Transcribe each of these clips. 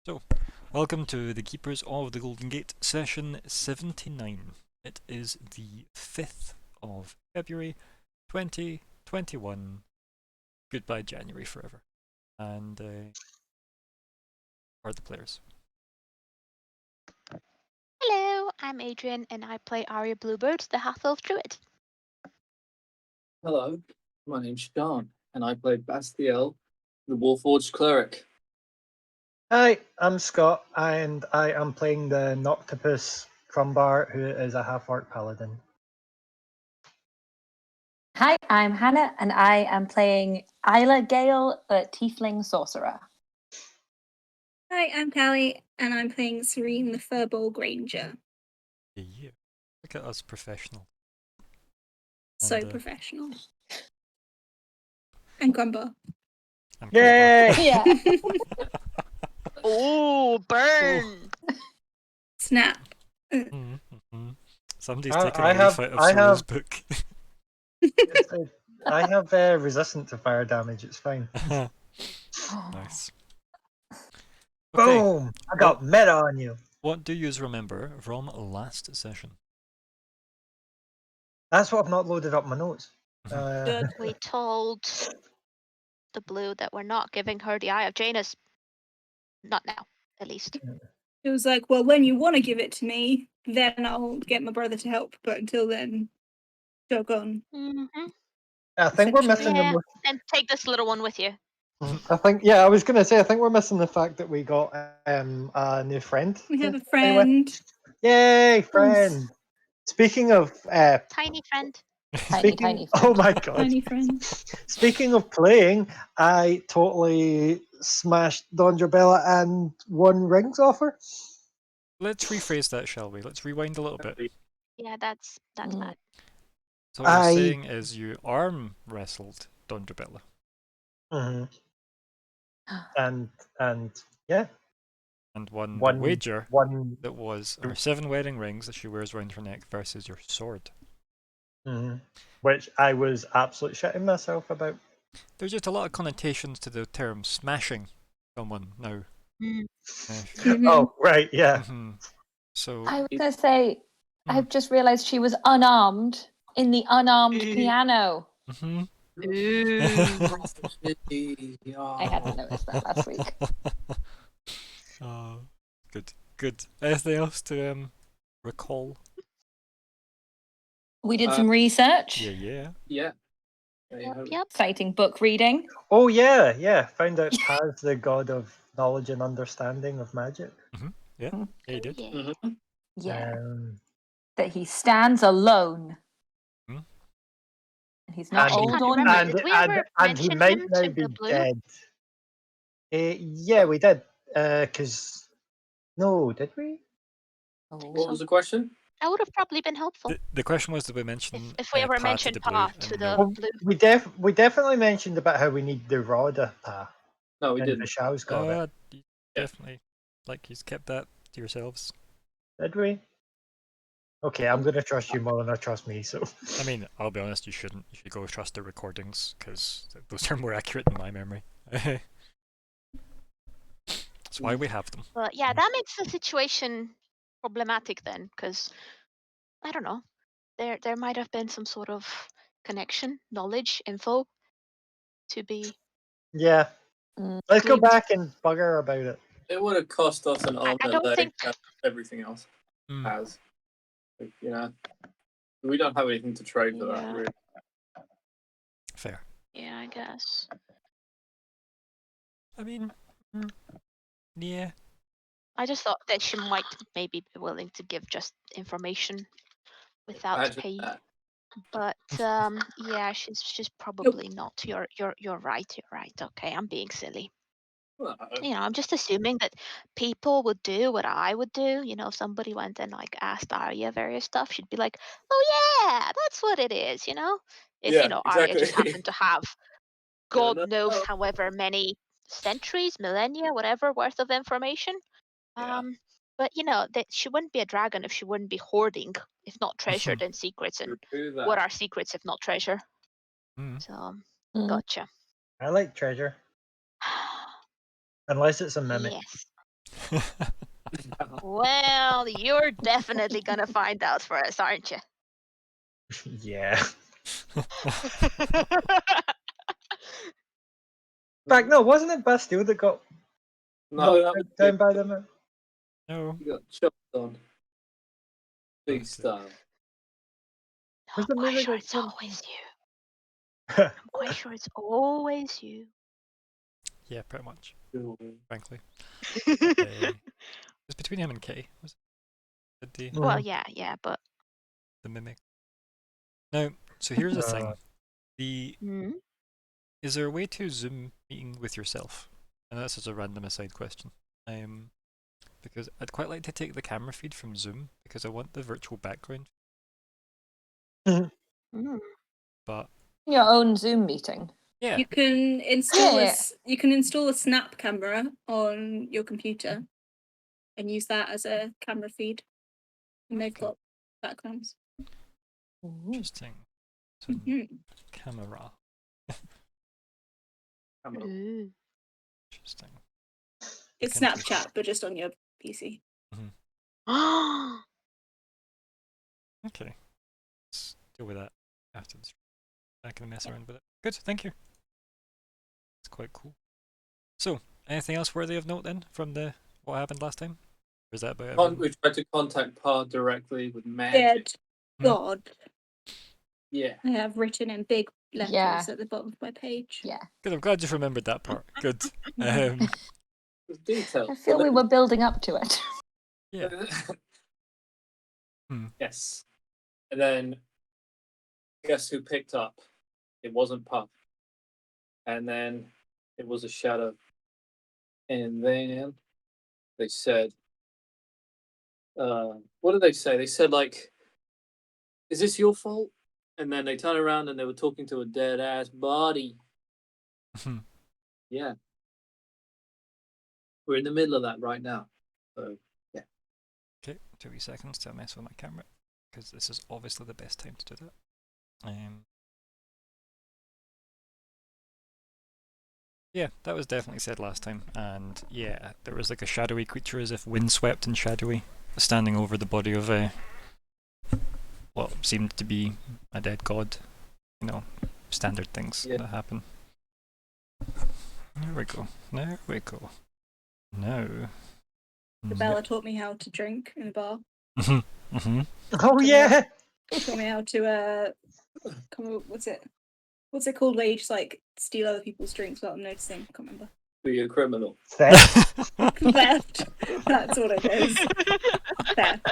So, welcome to the Keepers of the Golden Gate, session 79. It is the 5th of February, 2021. Goodbye January forever. And, are the players. Hello, I'm Adrian and I play Arya Bluebird, the Half-Elf Druid. Hello, my name's Sean, and I play Bastiel, the Warforged Cleric. Hi, I'm Scott, and I am playing the Noctopus Crumbar, who is a half-orc paladin. Hi, I'm Hannah, and I am playing Isla Gale, the Tiefling Sorcerer. Hi, I'm Callie, and I'm playing Serene, the Furball Granger. Yeah. Look at us professional. So And, professional. And Grumbar. I'm Yay! Yeah. Oh, burn! Snap. Somebody's I- taken I a leaf have- out of I Cyril's have- book. I have resistant to fire damage, it's fine. Nice. Okay, Boom! I got meta on you. what do you remember from last session? That's what I've not loaded up my notes. Good. We told the blue that we're not giving her the Eye of Janus. Not now, at least. It was like, well, when you want to give it to me, then I'll get my brother to help. But until then, jog on. Mm-hmm. I think we're Essentially. missing Yeah, the. and take this little one with you. I was going to say, I think we're missing the fact that we got a new friend. We have to a play with. friend. Yay, friend! Speaking of Tiny friend. Tiny oh my god! Tiny friend. Speaking of playing, I totally smashed Dondrabella and won rings off her. Let's rephrase that, shall we? Let's rewind a little bit. Yeah, that's Mm. bad. So what you're I- saying is you arm wrestled Dondrabella. Mhm. And yeah, And won One- the wager one. that was her 7 wedding rings that she wears around her neck versus your sword. Mhm. Which I was absolutely shitting myself about. There's just a lot of connotations to the term smashing someone now. Mm. Mhm. Oh right, yeah. So I was going to say, I've just realised she was unarmed in the unarmed piano. mhm. I hadn't noticed that last week. Oh, good. Anything else to recall? We did some research, Yeah. Yeah. There you have it. Yep. exciting book reading. Oh yeah. Found out Taz, the god of knowledge and understanding of magic. Yeah, you did. Yeah. Yeah, Um, that he stands alone. Hmm. And he's not And- old can't or remember. new. Did we ever and he mention might him now to be the blue? dead. Yeah, we did. Because no, did we? What was the question? That would have probably been helpful The question was, did we mention if we ever Pa mentioned to the blue? Pa And to no. the blue. We definitely mentioned about how we need the Rada path. No, we And didn't. Vishal's got it. You definitely, like, he's kept that to yourselves. Did we? Okay, I'm gonna trust you more than I trust me. So I mean, I'll be honest, you shouldn't. You should go trust the recordings, because those are more accurate in my memory. That's why we have them. But yeah, that makes the situation problematic then, because I don't know. There might have been some sort of connection, knowledge, info to be. yeah, Mm. let's go Gleaned. back and bugger about it. It would have cost us an arm I and don't leg think- as everything else Mm. has. Like, you know, we don't have anything to trade for Yeah. that, really. Fair. Yeah, I guess. I mean, yeah. I just thought that she might maybe be willing to give just information without Imagine pay. that. But yeah, she's probably not. You're right. You're right. Okay, I'm being silly. Well, I'm just assuming that people would do what I would do. If somebody went and like asked Arya various stuff, she'd be like, "Oh yeah, that's what it is." If Yeah, Arya just exactly. happened to have Yeah, God no, knows no. however many centuries, millennia, whatever worth of information. Yeah. But that she wouldn't be a dragon if she wouldn't be hoarding, if not treasure, then secrets. And Do that. what are secrets if not treasure? Mm. So Mm. gotcha. I like treasure, unless it's a mimic. Yes. Well, you're definitely gonna find out for us, aren't you? Yeah. In fact, no, wasn't it Bastille that got No, that knocked was down by them? No. you got chopped on. Big That's it. style. Was I'm the quite movie sure that it's killed- always you. I'm quite sure it's always you. Yeah, pretty much. Cool. Frankly, it's between him and Kay. Was it the Well, Mhm. yeah, but mimic? No. So here's the thing. Uh, The is there a way to Zoom meeting with yourself? And that's just a random aside question. Because I'd quite like to take the camera feed from Zoom because I want the virtual background. mm. But Your own Zoom meeting. yeah, You can install Yeah. you can install a snap camera on your computer and use that as a camera feed. And they've Okay. got backgrounds. interesting. So Mhm. camera, Camera. Ooh. interesting. It's Look into it. Snapchat, but just on your PC. Okay, let's deal with that after this. I can mess around with it. Good, thank you. It's quite cool. So, anything else worthy of note then from the what happened last time? Or is that about everything? We tried to contact Pa directly with magic. Dead Hmm. God. Yeah. I have written in big letters Yeah. at the bottom of my page. Yeah. Good, I'm glad you've remembered that part. Good. With detail. I feel we were building up to it. Yeah. Hmm. Yes. And then guess who picked up? It wasn't Puff. And then it was a shadow. And then they said, what did they say? They said, like, is this your fault? And then they turned around and they were talking to a dead ass body. Yeah. We're in the middle of that right now. So, yeah. Okay, 2 wee seconds to mess with my camera because this is obviously the best time to do that. Yeah, that was definitely said last time, and yeah, there was like a shadowy creature as if windswept and shadowy, standing over the body of what seemed to be a dead god. You know, standard things Yeah. that happen. There we go. There we go. Now. Bella taught me how to drink in a bar. Mm-hmm. Oh yeah. Taught me how to what's it called where you just like steal other people's drinks without them noticing? I can't remember. Be a criminal. Theft. Theft. That's what it is. Theft.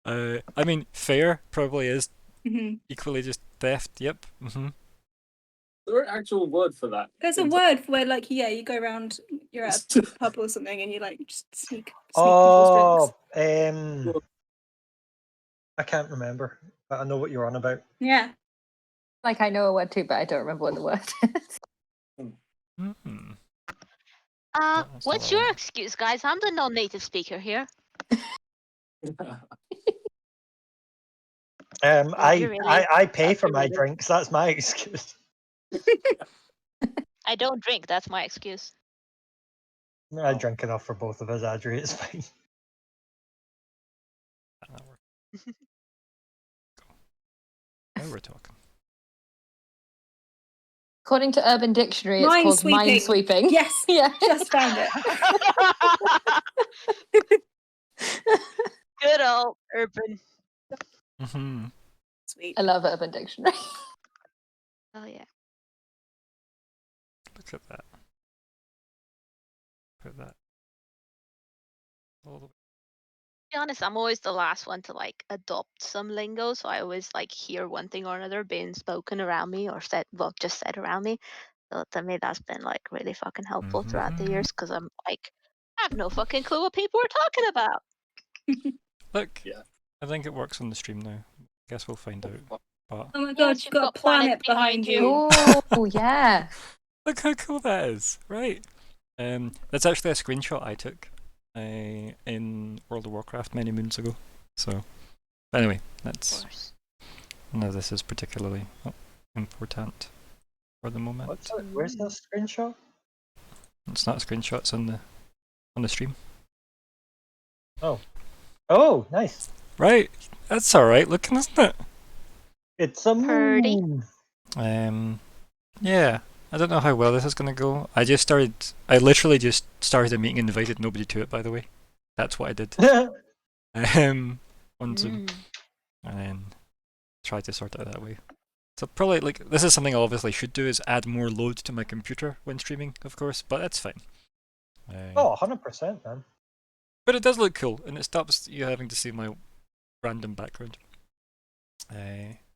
I mean, fair probably is Mhm. equally just theft. Yep. Mm-hmm. Is there an actual word for that? There's a word for where like you go around, you're at a pub or something, and you like just sneak people's drinks. Oh, I can't remember, but I know what you're on about. Yeah. Like I know a word too, but I don't remember what the word is. Mm-hmm. What's not your wrong. excuse, guys? I'm the non-native speaker here. I really pay for my really- drinks. That's my excuse. I don't drink. That's my excuse. I drink enough for both of us, Adri. It's fine. That works. Now we're talking. According to Urban Dictionary, it's called Minesweeping. minesweeping. Yes. Yeah. Just found it. Good old urban. Mm-hmm. Sweet. I love Urban Dictionary. Oh yeah. Look at that. Put that all the way. To be honest, I'm always the last one to like adopt some lingo, so I always like hear one thing or another being spoken around me or just said around me. So to me, that's been like really fucking helpful throughout the years because I'm like, I have no fucking clue what people are talking about. Look, Yeah. I think it works on the stream now. Guess we'll find out. But Oh my god, Yes, you've got a planet behind you. Oh yeah. look how cool that is, right? That's actually a screenshot I took in World of Warcraft many moons ago. So, but anyway, Of that's course. no. This is particularly important for the moment. Where's the screenshot? It's not a screenshot. It's on the stream. Oh, nice. Right, that's all right looking, isn't it? It's a Purdy. moon. Yeah. I don't know how well this is gonna go. I literally just started a meeting and invited nobody to it. By the way, that's what I did. On Zoom, and then tried to sort it out that way. So probably like this is something I obviously should do is add more load to my computer when streaming, of course, but that's fine. Oh, 100%, man. But it does look cool, and it stops you having to see my random background.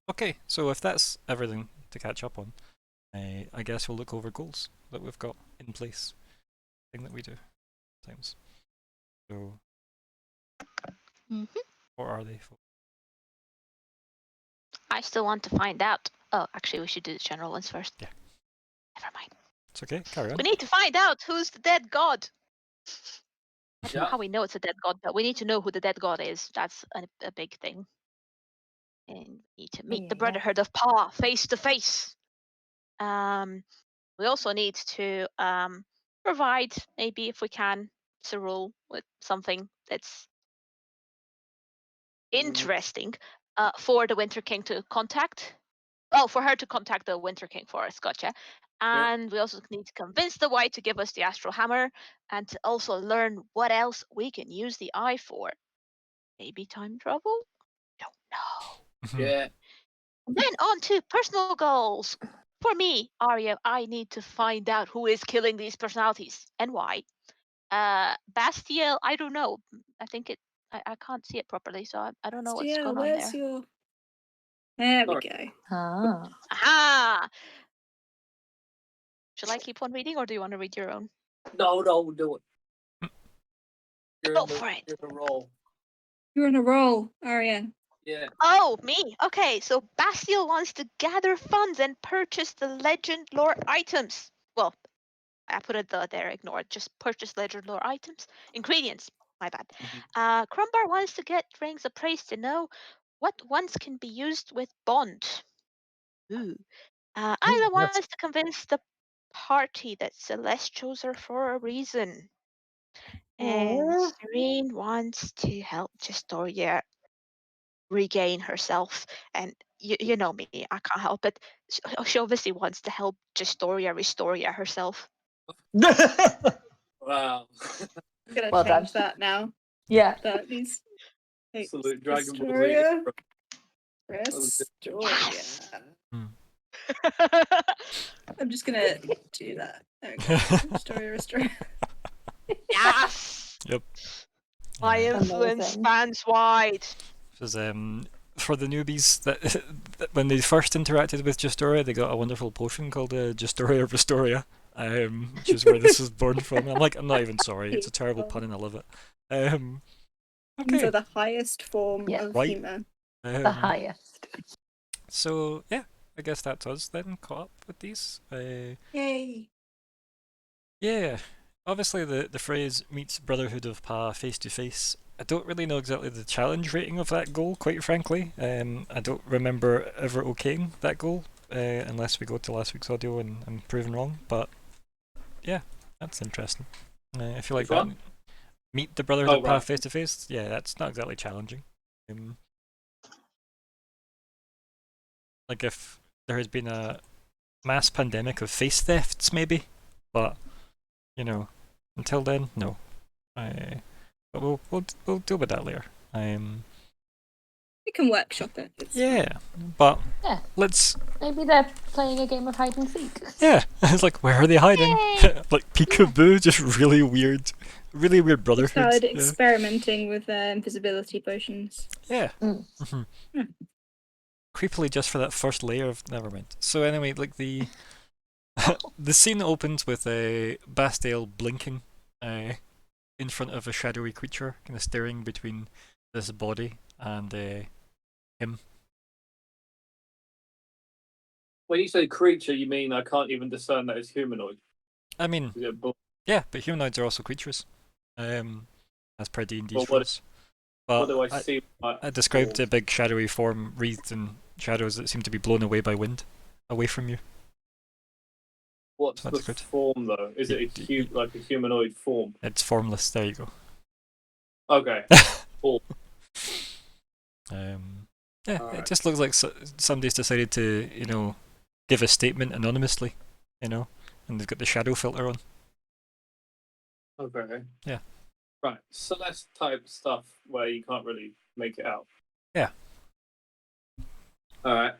Okay, so if that's everything to catch up on, I guess we'll look over goals that we've got in place. Thing that we do times. So, what are they? I still want to find out. Oh, actually, we should do the general ones first. Yeah. Never mind. It's okay. Carry on. We need to find out who's the dead god. I don't know Yeah. how we know it's a dead god, but we need to know who the dead god is. That's a big thing. And we need to meet the Yeah. Brotherhood of Pa face to face. We also need to provide, maybe if we can, Cyril with something that's interesting for the Winter King to contact. Oh, for her to contact the Winter King Forest, gotcha. And we also need to convince the White to give us the Astral Hammer and to also learn what else we can use the eye for. Maybe time travel? Don't know. Yeah. And then on to personal goals. For me, Arya, I need to find out who is killing these personalities and why. Bastiel, I don't know. I think I can't see it properly, so I don't know what's Yeah, going on where's there. your? There we Sorry. go. Ah. Aha! Shall I keep on reading, or do you want to read your own? No, do it. You're Go in the, for it. You're in the role. You're on a roll, Arya. Yeah. Oh, me. Okay, so Bastiel wants to gather funds and purchase the legend lore items. Well, I put it there, ignore it. Just purchase legend lore items. Ingredients. My bad. Crumbar wants to get rings of praise to know what ones can be used with bond. Ooh. Isla wants That's to convince the party that Celeste chose her for a reason. And Aw. Serene wants to help Justoria regain herself. And you know me, I can't help it. She obviously wants to help Justoria restore herself. Wow. I'm gonna Well change done. that now. Yeah. That these Absolute Dragon Ball Z. Restoria. was Restoria. Yes. I'm just gonna do that. There we go. Restoria, Restoria. Yes. Yep. My Yeah. influence Amazing. spans wide. This is for the newbies that when they first interacted with Justoria, they got a wonderful potion called Justoria Restoria, which is where this is born from. I'm not even sorry. It's a terrible pun and I love it. These are Okay. the highest form Yeah. of Right. human. The highest. So yeah, I guess that's us then. Caught up with these. Yay. Yeah. Obviously, the phrase meets Brotherhood of Pa face to face. I don't really know exactly the challenge rating of that goal, quite frankly. I don't remember ever okaying that goal, unless we go to last week's audio and I'm proven wrong. But yeah, that's interesting. I feel like Which that. one? Meet the Brotherhood of Pa right. face to face. Yeah, that's not exactly challenging. Like if there has been a mass pandemic of face thefts, maybe. But you know, until then, no. But we'll deal with that later. We can workshop it. It's Yeah, but Yeah. let's. Maybe they're playing a game of hide and seek. Yeah, it's like where are they hiding? Yay! Like peekaboo, just really weird They brotherhood. started Yeah. experimenting with invisibility potions. Yeah. Mm. Creepily, just for that first layer of never mind. So anyway, like the the scene opens with a Bastiel blinking, in front of a shadowy creature, kind of staring between this body and him. When you say creature, you mean I can't even discern that it's humanoid? I mean, Is it yeah, but humanoids are also creatures, as per D&D's Well, rules. what But do I see? I described a big shadowy form wreathed in shadows that seem to be blown away by wind, away from you. What's That's the good. form though? Is it like a humanoid form? It's formless. There you go. Okay. Cool. Yeah, Alright. it just looks like somebody's decided to, give a statement anonymously, and they've got the shadow filter on. Okay. Yeah. Right. Celeste type stuff where you can't really make it out. Yeah. Alright.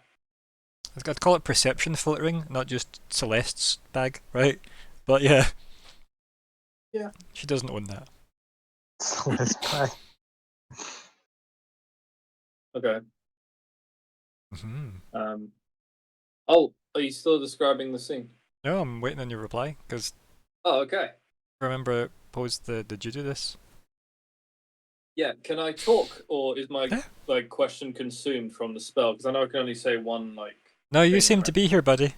I'd call it perception filtering, not just Celeste's bag, right? But yeah. Yeah. She doesn't own that. So let's play. Okay. Mm-hmm. Oh, are you still describing the scene? No, I'm waiting on your reply, because Oh, okay. remember I posed did you do this? Yeah, can I talk, or is my Yeah. question consumed from the spell? Because I know I can only say one No, you thing, seem right? to be here, buddy.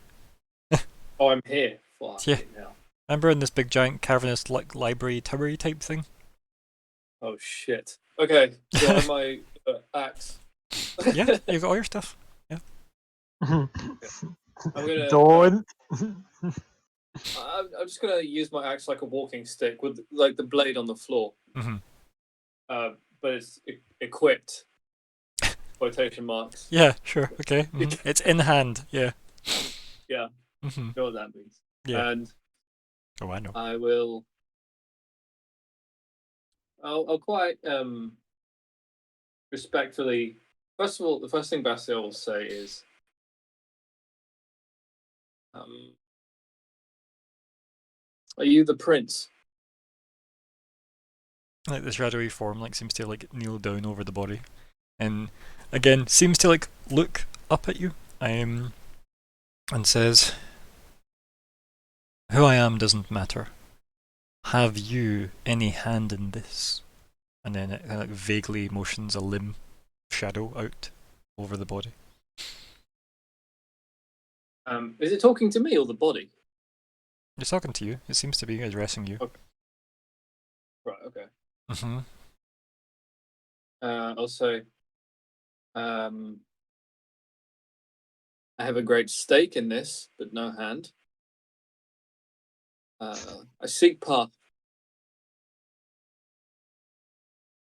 Oh, I'm here. Fuck Yeah. it now. Remember in this big giant cavernous library towery type thing? Oh shit. Okay, do I have my axe? Yeah, you've got all your stuff. I'm gonna. Don't. I'm just gonna use my axe like a walking stick with the blade on the floor. Mm-hmm. But it's equipped. Quotation marks. Yeah, sure, okay. Mm-hmm. It's in hand, yeah. Yeah. Mm-hmm. You know what that means. Yeah. And Oh, I know. I will. I'll quite respectfully. First of all, the first thing Bastille will say is, "Are you the prince?" Like this shadowy form seems to kneel down over the body. And again, seems to look up at you. And says, "Who I am doesn't matter. Have you any hand in this?" And then it kind of vaguely motions a limb shadow out over the body. Is it talking to me or the body? It's talking to you. It seems to be addressing you. Okay. Right. Okay. Mm-hmm. I'll say, I have a great stake in this, but no hand. I seek path.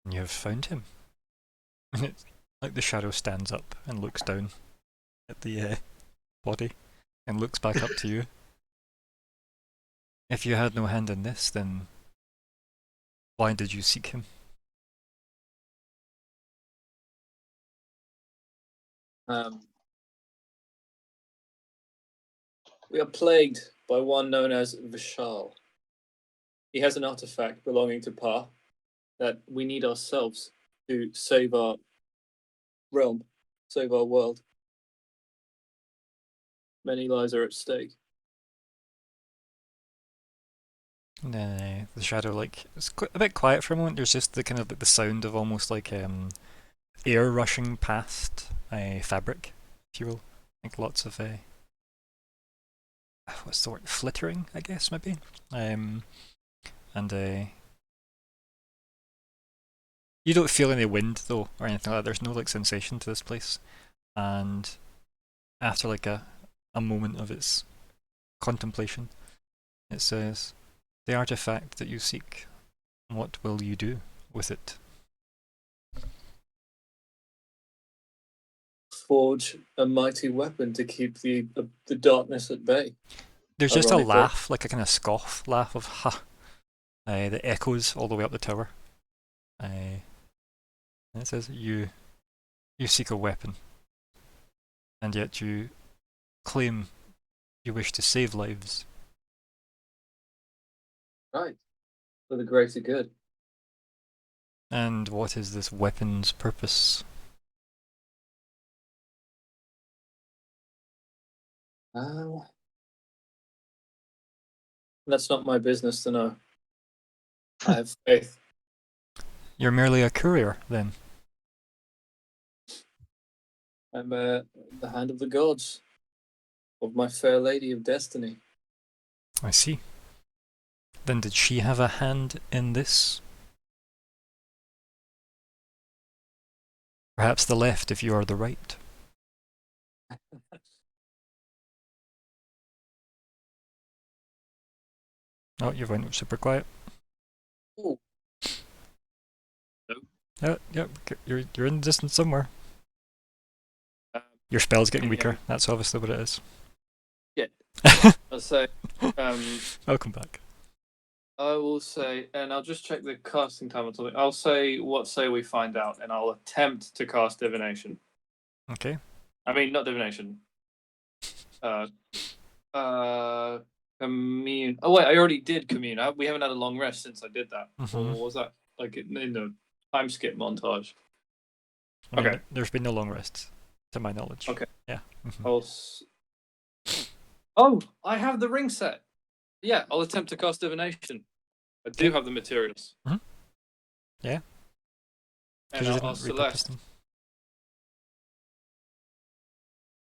You have found him. And it's like the shadow stands up and looks down at the body and looks back up to you. If you had no hand in this, then why did you seek him? We are plagued by one known as Vishal. He has an artifact belonging to Pa that we need ourselves to save our realm, save our world. Many lives are at stake. And then the shadow, it's a bit quiet for a moment. There's just the kind of the sound of almost air rushing past fabric, if you will. Lots of what's the word? Flittering, I guess maybe. And you don't feel any wind though, or anything like that. There's no sensation to this place. And after a moment of its contemplation, it says, "The artifact that you seek, what will you do with it?" Forge a mighty weapon to keep the darkness at bay. There's just a Ironically. laugh, a kind of scoff laugh of ha, that echoes all the way up the tower. And it says, "You seek a weapon, and yet you claim you wish to save lives." Right. For the greater good. And what is this weapon's purpose? That's not my business to know. I have faith. You're merely a courier, then. I'm the hand of the gods, of my fair lady of destiny. I see. Then did she have a hand in this? Perhaps the left if you are the right. Oh, you went super quiet. Ooh. Yep. You're in the distance somewhere. Um, Your spell's getting Can you hear weaker. That's obviously what it is. Yeah. I'll say, Welcome back. I will say, and I'll just check the casting time or something. I'll say, what say we find out, and I'll attempt to cast divination. Okay. I mean, not divination. Commune. Oh wait, I already did commune. We haven't had a long rest since I did that. Or Mhm. was that like in the time skip montage? I mean, Okay. there's been no long rests, to my knowledge. Okay. Yeah. Mhm. Oh, I have the ring set. Yeah, I'll attempt to cast divination. I do Okay. have the materials. Yeah. And Because you I'll didn't repurpose Celeste.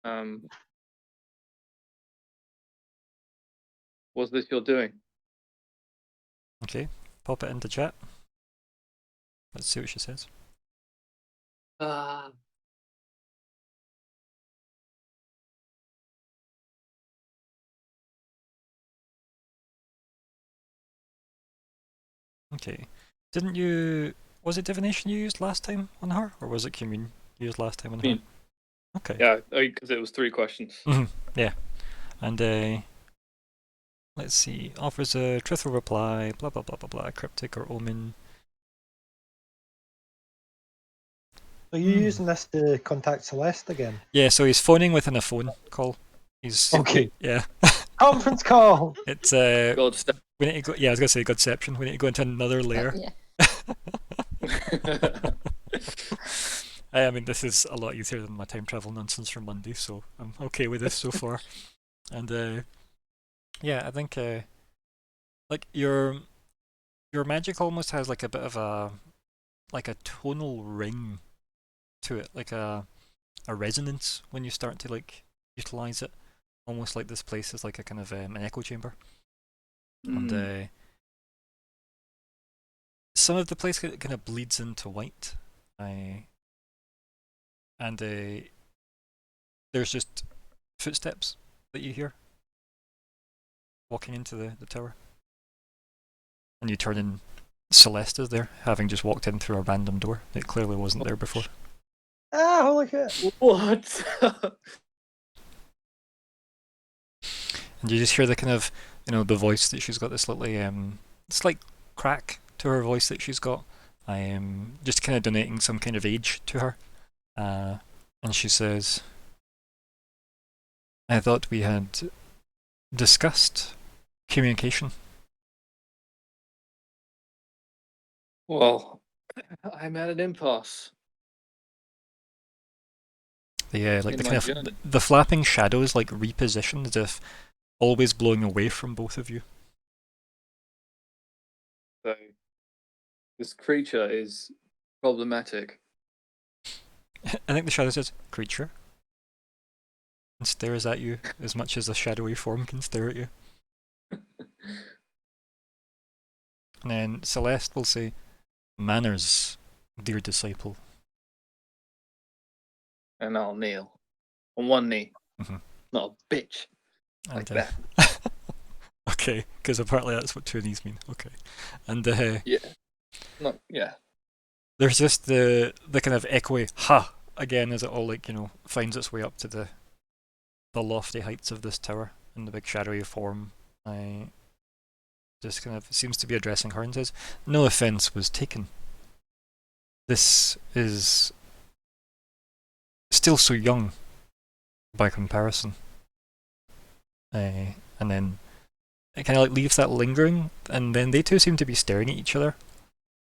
them. What's this you're doing? Okay. Pop it into chat. Let's see what she says. Okay. Didn't you... Was it divination you used last time on her? Or was it commune you used last time on her? Commune. Okay. Yeah, because it was 3 questions. Yeah. And let's see. Offers a truthful reply, blah blah blah blah blah, cryptic or omen. Are you using this to contact Celeste again? Yeah, so he's phoning within a phone call. He's Okay. Yeah. Conference call. It's God, we need to go, yeah, I was gonna say Godception. We need to go into another layer. Yeah. I mean, this is a lot easier than my time travel nonsense from Monday, so I'm okay with this so far. And yeah, I think like your magic almost has like a bit of a tonal ring to it, like a resonance when you start to like utilize it, almost like this place is like a kind of an echo chamber. And some of the place kind of bleeds into white. And there's just footsteps that you hear walking into the tower. And you turn in, Celeste is there, having just walked in through a random door. It clearly wasn't there before. Ah, holy shit. What? And you just hear the kind of, the voice that she's got, this little slight crack to her voice that she's got. I am just kind of donating some kind of age to her. And she says, I thought we had discussed communication. Well, I'm at an impasse. In my journey. The flapping shadows like reposition as if always blowing away from both of you. So, this creature is problematic. I think the shadow says creature and stares at you as much as a shadowy form can stare at you. And then Celeste will say, manners, dear disciple. And I'll kneel on one knee. Mhm. Not a bitch. Like that. Okay, because apparently that's what two of these mean. Okay. And Yeah. there's just the kind of echoey ha again as it all finds its way up to the lofty heights of this tower in the big shadowy form. I just kind of seems to be addressing her and says, no offense was taken. This is still so young by comparison. And then it kind of like leaves that lingering, and then they two seem to be staring at each other.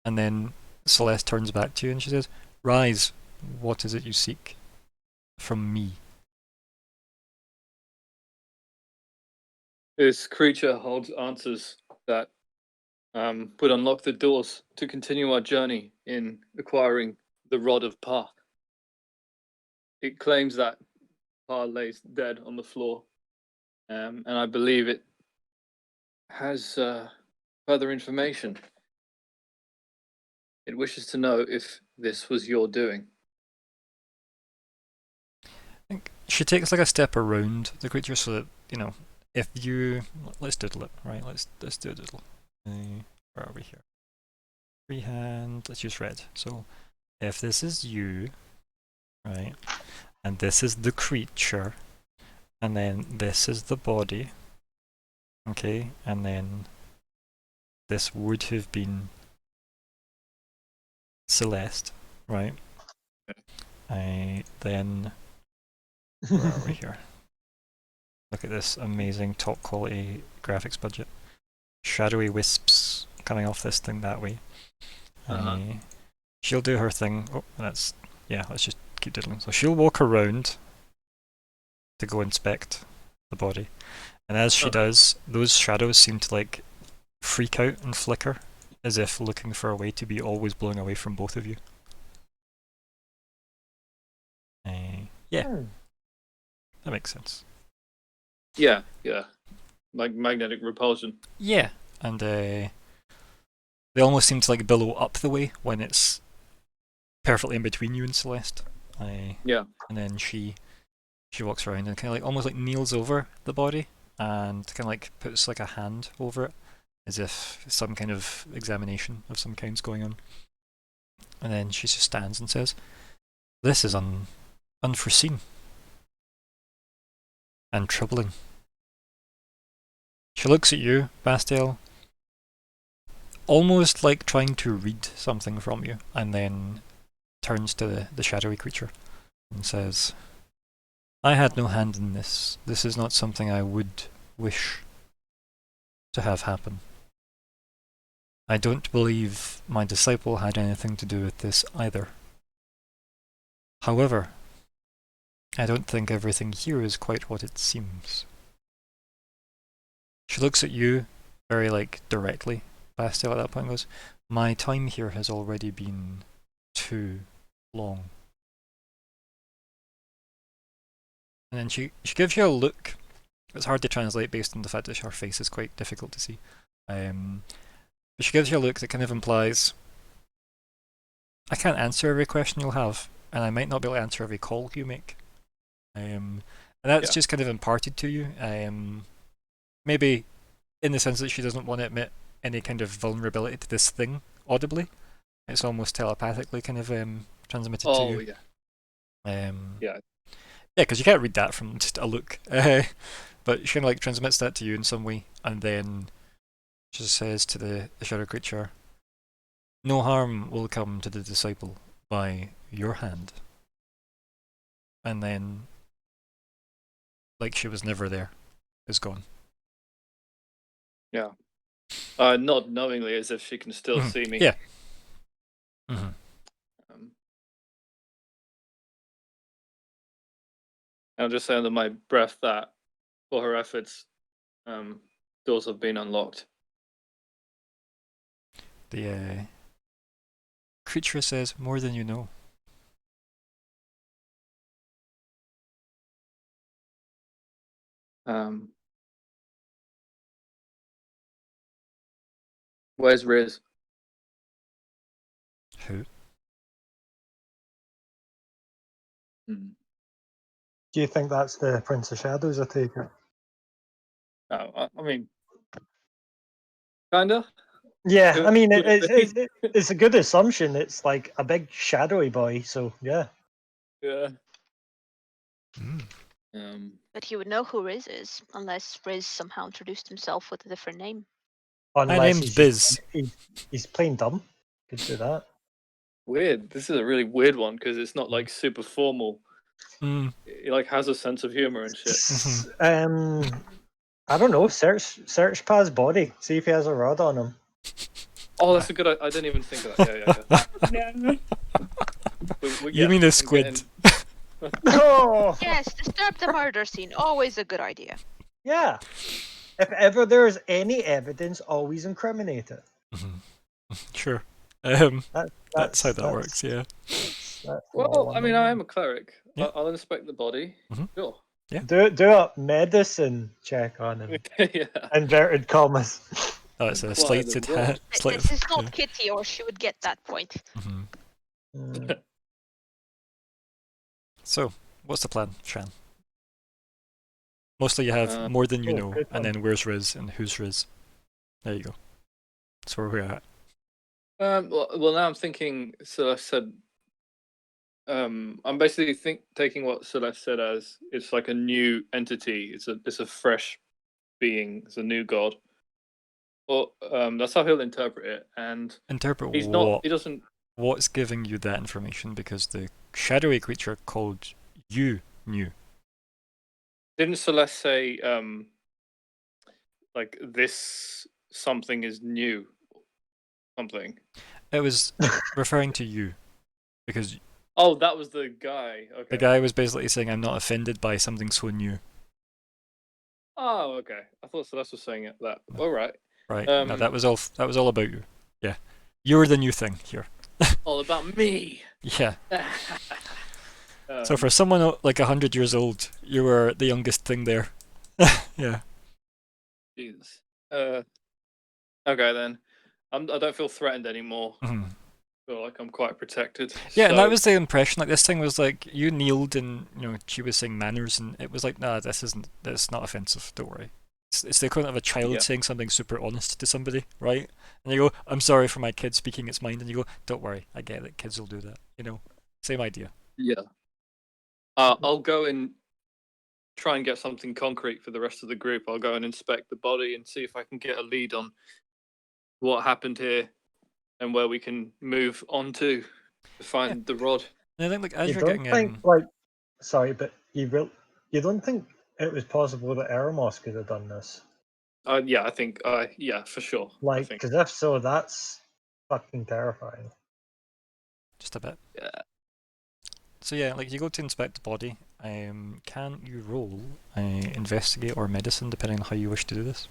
And then Celeste turns back to you and she says, rise, what is it you seek from me? This creature holds answers that would unlock the doors to continue our journey in acquiring the Rod of Pa. It claims that Pa lays dead on the floor, and I believe it has further information. It wishes to know if this was your doing. I think she takes like a step around the creature so that, if you... Let's doodle it, right? Let's do a doodle. Where are we here? Freehand, let's use red. So if this is you, right, and this is the creature, and then this is the body, okay, and then this would have been Celeste, right? Then where are we here? Look at this amazing top quality graphics budget. Shadowy wisps coming off this thing that way. She'll do her thing. Oh, that's yeah. Let's just keep diddling. So she'll walk around to go inspect the body, and as she does, those shadows seem to like freak out and flicker, as if looking for a way to be always blowing away from both of you. Yeah, that makes sense. Yeah. Like magnetic repulsion. Yeah, and they almost seem to like billow up the way when it's perfectly in between you and Celeste. Yeah. And then she walks around and kind of like almost like kneels over the body and kind of like puts like a hand over it, as if some kind of examination of some kind's going on. And then she just stands and says, "This is unforeseen and troubling." She looks at you, Bastiel, almost like trying to read something from you, and then turns to the shadowy creature and says, "I had no hand in this. This is not something I would wish to have happen. I don't believe my disciple had anything to do with this either. However, I don't think everything here is quite what it seems." She looks at you very like directly, Bastiel, at that point, and goes, "My time here has already been too long." And then she gives you a look. It's hard to translate based on the fact that her face is quite difficult to see. But she gives you a look that kind of implies, I can't answer every question you'll have, and I might not be able to answer every call you make. And that's just kind of imparted to you. Maybe in the sense that she doesn't want to admit any kind of vulnerability to this thing audibly. It's almost telepathically kind of transmitted to you. Yeah, because you can't read that from just a look. But she kind of like transmits that to you in some way, and then she says to the shadow creature, "No harm will come to the disciple by your hand." And then, like she was never there, is gone. Yeah. Not knowingly, as if she can still see me. Yeah. I'll just say under my breath that for her efforts, doors have been unlocked. The creature says, "More than you know." Where's Riz? Who? Do you think that's the Prince of Shadows, I take it? I mean, kinda. Yeah, I mean, Could it be? it's a good assumption. It's like a big shadowy boy, so yeah. Yeah. But he would know who Riz is, unless Riz somehow introduced himself with a different name. Unless My name's he's Biz. He's plain dumb. Could do that. Weird. This is a really weird one because it's not like super formal. He like has a sense of humor and shit. I don't know. Search Paz's body. See if he has a rod on him. Oh, that's a good. I didn't even think of that. Yeah. You mean a squid? Oh. Yes, disturb the murder scene. Always a good idea. Yeah. If ever there's any evidence, always incriminate it. Sure. That's how that works. Yeah. Well, I mean, I am a cleric. Yeah. I'll inspect the body. Sure. Yeah. Do a medicine check on him. Yeah. Inverted commas. Oh, it's a slated hat. This is not Kitty, or she would get that point. So, what's the plan, Shan? Mostly you have more than you know, and then where's Riz and who's Riz? There you go. That's where we're at. Well, now I'm thinking. So I said I'm basically taking what Celeste said as it's like a new entity. It's a fresh being. It's a new god. Well, that's how he'll interpret it. And Interpret he's not. what? He doesn't. What's giving you that information? Because the shadowy creature called you knew. Didn't Celeste say like this something is new? Something. It was referring to you. Because Oh, that was the guy. Okay. the guy was basically saying, I'm not offended by something so new. Oh, okay. I thought Celeste was saying that. All right. Right. No, that was all about you. Yeah. You're the new thing here. All about me. Yeah. So for someone like 100 years old, you were the youngest thing there. Yeah. Jesus. Okay then. I don't feel threatened anymore. Mhm. I feel like I'm quite protected. Yeah, and So- that was the impression. Like this thing was like you kneeled, and she was saying manners, and it was like, nah, that's not offensive. Don't worry. It's the equivalent of a child saying something super honest to somebody, right? And you go, I'm sorry for my kid speaking its mind, and you go, don't worry, I get it. Kids will do that. Same idea. Yeah. I'll go and try and get something concrete for the rest of the group. I'll go and inspect the body and see if I can get a lead on what happened here and where we can move on to find the rod. And I think like as You you're don't getting think sorry, but you don't think it was possible that Eremos could have done this? Yeah, I think. Yeah, for sure. I Like, think. because if so, that's fucking terrifying. just a bit. Yeah. So yeah, like you go to inspect the body. Can you roll investigate or medicine, depending on how you wish to do this?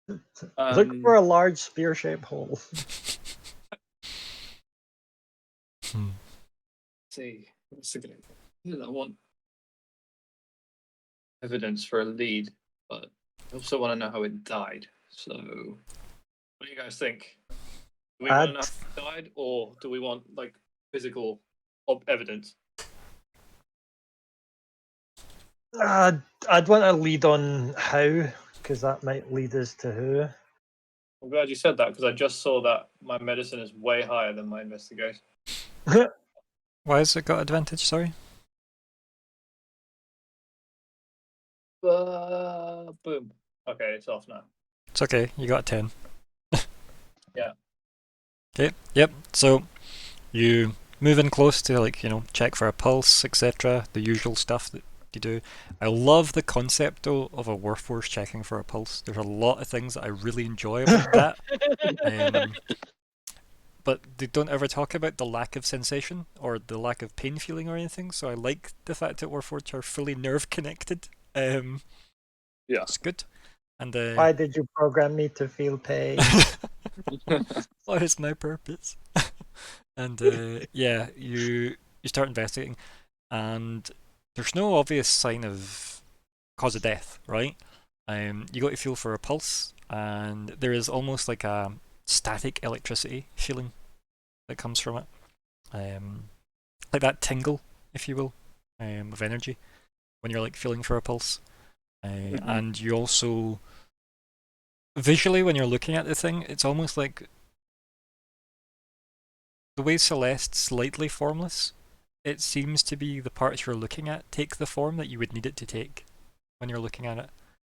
Look for a large spear-shaped hole. See, what's the I want evidence for a lead, but I also want to know how it died. So, what do you guys think? Do we want to know how it died, or do we want like physical evidence? I'd want a lead on how, because that might lead us to who. I'm glad you said that because I just saw that my medicine is way higher than my investigation. Why has it got advantage? Sorry. Boom. Okay, it's off now. It's okay. You got a 10. Yeah. Okay. Yep. So you move in close to check for a pulse, etc. The usual stuff that you do. I love the concept though of a warforged checking for a pulse. There's a lot of things that I really enjoy about that. But they don't ever talk about the lack of sensation or the lack of pain feeling or anything. So I like the fact that warforged are fully nerve connected. Yeah, it's good. And why did you program me to feel pain? What is my purpose? And yeah, you start investigating, and there's no obvious sign of cause of death, right? You got to feel for a pulse, and there is almost like a static electricity feeling that comes from it, like that tingle, if you will, of energy when you're like feeling for a pulse. And you also visually, when you're looking at the thing, it's almost like the way Celeste's slightly formless. It seems to be the parts you're looking at take the form that you would need it to take when you're looking at it.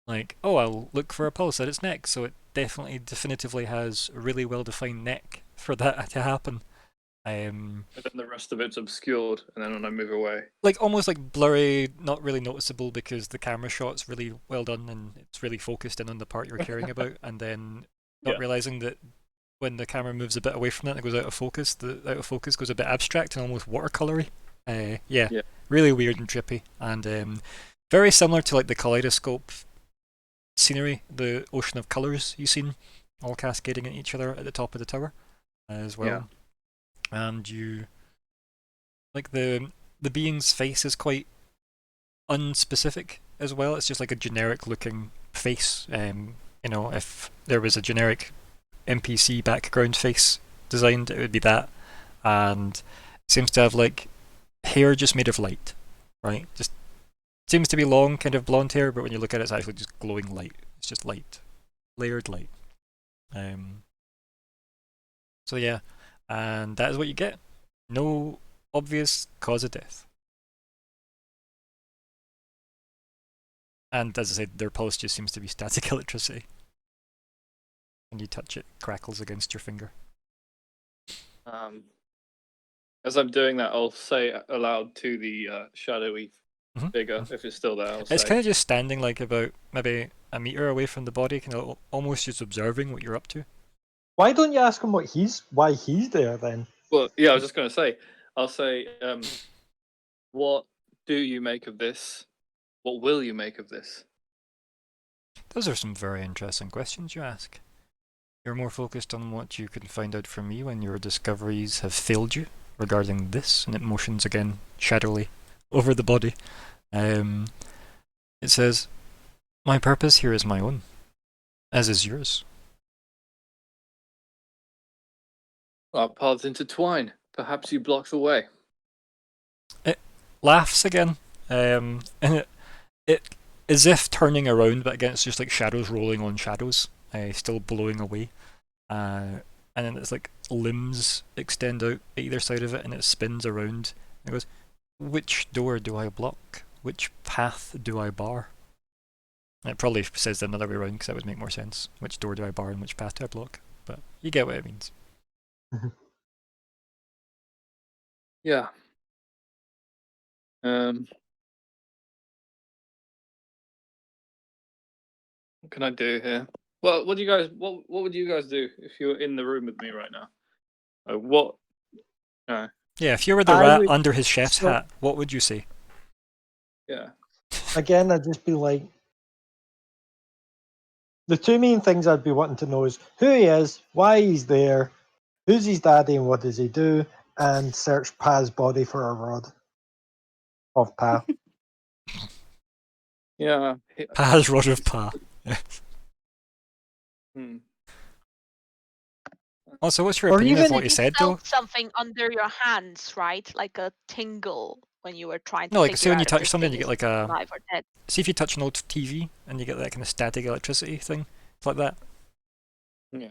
Like, oh, I'll look for a pulse at its neck, so it definitively has a really well-defined neck for that to happen. And then the rest of it's obscured, and then when I move away, like almost like blurry, not really noticeable because the camera shot's really well done and it's really focused in on the part you're caring about, and then not realizing that when the camera moves a bit away from it and it goes out of focus, the out of focus goes a bit abstract and almost watercolory. Yeah, really weird and trippy, and very similar to like the kaleidoscope scenery, the ocean of colours you've seen, all cascading at each other at the top of the tower as well. Yeah. And you like the being's face is quite unspecific as well. It's just like a generic looking face. If there was a generic NPC background face designed, it would be that. And it seems to have like hair just made of light, right? Just seems to be long, kind of blonde hair, but when you look at it, it's actually just glowing light. It's just light, layered light. So yeah, and that is what you get. No obvious cause of death. And as I said, their pulse just seems to be static electricity. When you touch it, it crackles against your finger. As I'm doing that, I'll say aloud to the shadowy figure, if it's still there. It's kind of just standing like about maybe a meter away from the body, kind of almost just observing what you're up to. Why don't you ask him why he's there then? Well, yeah, I was just going to say. I'll say, what do you make of this? What will you make of this? Those are some very interesting questions you ask. You're more focused on what you can find out from me when your discoveries have failed you regarding this, and it motions again shadowily over the body. It says, my purpose here is my own, as is yours. Our paths intertwine. Perhaps you block the way. It laughs again, and it as if turning around, but again it's just like shadows rolling on shadows, still blowing away. And then it's like limbs extend out either side of it, and it spins around. And it goes, which door do I block? Which path do I bar? And it probably says the other way around, because that would make more sense. Which door do I bar and which path do I block? But you get what it means. Yeah. What can I do here? Well, what would you guys do if you were in the room with me right now? What? Yeah, if you were the rat under his chef's hat, what would you say? Yeah. Again, I'd just be like, the two main things I'd be wanting to know is who he is, why he's there, who's his daddy and what does he do, and search Pa's body for a rod of Pa. Yeah. Pa's rod of Pa. Also, what's your Or opinion of even what he You said, though? felt something under your hands, right? Like a tingle when you were trying to No, like, figure see when out you if touch this something, thing you get is like a... alive or dead. See if you touch an old TV, and you get that kind of static electricity thing. It's like that. Yeah.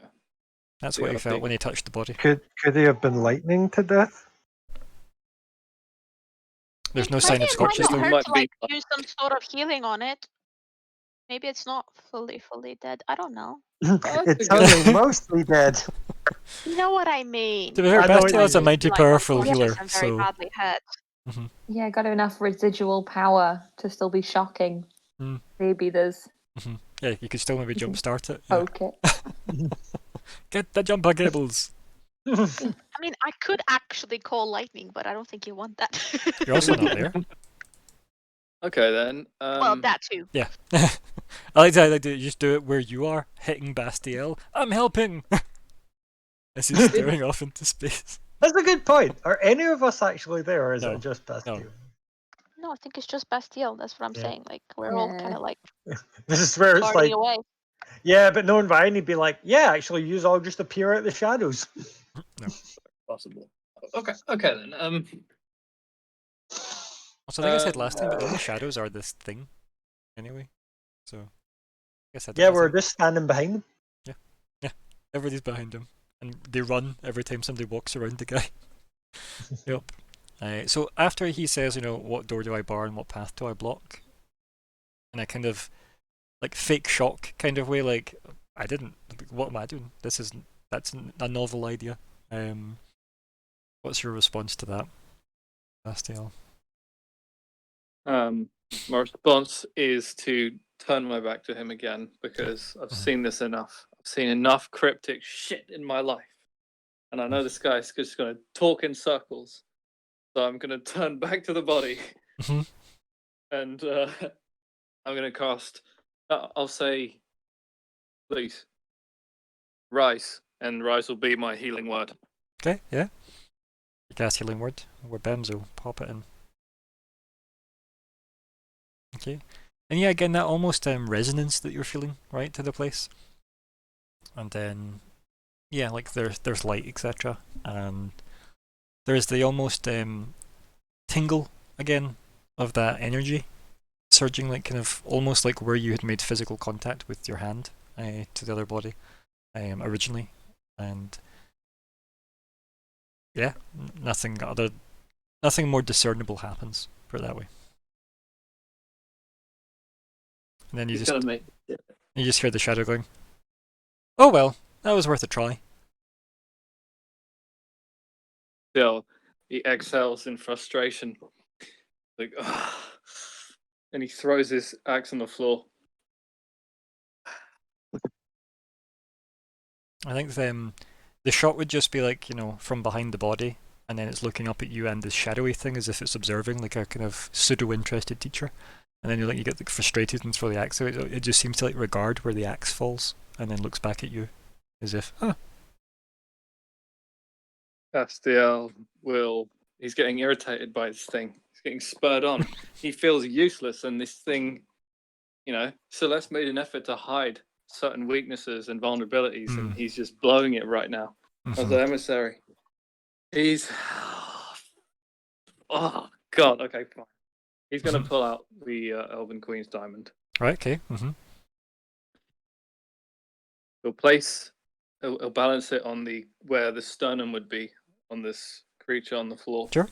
That's what he felt when he touched the body. Could he have been lightning to death? There's no Maybe sign of it might scorches, not though. hurt to like use some sort of healing on it. Maybe it's not fully dead. I don't know. It's only mostly dead. You know what I mean? To be fair, I know what Bastiel's a you mean. mighty Like powerful unconscious healer, and very so... badly hurt. Yeah, got enough residual power to still be shocking. Maybe there's... Yeah, you could still maybe jumpstart it. Yeah. Okay. Get the jumper cables! I mean, I could actually call lightning, but I don't think you want that. You're also not there. Okay then. Well, that too. Yeah. I like to just do it where you are, hitting Bastiel. I'm helping! As he's staring off into space. That's a good point. Are any of us actually there, or is No. it just Bastille? No, I think it's just Bastille. That's what I'm saying. Like we're all kind of like This is where it's farting like, away. yeah, but knowing Ryan, he'd be like, yeah, actually, you all just appear out of the shadows. No. Possible. Okay then. Also, I think I said last time, but the only shadows are this thing. Anyway. So, I guess that Yeah, does we're it. just standing behind him. Yeah. Everybody's behind him. And they run every time somebody walks around the guy. Yep. So after he says, what door do I bar and what path do I block? In a kind of like fake shock kind of way, like I didn't. What am I doing? That's a novel idea. What's your response to that, Bastiel? My response is to turn my back to him again because I've seen this enough. I've seen enough cryptic shit in my life, and I know this guy's just going to talk in circles. So I'm going to turn back to the body, and I'm going to cast. I'll say, please, rise, and rise will be my healing word. Okay, yeah. You cast healing word. We're Bemzo. Pop it in. Okay. And yeah, again, that almost resonance that you're feeling, right, to the place. And then, yeah, like there's light, etc. And there's the almost tingle, again, of that energy surging, like kind of almost like where you had made physical contact with your hand to the other body originally. And yeah, nothing other nothing more discernible happens. Put it that way. And then you He's just gonna make. you just hear the shadow going, "Oh well, that was worth a try." Still, he exhales in frustration, like, "Ugh," and he throws his axe on the floor. I think the shot would just be like, from behind the body, and then it's looking up at you and this shadowy thing as if it's observing, like a kind of pseudo-interested teacher. And then you get like frustrated and throw the axe out. It just seems to like regard where the axe falls, and then looks back at you, as if, oh. Castiel he's getting irritated by this thing. He's getting spurred on. He feels useless, and this thing, Celeste made an effort to hide certain weaknesses and vulnerabilities, and he's just blowing it right now. As an emissary. He's oh god, okay, fine. He's gonna pull out the Elven Queen's diamond. Right, okay. He'll balance it on where the sternum would be on this creature on the floor. Sure.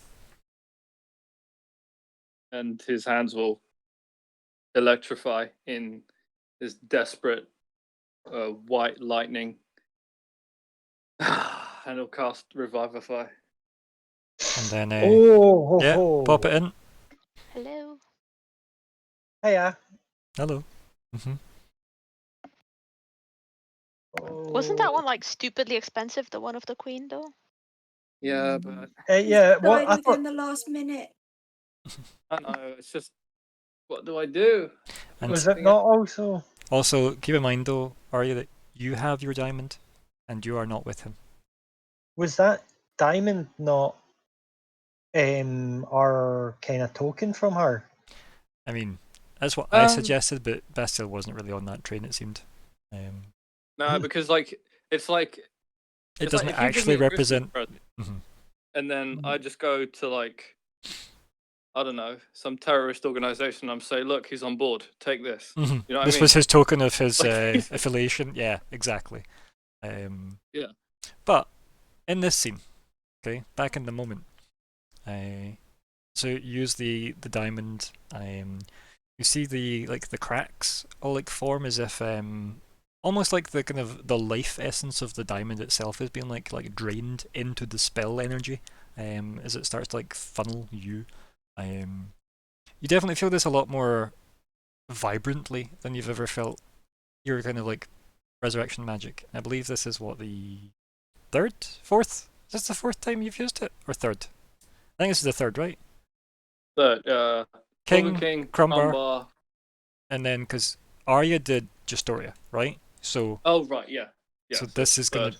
And his hands will electrify in this desperate white lightning. And he'll cast Revivify. And then, pop it in. Hello. Hiya. Hello. Wasn't that one like stupidly expensive? The one of the queen, though. Yeah, but yeah. What Died I within thought the last minute. I know. It's just, what do I do? And was it not also? Also, keep in mind though, Arya, that you have your diamond, and you are not with him. Was that diamond not our kind of token from her? I mean, that's what I suggested, but Bastille wasn't really on that train. It seemed. No, because it's like it doesn't like if you give actually me a Christmas represent. present, and then I just go to like, I don't know, some terrorist organization. I'm say, look, he's on board. Take this. You know what This I mean? was his token of his affiliation. Yeah, exactly. Yeah. But in this scene, okay, back in the moment, so you use the diamond. You see the cracks all like form as if almost like the kind of the life essence of the diamond itself is being like drained into the spell energy, as it starts to like funnel you. You definitely feel this a lot more vibrantly than you've ever felt your kind of like resurrection magic. I believe this is what, the fourth? Is this the fourth time you've used it, or third? I think this is the third, right? Third, King, Crumbar, and then because Arya did Justoria, right? So. Oh right, yeah. So this is third.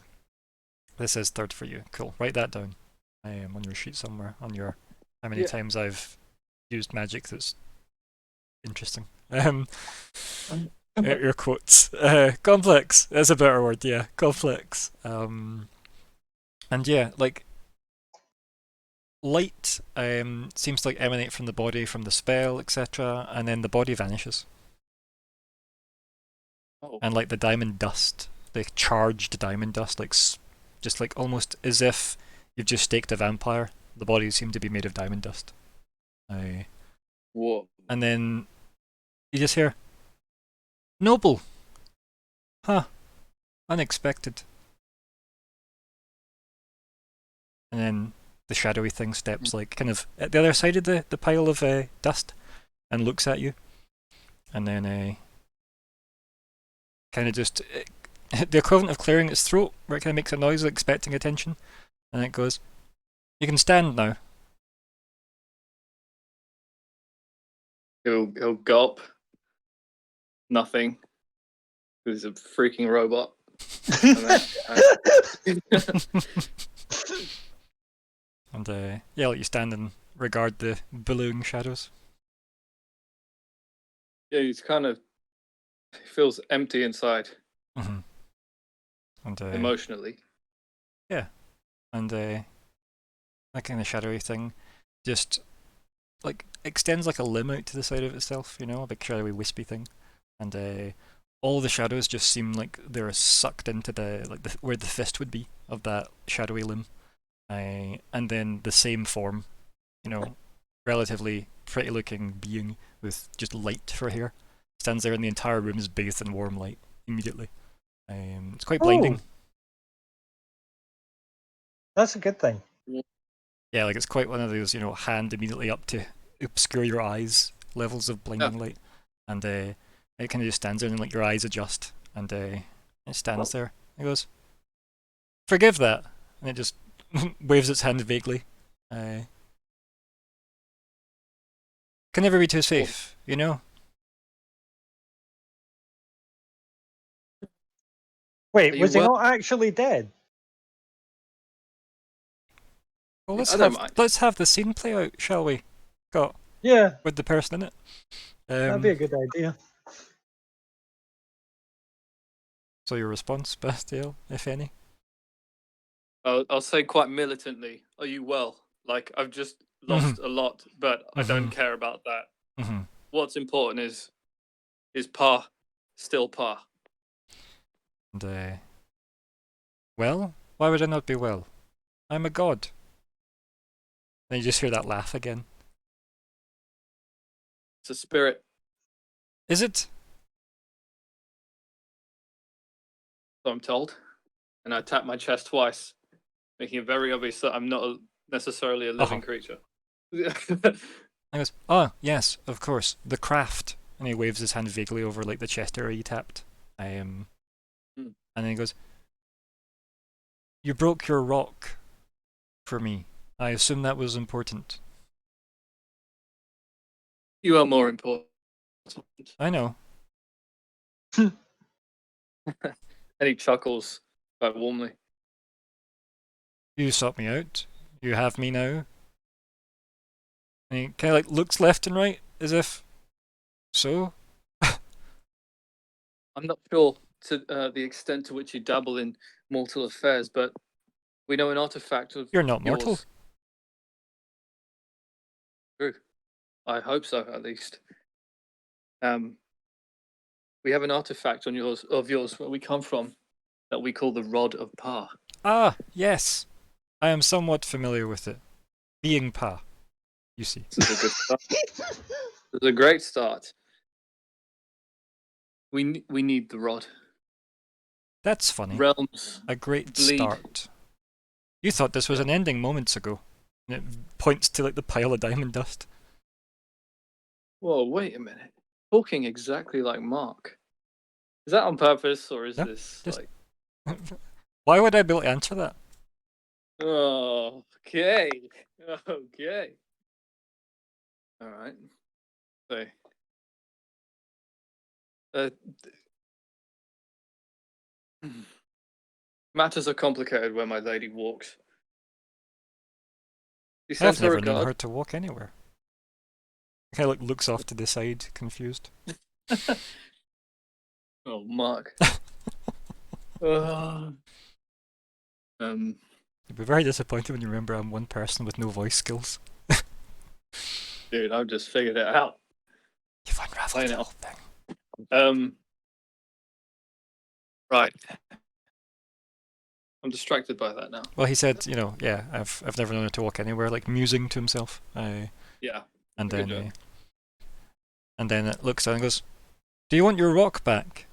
This is third for you. Cool. Write that down. On your sheet somewhere. On your how many times I've used magic that's interesting. Your quotes. Complex. That's a better word. Yeah, complex. And yeah, like light seems to like emanate from the body, from the spell, etc., and then the body vanishes. Oh. And like the diamond dust, the charged diamond dust, like just like almost as if you've just staked a vampire. The bodies seem to be made of diamond dust. Whoa. And then you just hear, "Noble! Huh. Unexpected." And then the shadowy thing steps like kind of at the other side of the pile of dust and looks at you. And then kind of just the equivalent of clearing its throat, where it kind of makes a noise like expecting attention, and it goes, "You can stand now." He'll gulp. Nothing. He's a freaking robot. And yeah, like you stand and regard the billowing shadows. Yeah, he feels empty inside. And emotionally. Yeah. And that kind of shadowy thing just like extends like a limb out to the side of itself, a big shadowy wispy thing. And all the shadows just seem like they're sucked into where the fist would be of that shadowy limb. And then the same form, relatively pretty-looking being with just light for hair stands there, and the entire room is bathed in warm light immediately. It's quite blinding. That's a good thing. Yeah, like it's quite one of those, hand immediately up to obscure your eyes levels of blinding light, and it kind of just stands there, and like your eyes adjust, and it stands there. It goes, "Forgive that," and it just waves its hand vaguely. Can never be too safe, Wait, Are you was he well? not actually dead? Well, I don't mind. let's have the scene play out, shall we? Got Yeah, with the person in it. that'd be a good idea. So your response, Bastiel, if any? I'll say quite militantly, are you well? Like, I've just lost a lot, but I don't care about that. Mm-hmm. What's important is Pa still Pa. And well, why would I not be well? I'm a god. Then you just hear that laugh again. It's a spirit. Is it? So I'm told. And I tap my chest twice, making it very obvious that I'm not necessarily a living creature. I goes, "Oh, yes, of course, the craft." And he waves his hand vaguely over like the chest area he tapped. And then he goes, "You broke your rock for me. I assume that was important." You are more important. I know. And he chuckles quite warmly. You sought me out. You have me now. And he kind of like looks left and right as if, so? I'm not sure to the extent to which you dabble in mortal affairs, but we know an artifact of You're not mortal. yours. True. I hope so, at least. We have an artifact of yours where we come from that we call the Rod of Pa. Ah, yes. I am somewhat familiar with it. Being Pa, you see. This is a good start. This is a great start. We need the rod. That's funny. Realms A great bleed. start. You thought this was an ending moments ago. And it points to like the pile of diamond dust. Whoa, wait a minute. Talking exactly like Mark. Is that on purpose, or is No, this just- like... Why would I be able to answer that? Oh, okay. Okay. All right. So, matters are complicated where my lady walks. You sent I've her never a known guard? her to walk anywhere. Kind of like looks off to the side, confused. Oh, Mark. You'd be very disappointed when you remember I'm one person with no voice skills. Dude, I've just figured it out. You've unraveled I the know. whole thing. Right. I'm distracted by that now. Well, he said, yeah, I've never known her to walk anywhere, like musing to himself. Yeah. And good then, job. and then it looks down and goes, "Do you want your rock back?"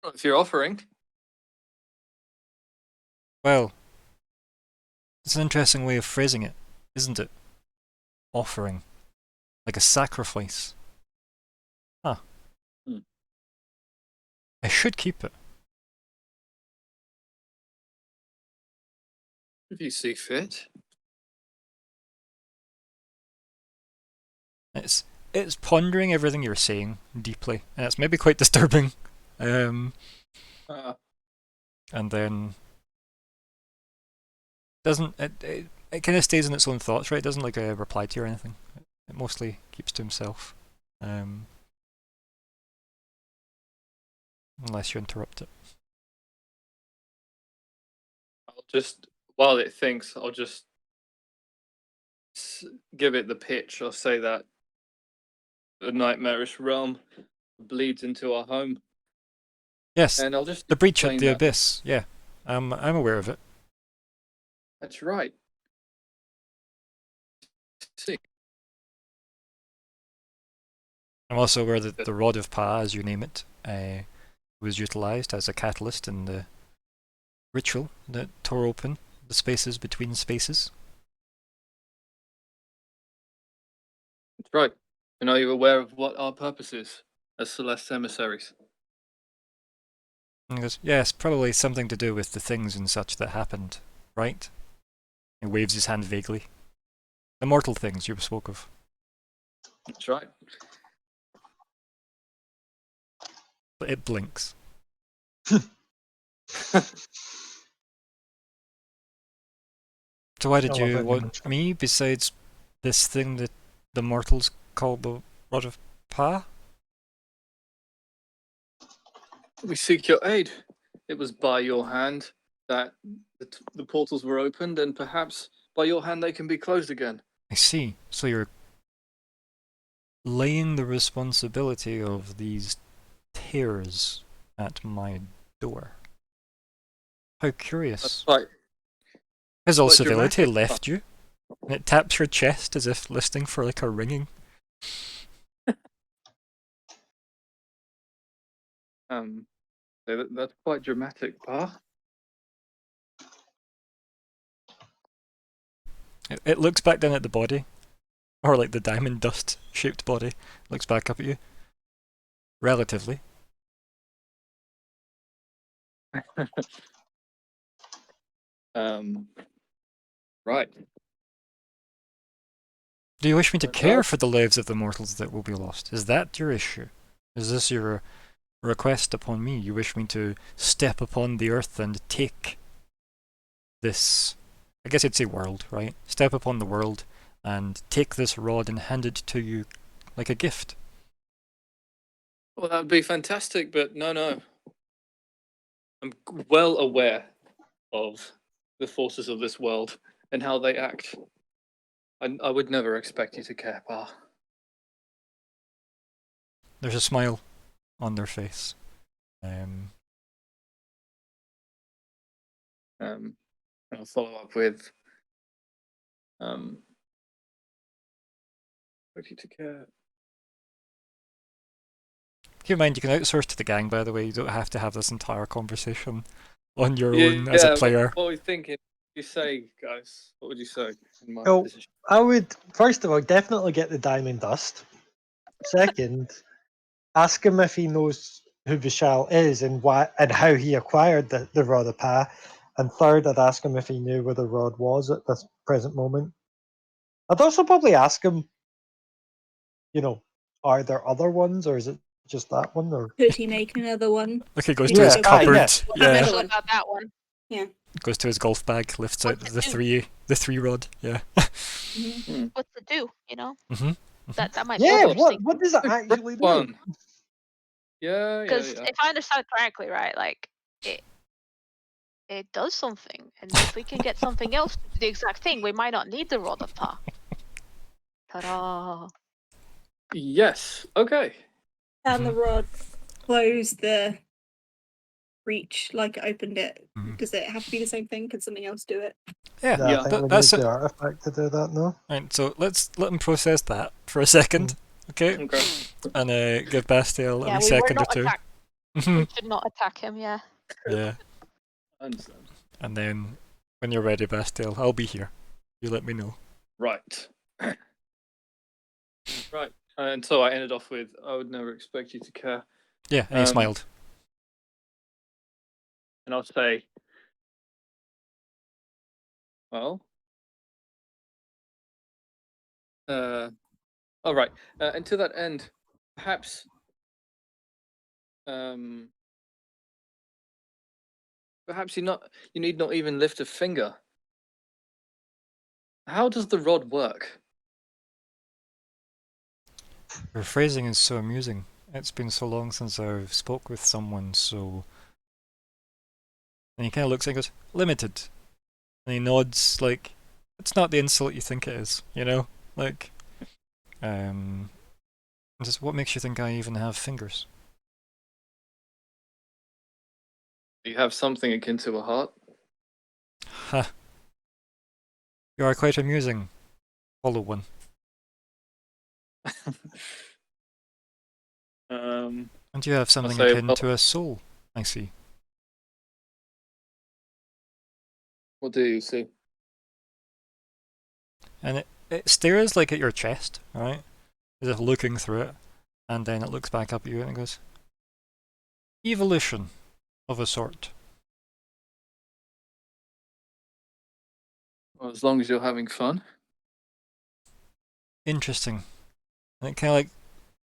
Well, if you're offering. Well, it's an interesting way of phrasing it, isn't it? Offering. Like a sacrifice. Huh. I should keep it. If you see fit. It's pondering everything you're saying deeply, and it's maybe quite disturbing. And then doesn't it kind of stays in its own thoughts, right? It doesn't like reply to you or anything. It mostly keeps to himself, unless you interrupt it. I'll just, while it thinks, I'll just give it the pitch. I'll say that the nightmarish realm bleeds into our home. Yes, And I'll just the breach at explain the that. abyss. Yeah, I'm aware of it. That's right. See. I'm also aware that the Rod of Pa, as you name it, was utilised as a catalyst in the ritual that tore open the spaces between spaces. That's right. And are you aware of what our purpose is as Celeste's emissaries? And he goes, yes, probably something to do with the things and such that happened, right? He waves his hand vaguely. The mortal things you spoke of. That's right. But it blinks. So why did I love you it, want man. me besides this thing that the mortals call the Rod of Pa? We seek your aid. It was by your hand that the portals were opened, and perhaps by your hand they can be closed again. I see. So you're laying the responsibility of these tears at my door. How curious. That's right. Has all quite civility dramatic. left you? And it taps your chest as if listening for like a ringing. That's quite dramatic, Pa. It looks back down at the body, or like the diamond dust shaped body. Looks back up at you. Relatively. Right. Do you wish me to Well, care for the lives of the mortals that will be lost? Is that your issue? Is this your request upon me? You wish me to step upon the earth and take this, I guess you'd say world, right? Step upon the world and take this rod and hand it to you like a gift. Well, that would be fantastic, but no. I'm well aware of the forces of this world and how they act. I would never expect you to care, Pa. There's a smile on their face. I'll follow up with expect you to care. Keep in mind, you can outsource to the gang, by the way. You don't have to have this entire conversation on your own as a player. What are we thinking? You say, guys? What would you say in my Well, position? I would, first of all, definitely get the diamond dust. Second, ask him if he knows who Vishal is and why and how he acquired the Rod of Pa. And third, I'd ask him if he knew where the rod was at this present moment. I'd also probably ask him, are there other ones or is it just that one? Or Could he make another one? Look, he goes He to his could Yeah, go cupboard. back. yeah. I Yeah. don't know about that one. Goes to his golf bag, lifts out What's the it do? three rod. Yeah. Mhm. What's it do? You know, Mhm. that might be Yeah, interesting. what does it A great actually do? one. Yeah. Because if I understand correctly, right, like it does something, and if we can get something else to do the exact thing, we might not need the Rod of Pa. Ta-da! Yes. Okay. And the rod close the breach like it opened it. Mhm. Does it have to be the same thing? Can something else do it? Yeah. Yeah, I think we need That's it. the artifact to do that, no? Right, so let's let him process that for a second, okay? Okay. And give Bastiel a Yeah, wee we were second or not two. attacked. We should not attack him. Yeah. Yeah. I understand. And then when you're ready, Bastiel, I'll be here. You let me know. Right. Right. And so I ended off with, I would never expect you to care. Yeah, and he smiled. And I'll say, well, all right. And to that end, perhaps, perhaps you need not even lift a finger. How does the rod work? Your phrasing is so amusing. It's been so long since I've spoke with someone so... And he kind of looks and goes, limited. And he nods like, it's not the insult you think it is, you know? Like, just what makes you think I even have fingers? Do you have something akin to a heart? Ha. You are quite amusing, hollow one. Um, And you have something say, akin well- to a soul, I see. what do you see? And it stares like at your chest, right? As if looking through it, and then it looks back up at you and it goes, evolution of a sort. Well, as long as you're having fun. Interesting. And it kind of like,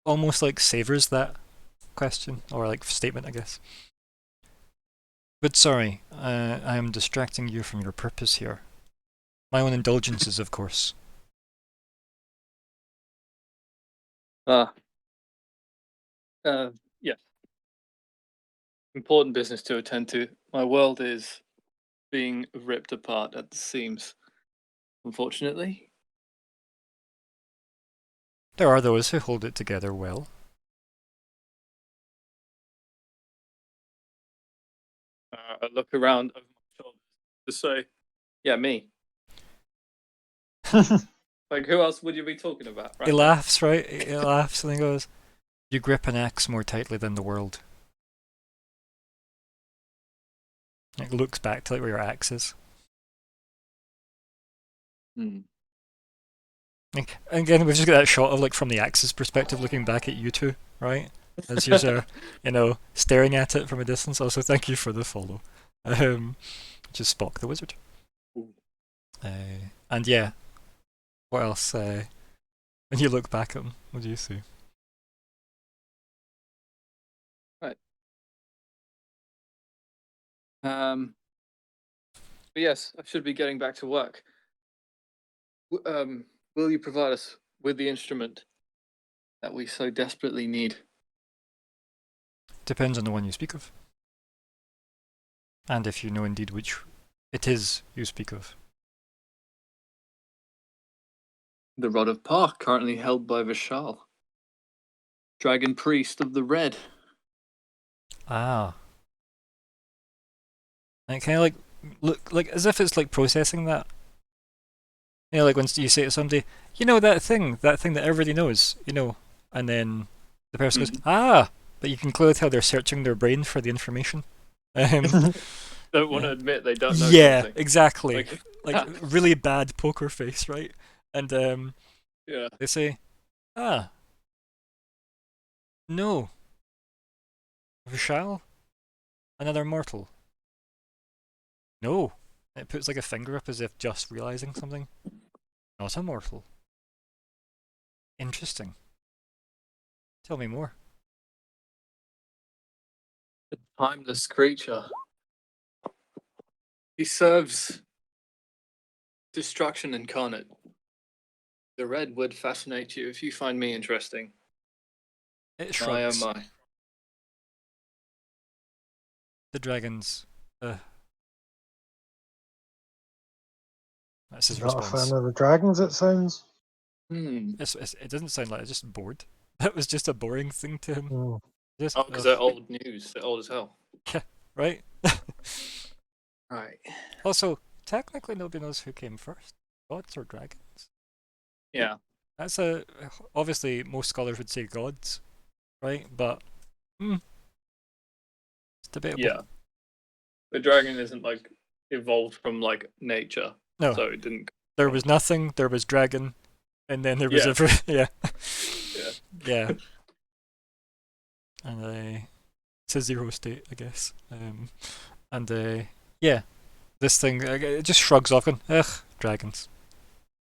almost like savors that question, or like statement, I guess. But sorry, I am distracting you from your purpose here. My own indulgences, of course. Yes. Important business to attend to. My world is being ripped apart at the seams, unfortunately. There are those who hold it together well. I look around over my shoulders to say, yeah, me. Like, who else would you be talking about? He now? laughs, right? He laughs and he goes, you grip an axe more tightly than the world. It looks back to like where your axe is. Hmm. Like, again, we've just got that shot of like from the axe's perspective looking back at you two, right? As you're, staring at it from a distance. Also, thank you for the follow. Just Spock the wizard. Ooh. And yeah, what else? When you look back at him, what do you see? Right. But yes, I should be getting back to work. Will you provide us with the instrument that we so desperately need? Depends on the one you speak of. And if you know indeed which it is you speak of. The Rod of Park, currently held by Vishal, Dragon Priest of the Red. Ah. And it kind of like look like as if it's like processing that. Like when you say to somebody, that thing that everybody knows, and then the person goes, ah, but you can clearly tell they're searching their brain for the information. Don't want to admit they don't know something. Exactly. Like really bad poker face, right? And yeah. they say, ah, no, Vishal, another mortal. No. It puts like a finger up as if just realizing something. Not a mortal. Interesting. Tell me more. A timeless creature. He serves destruction incarnate. The red would fascinate you if you find me interesting. It My oh shrugs. my. The dragons. That's his Not a response. fan of the dragons, it sounds. It doesn't sound like it's just bored. That was just a boring thing to him. Mm. Just, Oh, because they're old news. They're old as hell. right? Right. Also, technically nobody knows who came first. Gods or dragons? Yeah. That's obviously most scholars would say gods, right? But it's debatable. Yeah. The dragon isn't like evolved from like nature. No. So it didn't. There was nothing, there was dragon, and then there was Yeah. Yeah. And it's a zero state, I guess. And yeah, this thing it just shrugs off and dragons.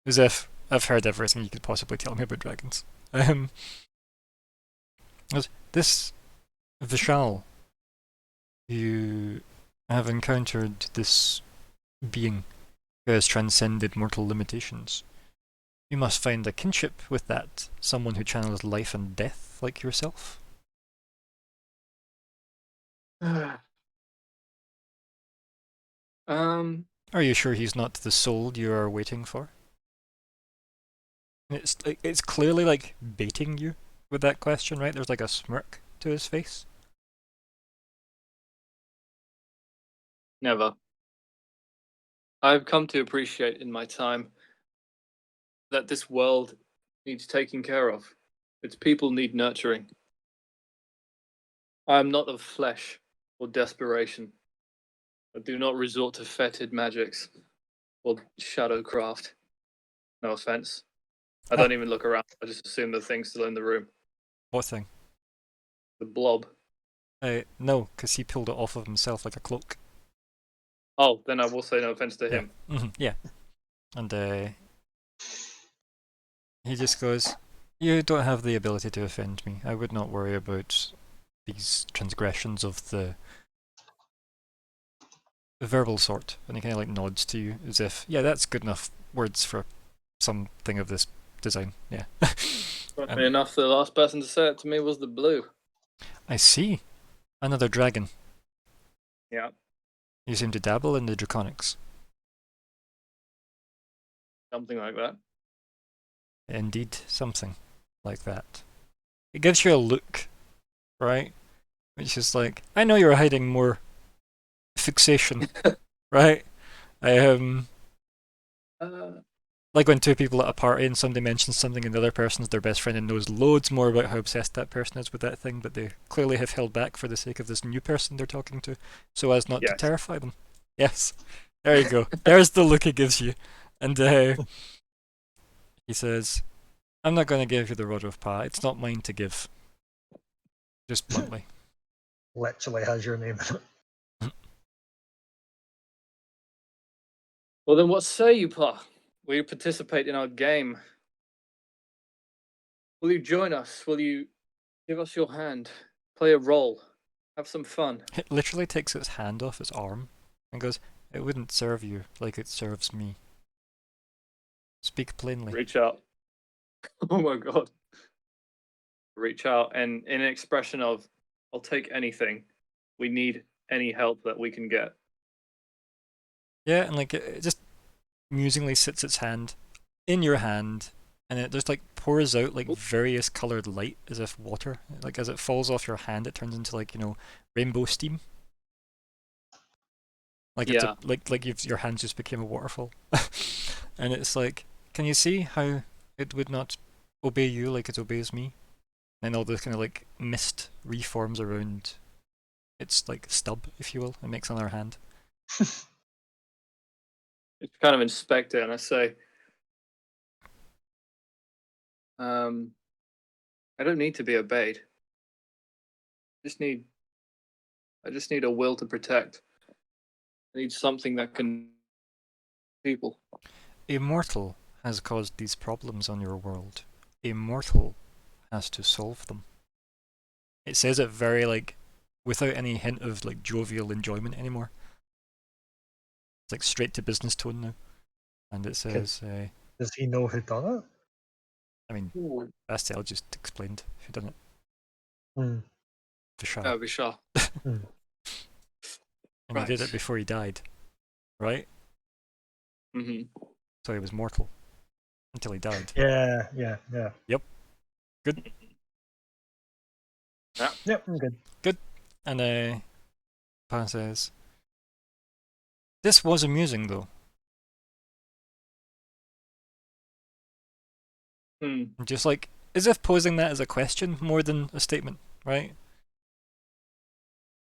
As if I've heard everything you could possibly tell me about dragons. This Vishal, you have encountered this being who has transcended mortal limitations. You must find a kinship with that, someone who channels life and death like yourself. Are you sure he's not the soul you are waiting for? It's clearly like baiting you with that question, right? There's like a smirk to his face. Never. I've come to appreciate in my time that this world needs taking care of. Its people need nurturing. I am not of flesh or desperation. I do not resort to fetid magics or shadowcraft. No offense. I don't even look around. I just assume the thing's still in the room. What thing? The blob. No, because he pulled it off of himself like a cloak. Oh, then I will say no offense to him. Yeah. And he just goes, "You don't have the ability to offend me. I would not worry about these transgressions of the verbal sort." And he kind of like nods to you as if, yeah, that's good enough words for something of this design. Yeah. Funny enough, the last person to say it to me was the blue. I see. Another dragon. Yeah. You seem to dabble in the draconics. Something like that. Indeed, something like that. It gives you a look, right? Which is like, I know you're hiding more fixation, right? Like when two people at a party and somebody mentions something and the other person's their best friend and knows loads more about how obsessed that person is with that thing, but they clearly have held back for the sake of this new person they're talking to, so as not to terrify them. Yes, there you go. There's the look it gives you. And he says, "I'm not going to give you the Rod of Pa. It's not mine to give." Just bluntly. Literally has your name in it. Well, then what say you, Pa? Will you participate in our game? Will you join us? Will you give us your hand? Play a role? Have some fun? It literally takes its hand off its arm and goes, "It wouldn't serve you like it serves me. Speak plainly." Reach out. Oh my god. Reach out and in an expression of, I'll take anything. We need any help that we can get. Yeah, and like it just musingly sits its hand in your hand, and it just like pours out like various coloured light as if water. Like as it falls off your hand, it turns into like, you know, rainbow steam. Like it's like your hand just became a waterfall. And it's like, can you see how it would not obey you like it obeys me? And all this kind of like mist reforms around its like stub, if you will, and makes another hand. It's kind of inspect it and I say, I don't need to be obeyed. I just need a will to protect. I need something that can people. Immortal has caused these problems on your world. Immortal has to solve them. It says it very like without any hint of like jovial enjoyment anymore. It's like straight to business tone now. And it says Does he know who done it? I mean, Bastiel just explained who done it. Hmm. Vishal. Vishal. And he did it before he died, right? So he was mortal until he died. Yeah. Yep. Good. Yeah. Yep, I'm good. Good. And Pan says, "This was amusing though." Just like as if posing that as a question more than a statement, right?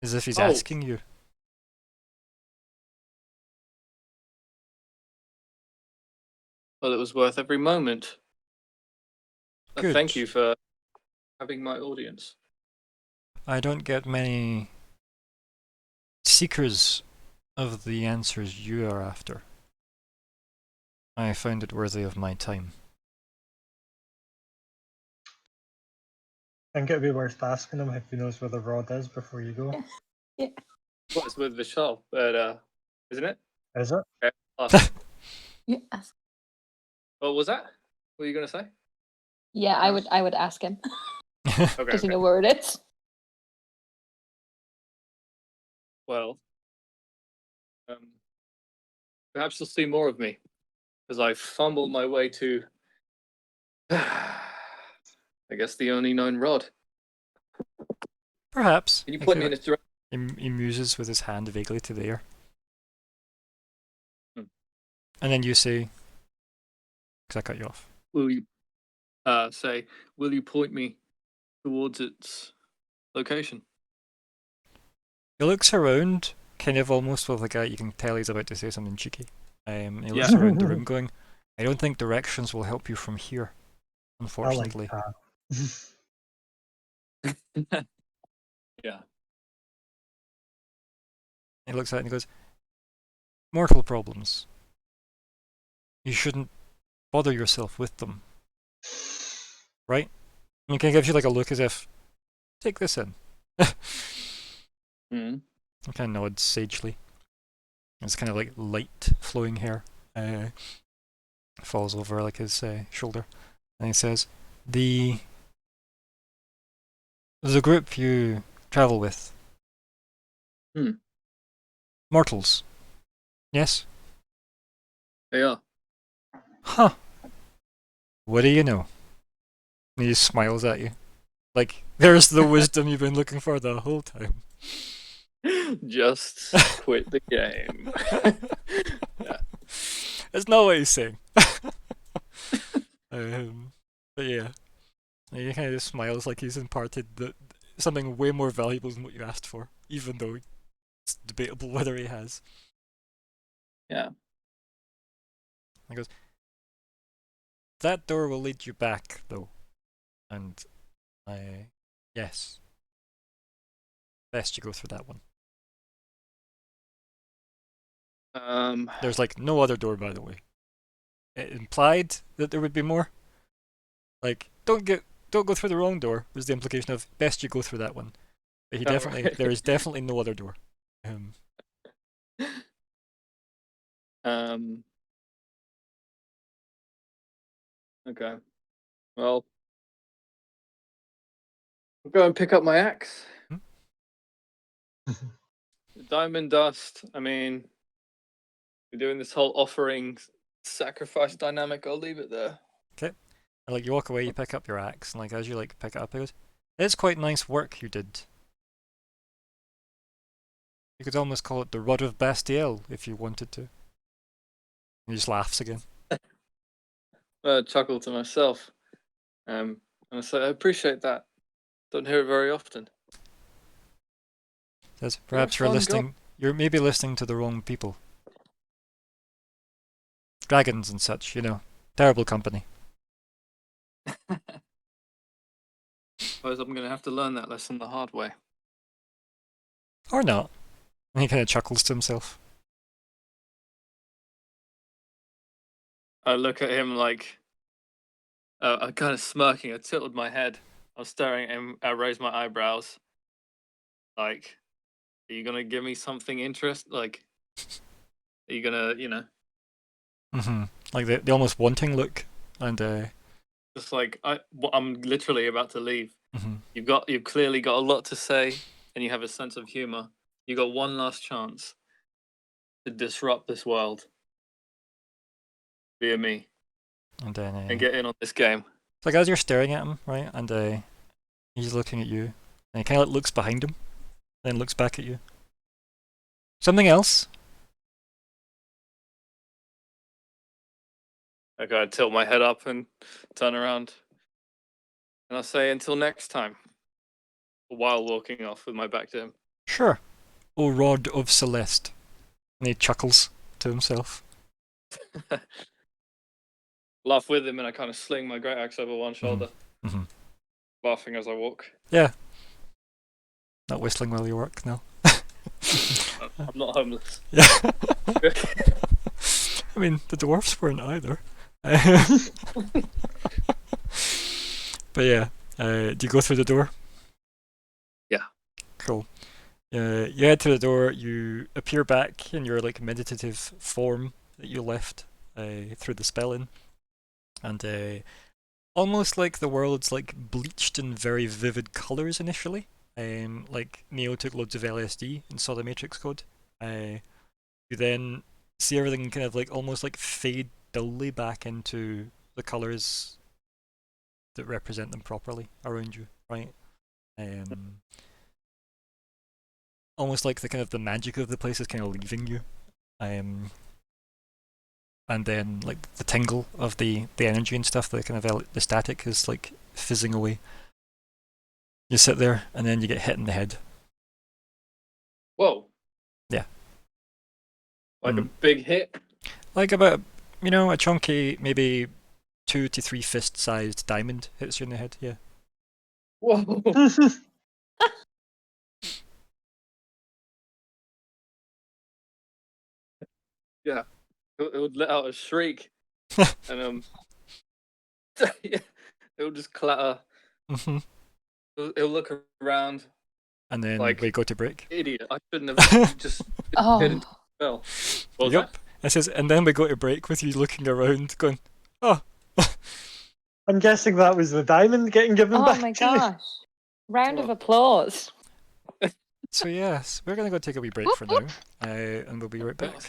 As if he's asking you. Well, it was worth every moment. Good. Thank you for having my audience. I don't get many seekers of the answers you are after. I found it worthy of my time. I think it'd be worth asking him if he knows where the rod is before you go. Yeah. Well, it's with Vishal, but isn't it? Is it? Okay. Yes. What was that? What were you gonna say? Yeah, I would ask him. Okay. Does he know where it is? Well, perhaps you'll see more of me as I fumble my way to, I guess, the only known rod. Perhaps. Can you point me in this direction? He muses with his hand vaguely to the air. And then you say, because I cut you off. Will you say, will you point me towards its location? He looks around, kind of almost with like a, you can tell he's about to say something cheeky. He Yeah. looks around the room going, I don't think directions will help you from here, I like unfortunately. that. Yeah. He looks at it and he goes, mortal problems. You shouldn't bother yourself with them. Right? And he kind of gives you like a look as if, take this in. Mm. He kind of nods sagely. It's kind of like light flowing hair. Falls over like his shoulder. And he says, the group you travel with. Mortals. Yes? They are. Huh. What do you know? And he smiles at you. Like, there's the wisdom you've been looking for the whole time. Just quit the game. Yeah. That's not what he's saying. But yeah. He kind of just smiles like he's imparted something way more valuable than what you asked for, even though it's debatable whether he has. Yeah. He goes, that door will lead you back, though. And yes. Best you go through that one. There's like no other door, by the way. It implied that there would be more. Like, don't go through the wrong door was the implication of best you go through that one. But right. there is definitely no other door. Okay. Well, I'll go and pick up my axe. Diamond dust. I mean, we're doing this whole offering sacrifice dynamic. I'll leave it there. Okay. And like you walk away, you pick up your axe, and like as you like pick it up, it goes, it's quite nice work you did. You could almost call it the Rod of Bastiel if you wanted to. And he just laughs again. I chuckle to myself. And I say, I appreciate that. Don't hear it very often. Says, perhaps you're listening. You're maybe listening to the wrong people. Dragons and such, you know. Terrible company. Suppose I'm going to have to learn that lesson the hard way. Or not. And he kind of chuckles to himself. I look at him like, I'm kind of smirking. I tilted my head. I was staring at him. I raised my eyebrows. Like, are you going to give me something interesting? Like, are you going to, you know? Mm-hmm. Like the almost wanting look. And just like I'm literally about to leave. Mm-hmm. You've clearly got a lot to say, and you have a sense of humor. You got one last chance to disrupt this world via me, and then and get in on this game. It's like as you're staring at him, right, and he's looking at you, and he kind of looks behind him, then looks back at you. Something else? I gotta tilt my head up and turn around, and I'll say until next time, while walking off with my back to him. Sure. O Rod of Celeste. And he chuckles to himself. Laugh with him, and I kind of sling my great axe over one shoulder, Mm-hmm. laughing as I walk. Yeah. Not whistling while you work, no. I'm not homeless. Yeah. I mean, the dwarfs weren't either. But yeah, do you go through the door? Yeah. Cool. You head to the door, you appear back in your like meditative form that you left through the spell in. And almost like the world's like bleached in very vivid colours initially. Like Neo took loads of LSD and saw the Matrix code. You then see everything kind of like almost like fade dully back into the colours that represent them properly around you, right? Almost like the kind of the magic of the place is kind of leaving you. and then like the tingle of the energy and stuff, the kind of the static is like fizzing away. You sit there, and then you get hit in the head. Whoa. Yeah. Like a big hit. Like about, a chunky, maybe 2 to 3 fist-sized diamond hits you in the head. Yeah. Whoa. Yeah. It would let out a shriek, and yeah, it would just clatter. Mhm. It'll look around. And then Like, we go to break. Idiot! I shouldn't have just hit into Oh, the spell. What was Yep. It says, and then we go to break with you looking around, going, oh. I'm guessing that was the diamond getting given oh back my to you. gosh. Round of Well. applause. So yes, we're gonna go take a wee break Whoop, for whoop. now, and we'll be right back.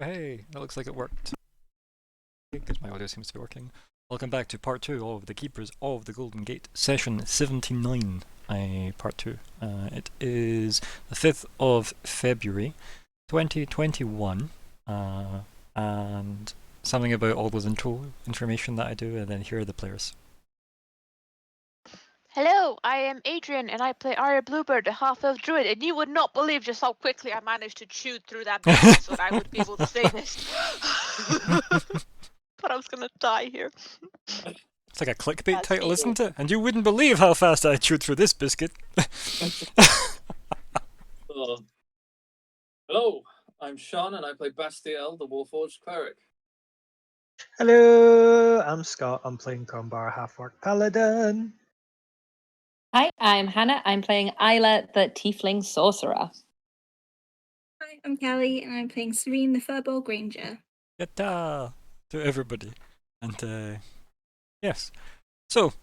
Hey, that looks like it worked. Because my audio seems to be working. Welcome back to part 2 of The Keepers of the Golden Gate, session 79, part 2. It is the 5th of February, 2021, and something about all those intro information that I do, and then here are the players. Hello, I am Adrian, and I play Arya Bluebird, a half-elf druid, and you would not believe just how quickly I managed to chew through that biscuit so that I would be able to say this. But I was gonna die here. It's like a clickbait That's title, me. isn't it? And you wouldn't believe how fast I chewed through this biscuit. Hello, I'm Sean, and I play Bastiel, the Warforged cleric. Hello, I'm Scott. I'm playing Combar Half-Orc Paladin. Hi, I'm Hannah. I'm playing Isla, the Tiefling Sorcerer. Hi, I'm Callie, and I'm playing Serene, the Furball Granger. Yatta! To everybody. And, yes. So,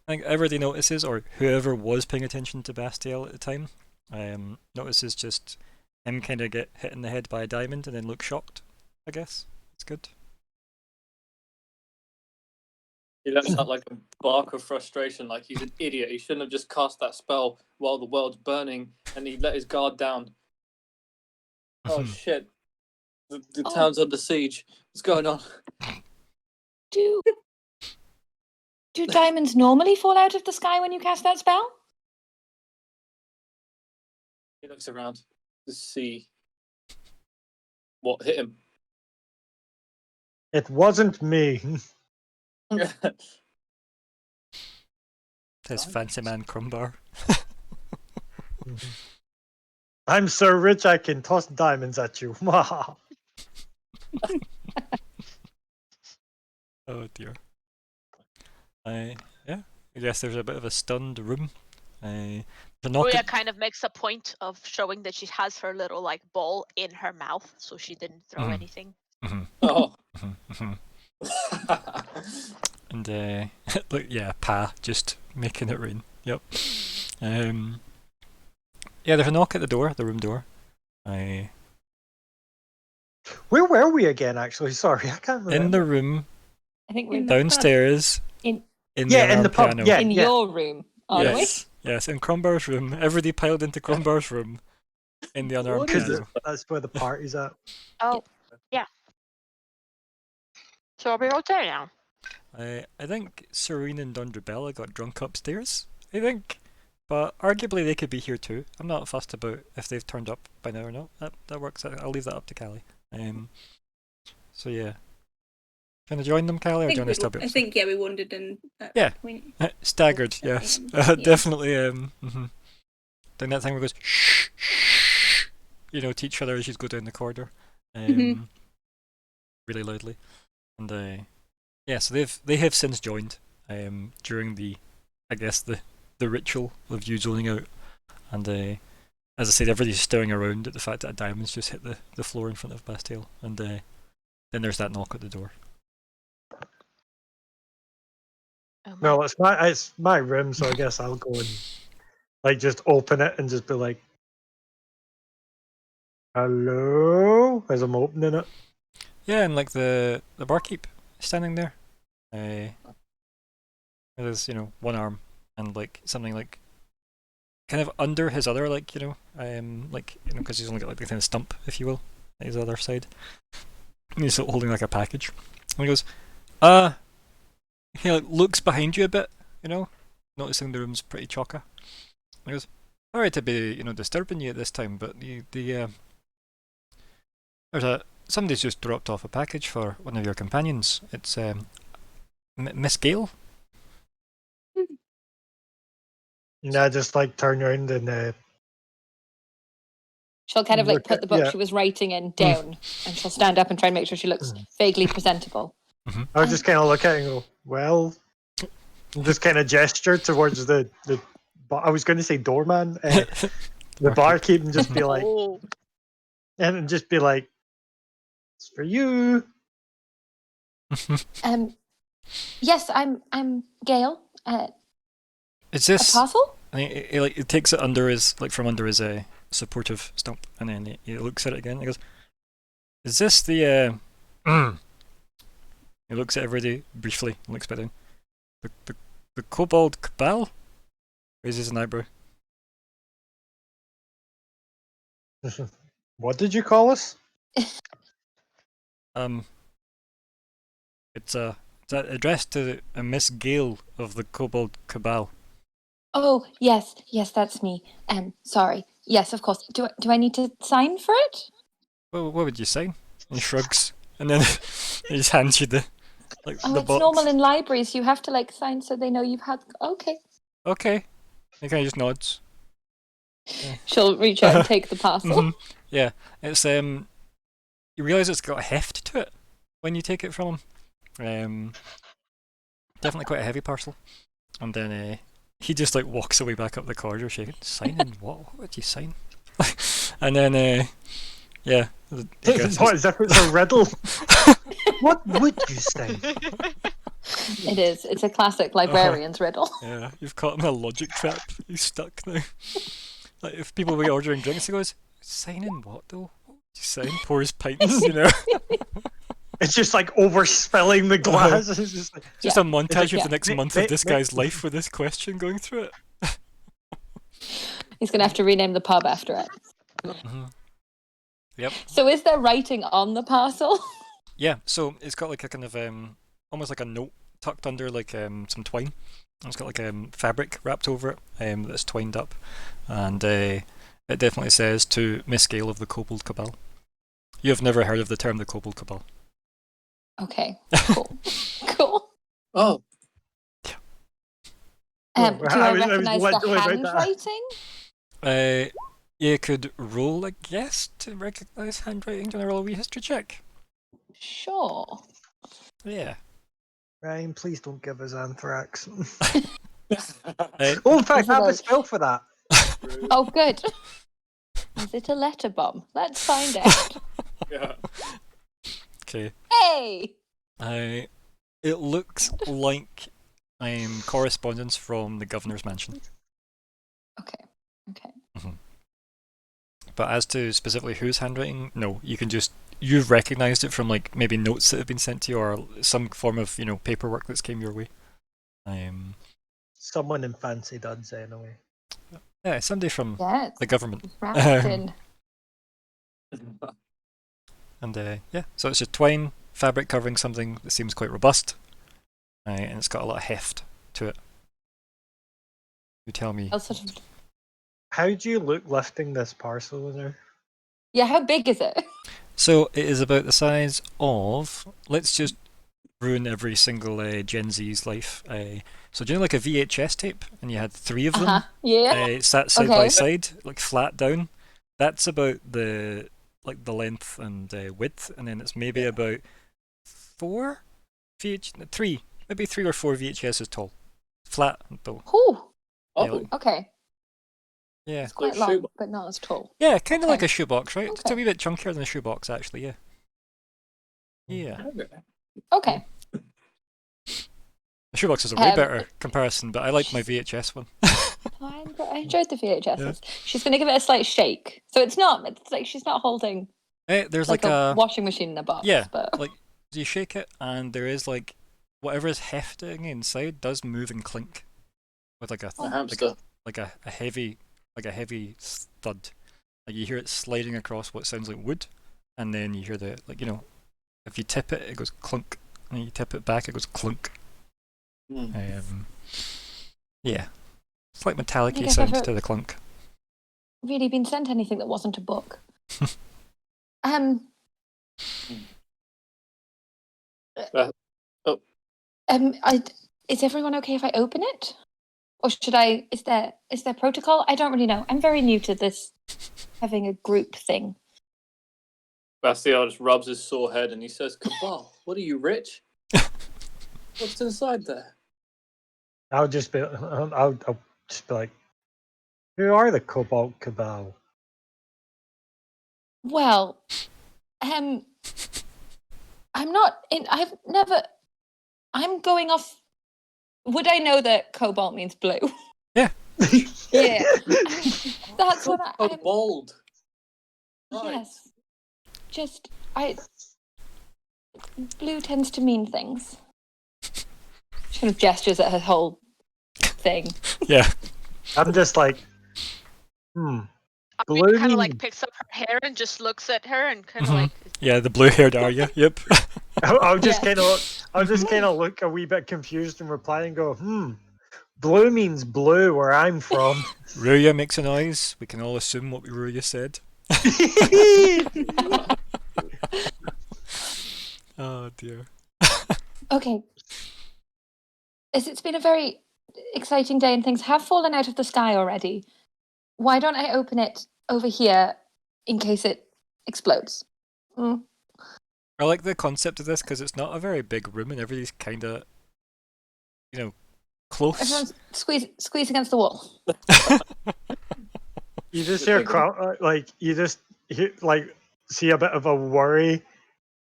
I think everybody notices, or whoever was paying attention to Bastiel at the time, notices just him kind of get hit in the head by a diamond and then look shocked, I guess. It's good. He lets out like a bark of frustration, like he's an idiot. He shouldn't have just cast that spell while the world's burning, and he let his guard down. Oh shit! The town's under siege. What's going on? Do diamonds normally fall out of the sky when you cast that spell? He looks around to see what hit him. It wasn't me. Says Fancy Man Crumbar. I'm so rich I can toss diamonds at you. Oh dear. Yeah, I guess there's a bit of a stunned room. The knock Roya at- kind of makes a point of showing that she has her little like ball in her mouth, so she didn't throw Mhm. anything. Oh. And look, yeah, Pa just making it rain. Yep. Yeah, there's a knock at the door, the room door. Where were we again, actually? Sorry, I can't remember. In the room I think In we're the pub. downstairs. In- the Yeah, in the unarmed pub, piano. yeah. in your room, aren't Yes, yes, in Crumbar's room. Everybody piled into Crumbar's room in the unarmed What is piano. That's where the party's at. Oh, yeah. So are we okay now? I think Serene and Dondrabella got drunk upstairs, I think. But arguably they could be here too. I'm not fussed about if they've turned up by now or not. That works. I'll leave that up to Callie. So yeah. Do you want to join them, Callie, or do you want to still be I think yeah, we wandered in. At Yeah. that point. Staggered, yes. Yeah. Definitely, doing that thing where it goes, shh, shh, you know, to each other as you go down the corridor. Mhm. Really loudly. And, yeah, so they have since joined, during the, I guess, the ritual of you zoning out. And, as I said, everybody's staring around at the fact that a diamond's just hit the floor in front of Bastiel. And, then there's that knock at the door. Oh, No, it's my room, so I guess I'll go and like just open it and just be like, "Hello," as I'm opening it. Yeah, and like the barkeep standing there. There's, you know, one arm and like something like kind of under his other, like, you know, like, you know, because he's only got like the kind of stump, if you will, at his other side. And he's holding like a package. And he goes, he like looks behind you a bit, you know, noticing the room's pretty chocker. And he goes, sorry to be, you know, disturbing you at this time, but there's somebody's just dropped off a package for one of your companions. It's Miss Gale. And I just like turn around and She'll kind of like Look put at- the book yeah. she was writing in down, and she'll stand up and try and make sure she looks vaguely presentable. I'll just kind of look at it and go, "Well," and just kind of gesture towards the. I was going to say doorman, the barkeep, and just be like, Oh, and just be like, "It's for you." Yes, I'm Gail. Is A this? parcel? And he takes it under his, like, from under his supportive stump, and then he looks at it again. And he goes, Is this the He looks at everybody briefly and looks back down. The Cobalt Cabal? Raises an eyebrow. What did you call us? It's addressed to a Miss Gale of the Cobalt Cabal. Oh, yes, that's me. Sorry. Yes, of course. Do I need to sign for it? Well, what would you sign? And he shrugs, and then he just hands you the Oh, the it's box. normal in libraries. You have to like sign so they know you've had. Okay. Okay. He kind of just nods. She'll reach out and take the parcel. Mhm. Yeah, it's you realise it's got a heft to it when you take it from him. Definitely quite a heavy parcel. And then he just like walks away back up the corridor, shaking. Signing what? What would you sign? And then yeah. What, as if it's a riddle? What would you say? It is. It's a classic librarian's riddle. Yeah, you've caught him in a logic trap. He's stuck now. Like if people were ordering drinks, he goes, "Signing what though? What would you sign?" Pours pints, you know. It's just like overspilling the glass. It's just like, Just a montage of yeah. the next month of this guy's life with this question going through it. He's gonna have to rename the pub after it. Mm-hmm. Yep. So, is there writing on the parcel? Yeah. So it's got like a kind of almost like a note tucked under like some twine. It's got like fabric wrapped over it that's twined up, and it definitely says to Miss Gale of the Cobalt Cabal. You have never heard of the term the Cobalt Cabal. Okay. Cool. Cool. Oh, Do I was recognise literally the about that. handwriting? You could roll a guess to recognise handwriting. Do you want to roll a wee history check? Sure. Yeah. Ryan, please don't give us anthrax. Uh, Oh, in fact, Is it I have a- a spell for that. Oh, good. Is it a letter bomb? Let's find out. yeah. Okay. Hey! It looks like correspondence from the governor's mansion. Okay. Okay. But as to specifically whose handwriting, no, you've recognised it from like maybe notes that have been sent to you or some form of paperwork that's came your way. Someone in fancy duds, anyway. Yeah, somebody from Yeah, it's the government. wrapped in. And yeah, so it's just twine fabric covering something that seems quite robust, and it's got a lot of heft to it. You tell me. I'll sort of... How do you look lifting this parcel in there? Yeah, how big is it? So it is about the size of. Let's just ruin every single Gen Z's life. So do you know like a VHS tape, and you had 3 of them Yeah. sat side Okay. by side, like flat down? That's about the length and width, and then it's maybe about 3, maybe 3 or 4 VHSs tall, flat though. Ooh. Oh, Yeah, like- Okay. Yeah. It's quite Like long, shoebox. but not as tall. Yeah, kind of like Okay. a shoebox, right? It's a Okay. wee bit chunkier than a shoebox, actually. Yeah. Yeah. okay. Okay. The shoebox is a way Um, better comparison, but I like my VHS one. I enjoyed the VHSs. She's going to give it a slight shake. So it's like she's not holding There's like a washing machine in a box. yeah, But... like you shake it, and there is like whatever is hefting inside does move and clink with like a A hamster. like a heavy thud. Like you hear it sliding across what sounds like wood, and then you hear the if you tip it, it goes clunk, and you tip it back, it goes clunk. Yeah, it's like metallic-y guess sound I've to the clunk. really been sent anything that wasn't a book. Oh. Is everyone okay if I open it? Or should I, is there protocol? I don't really know. I'm very new to this having a group thing. Bastial just rubs his sore head and he says, Cabal, what are you, rich? What's inside there? I'll just be like, who are the Cobalt Cabal? Well, I'm going off. Would I know that cobalt means blue? Yeah. Yeah. That's what I'm. Cobalt. Right. Yes. just blue tends to mean things. She kind of gestures at her whole thing. Yeah. I'm just like, Arya Blue kind of like mean- picks up her hair and just looks at her and kind of Mhm. like. Yeah, the blue-haired Arya. Yep. I'll just Yeah. kind of look a wee bit confused and reply and go, blue means blue where I'm from. Ruya makes a noise. We can all assume what Ruya said. Oh dear. Okay. As it's been a very exciting day and things have fallen out of the sky already, why don't I open it over here in case it explodes? Mm. I like the concept of this because it's not a very big room and everybody's kind of, close. Everyone's squeeze against the wall. You just hear you just hear, like see a bit of a worry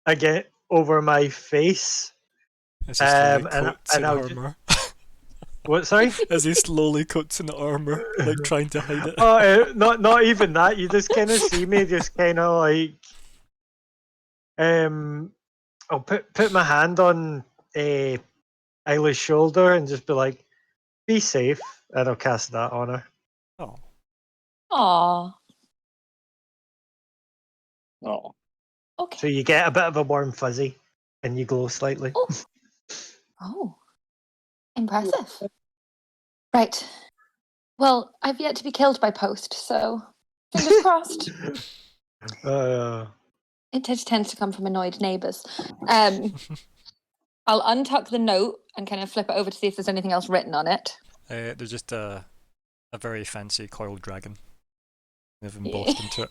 again over my face. As he slowly and coats in I'll armor. What? Sorry. As he slowly coats in armor, like trying to hide it. Oh, not even that. You just kind of see me, just kind of like, I'll put my hand on Isla's shoulder and just be like, "Be safe," and I'll cast that on her. Oh. Aww. Oh. Okay. So you get a bit of a warm fuzzy, and you glow slightly. Oh. Oh. Impressive. Right. Well, I've yet to be killed by post, so fingers crossed. It just tends to come from annoyed neighbours. I'll untuck the note and kind of flip it over to see if there's anything else written on it. There's just a very fancy coiled dragon. They've embossed into it.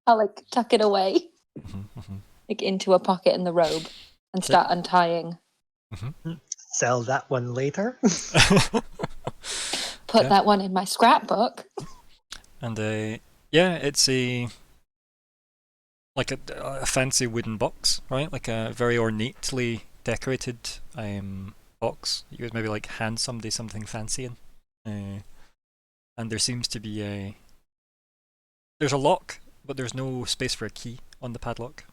I'll like tuck it away, Mm-hmm. like into a pocket in the robe, and start untying. Sell that one later. Put Yeah. that one in my scrapbook. And yeah, it's a fancy wooden box, right? Like a very ornately decorated box. You would maybe like hand somebody something fancy in. And there seems to be there's a lock, but there's no space for a key on the padlock.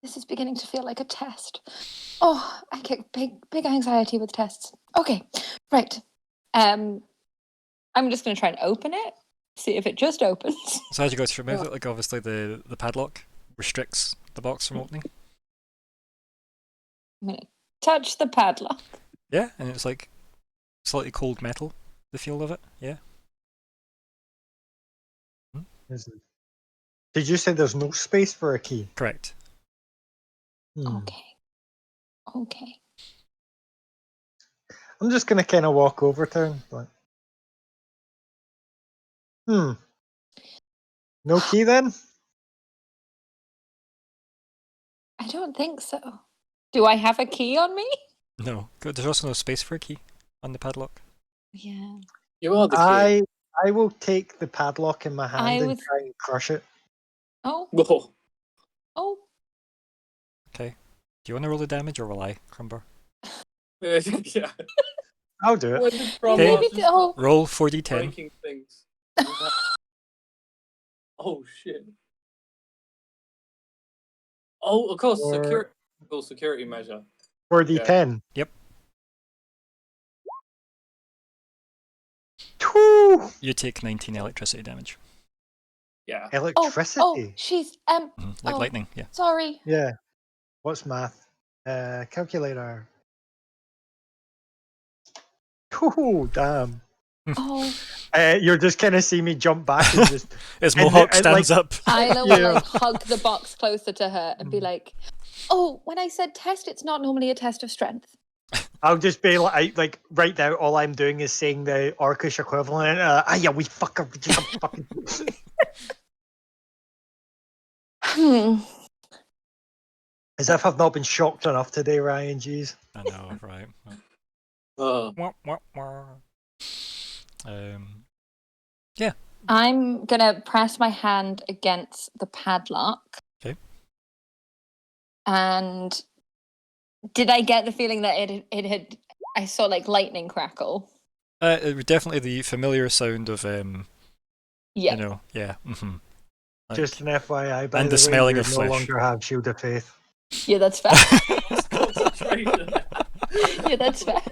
This is beginning to feel like a test. Oh, I get big anxiety with tests. Okay, right. I'm just going to try and open it, see if it just opens. So as you go through it, like obviously the padlock restricts the box from opening. I'm going to touch the padlock. Yeah, and it's like slightly cold metal, the feel of it, yeah. Did you say there's no space for a key? Correct. Okay. I'm just gonna kind of walk over to him. Like, no key then? I don't think so. Do I have a key on me? No, there's also no space for a key on the padlock. Yeah. You are the key. I will take the padlock in my hand and try and crush it. Oh. Whoa. Oh. Okay. Do you want to roll the damage or will I, Crumber? Yeah. I'll do it. When did Okay. Cromwell just start Roll 4d10. breaking things? Oh shit. Oh, of course, security measure. 4d10. Yep. Whew! You take 19 electricity damage. Yeah. Electricity. Oh, she's Like oh, lightning, yeah. Sorry. Yeah. What's math? Calculator. Oh, damn. Oh. You're just kind of see me jump back and just. As And Mohawk the- and, stands up. Isla Yeah. will like hug the box closer to her and be like, "Oh, when I said test, it's not normally a test of strength." I'll just be like right now. All I'm doing is saying the Orcish equivalent. Yeah, we fucker. Fucking. As if I've not been shocked enough today, Ryan. Jeez. I know, right. Oh. Yeah. I'm gonna press my hand against the padlock. Okay. And did I get the feeling that it had? I saw like lightning crackle. It was definitely the familiar sound of Yeah. You know, yeah. Like, Just an FYI, by and the the way, smelling you of no flesh. longer have Shield of Faith. Yeah, that's fair. Concentration. Yeah, that's fair.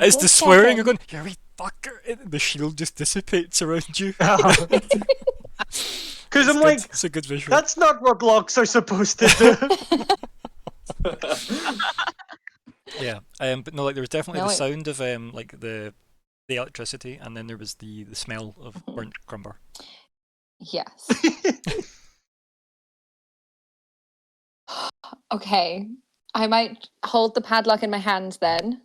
It's the Just swearing. You're checking. going, you wee fucker. And the shield just dissipates around you. Because It's I'm good. like, It's a good visual. that's not what locks are supposed to do. Yeah. But no, like there was definitely No, the it- sound of like the electricity, and then there was the smell of burnt crumber. Yes. Okay. I might hold the padlock in my hands then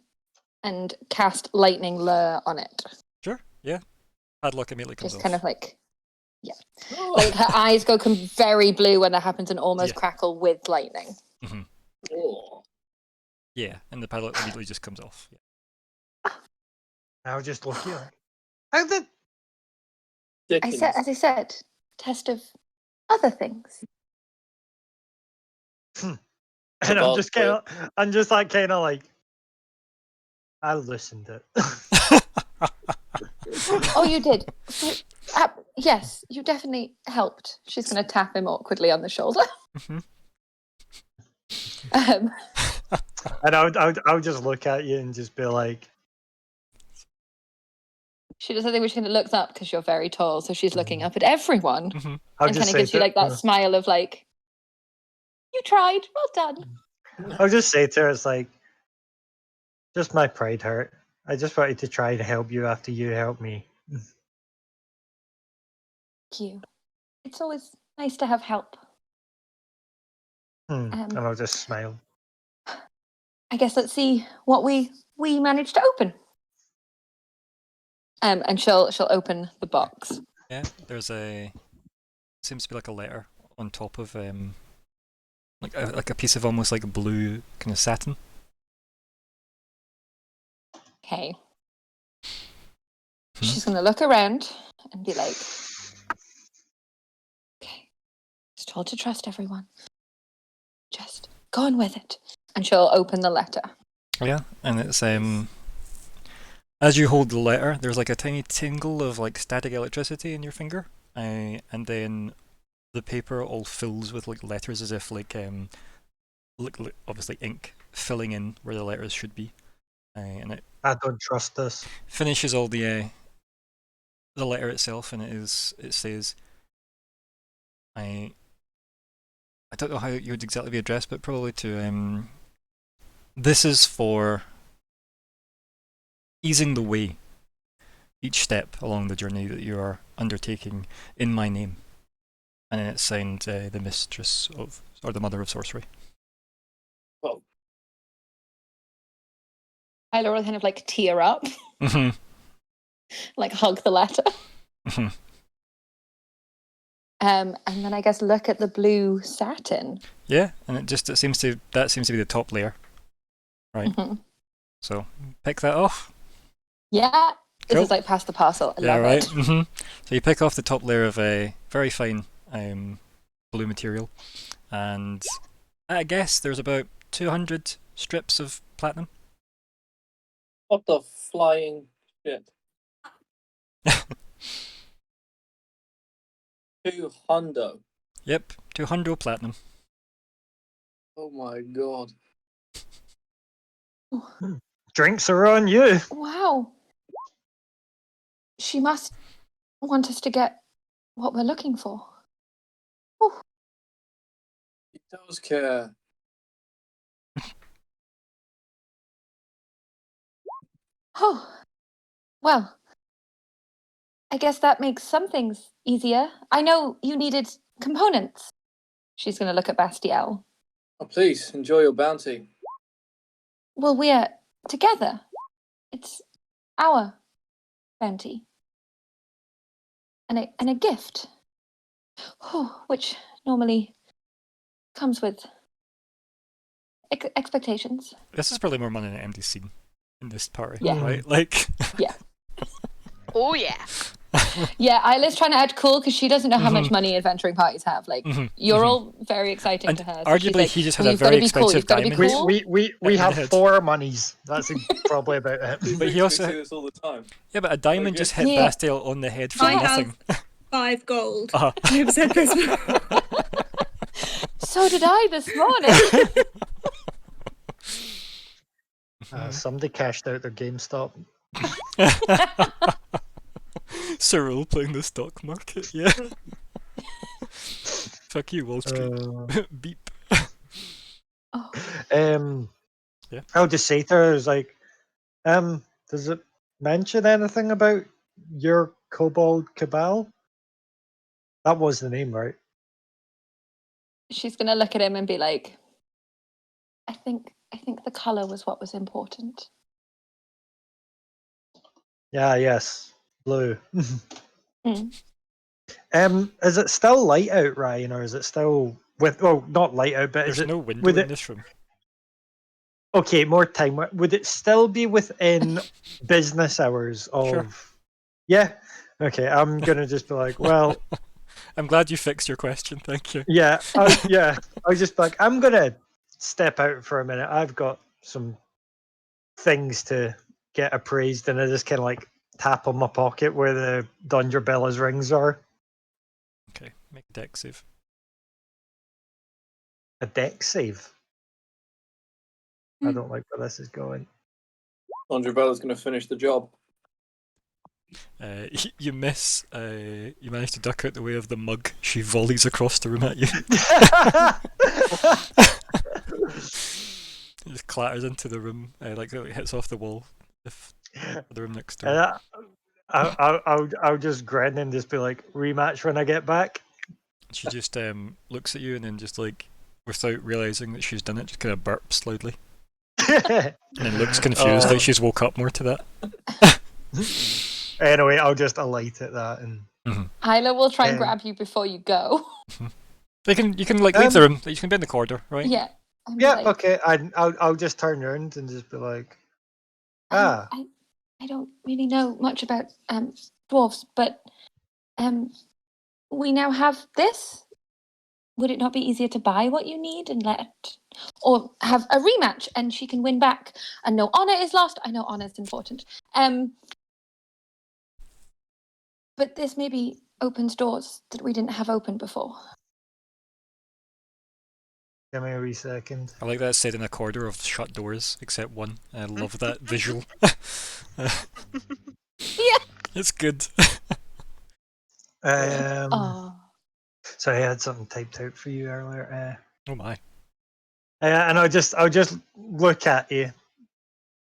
and cast lightning lure on it. Sure. Yeah. Padlock immediately comes Just off. kind of like, like her eyes go very blue when that happens and almost Yeah. crackle with lightning. Oh. Yeah, and the padlock immediately just comes off. Yeah. I'll just look here. How did? As I said, test of other things. And Cabal player. I'm just like kind of like, I listened it. Oh, you did. Yes, you definitely helped. She's going to tap him awkwardly on the shoulder. Mhm. Um, And I would just look at you and just be like, she does something where she kind of looks up because you're very tall, so she's looking up at everyone Mhm. I'll and just kind of say gives you to, like that smile of like, you tried, well done. I'll just say to her, it's like, just my pride hurt. I just wanted to try to help you after you helped me. Thank you. It's always nice to have help. And I'll just smile. I guess let's see what we managed to open. And she'll open the box. Yeah, there's seems to be like a letter on top of like a piece of almost like blue kind of satin. Okay. She's going to look around and be like, okay, just told to trust everyone. Just go on with it. And she'll open the letter. Yeah, and it's as you hold the letter, there's like a tiny tingle of like static electricity in your finger, and then the paper all fills with like letters as if like obviously ink filling in where the letters should be, and it I don't trust this. finishes all the letter itself, and it says, I don't know how you would exactly be addressed, but probably to this is for easing the way each step along the journey that you are undertaking in my name. And then it's signed the mistress of, or the mother of sorcery. Oh. Tyler will kind of like tear up, Mm-hmm. like hug the letter. Mm-hmm. And then I guess look at the blue satin. Yeah, and that seems to be the top layer, right? Mhm. So pick that off. Yeah, this Cool. is like past the parcel. I Yeah, love right. it. Mm-hmm. So you pick off the top layer of a very fine blue material, and I guess there's about 200 strips of platinum. What the flying shit? 200. Yep, 200 platinum. Oh my god. Drinks are on you. Wow. She must want us to get what we're looking for. He does care. Oh, well, I guess that makes some things easier. I know you needed components. She's going to look at Bastiel. Oh, please, enjoy your bounty. Well, we're together. It's our bounty. And a gift. Which normally comes with expectations. This is probably more money than MD's seen in this party, Yeah. right? Like, Oh yeah. Yeah, Isla's trying to act cool because she doesn't know how much money adventuring parties have. Like, you're all very exciting And to her. So arguably, she's like, he just had well, a you've got very to be cool. expensive You've got to be diamond. cool. We in the have head. 4 monies. That's probably about it. This But he makes also me say this all the time. Yeah, but a diamond just hit Yeah. Bastiel on the head for I nothing. have 5 gold. Uh-huh. Never said this. So did I this morning. Somebody cashed out their GameStop. Cyril playing the stock market, yeah. Fuck you, Wall Street. Beep. Oh. Yeah. I'll just say to her, I was like, does it mention anything about your Cobalt Cabal? That was the name, right? She's gonna look at him and be like, I think the color was what was important. Yeah, yes. Blue. Mm. Is it still light out, Ryan, or is it still not light out, but There's is it no window would in it this room. okay, more time. Would it still be within business hours of Sure. Yeah. Okay, I'm gonna just be like, well, I'm glad you fixed your question, thank you. yeah, I was just like, I'm gonna step out for a minute. I've got some things to get appraised, and I just kind of like tap on my pocket where the Dungeon Bella's rings are. Okay, make a deck save. A deck save. I don't like where this is going. Andre Bella's going to finish the job. You miss. You manage to duck out the way of the mug. She volleys across the room at you. It just clatters into the room, like it hits off the wall. The room next door. And I'll just grin and just be like, rematch when I get back. She just looks at you and then just like, without realizing that she's done it, just kind of burps loudly. And then looks confused, like she's woke up more to that. Anyway, I'll just alight at that and. Isla will try and grab you before you go. You can like leave the room. You can be in the corridor, right? Yeah. Yeah. Like, okay. I'll just turn around and just be like, I don't really know much about dwarves, but we now have this. Would it not be easier to buy what you need and or have a rematch and she can win back and no honor is lost? I know honor is important. But this maybe opens doors that we didn't have open before. Give me a wee second. I like that it's said in a corridor of shut doors, except one. I love that visual. Yeah. It's good. So I had something typed out for you earlier. Oh my. And I'll just look at you,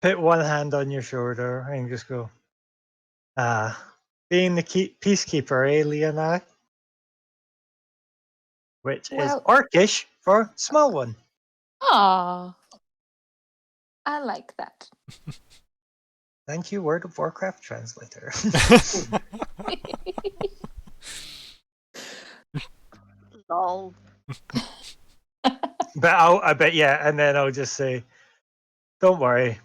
put one hand on your shoulder, and just go, being the peacekeeper, eh, Leonard? Which is Orcish for small one. I like that. Thank you, World of Warcraft translator. Lol. But I bet yeah, and then I'll just say, don't worry,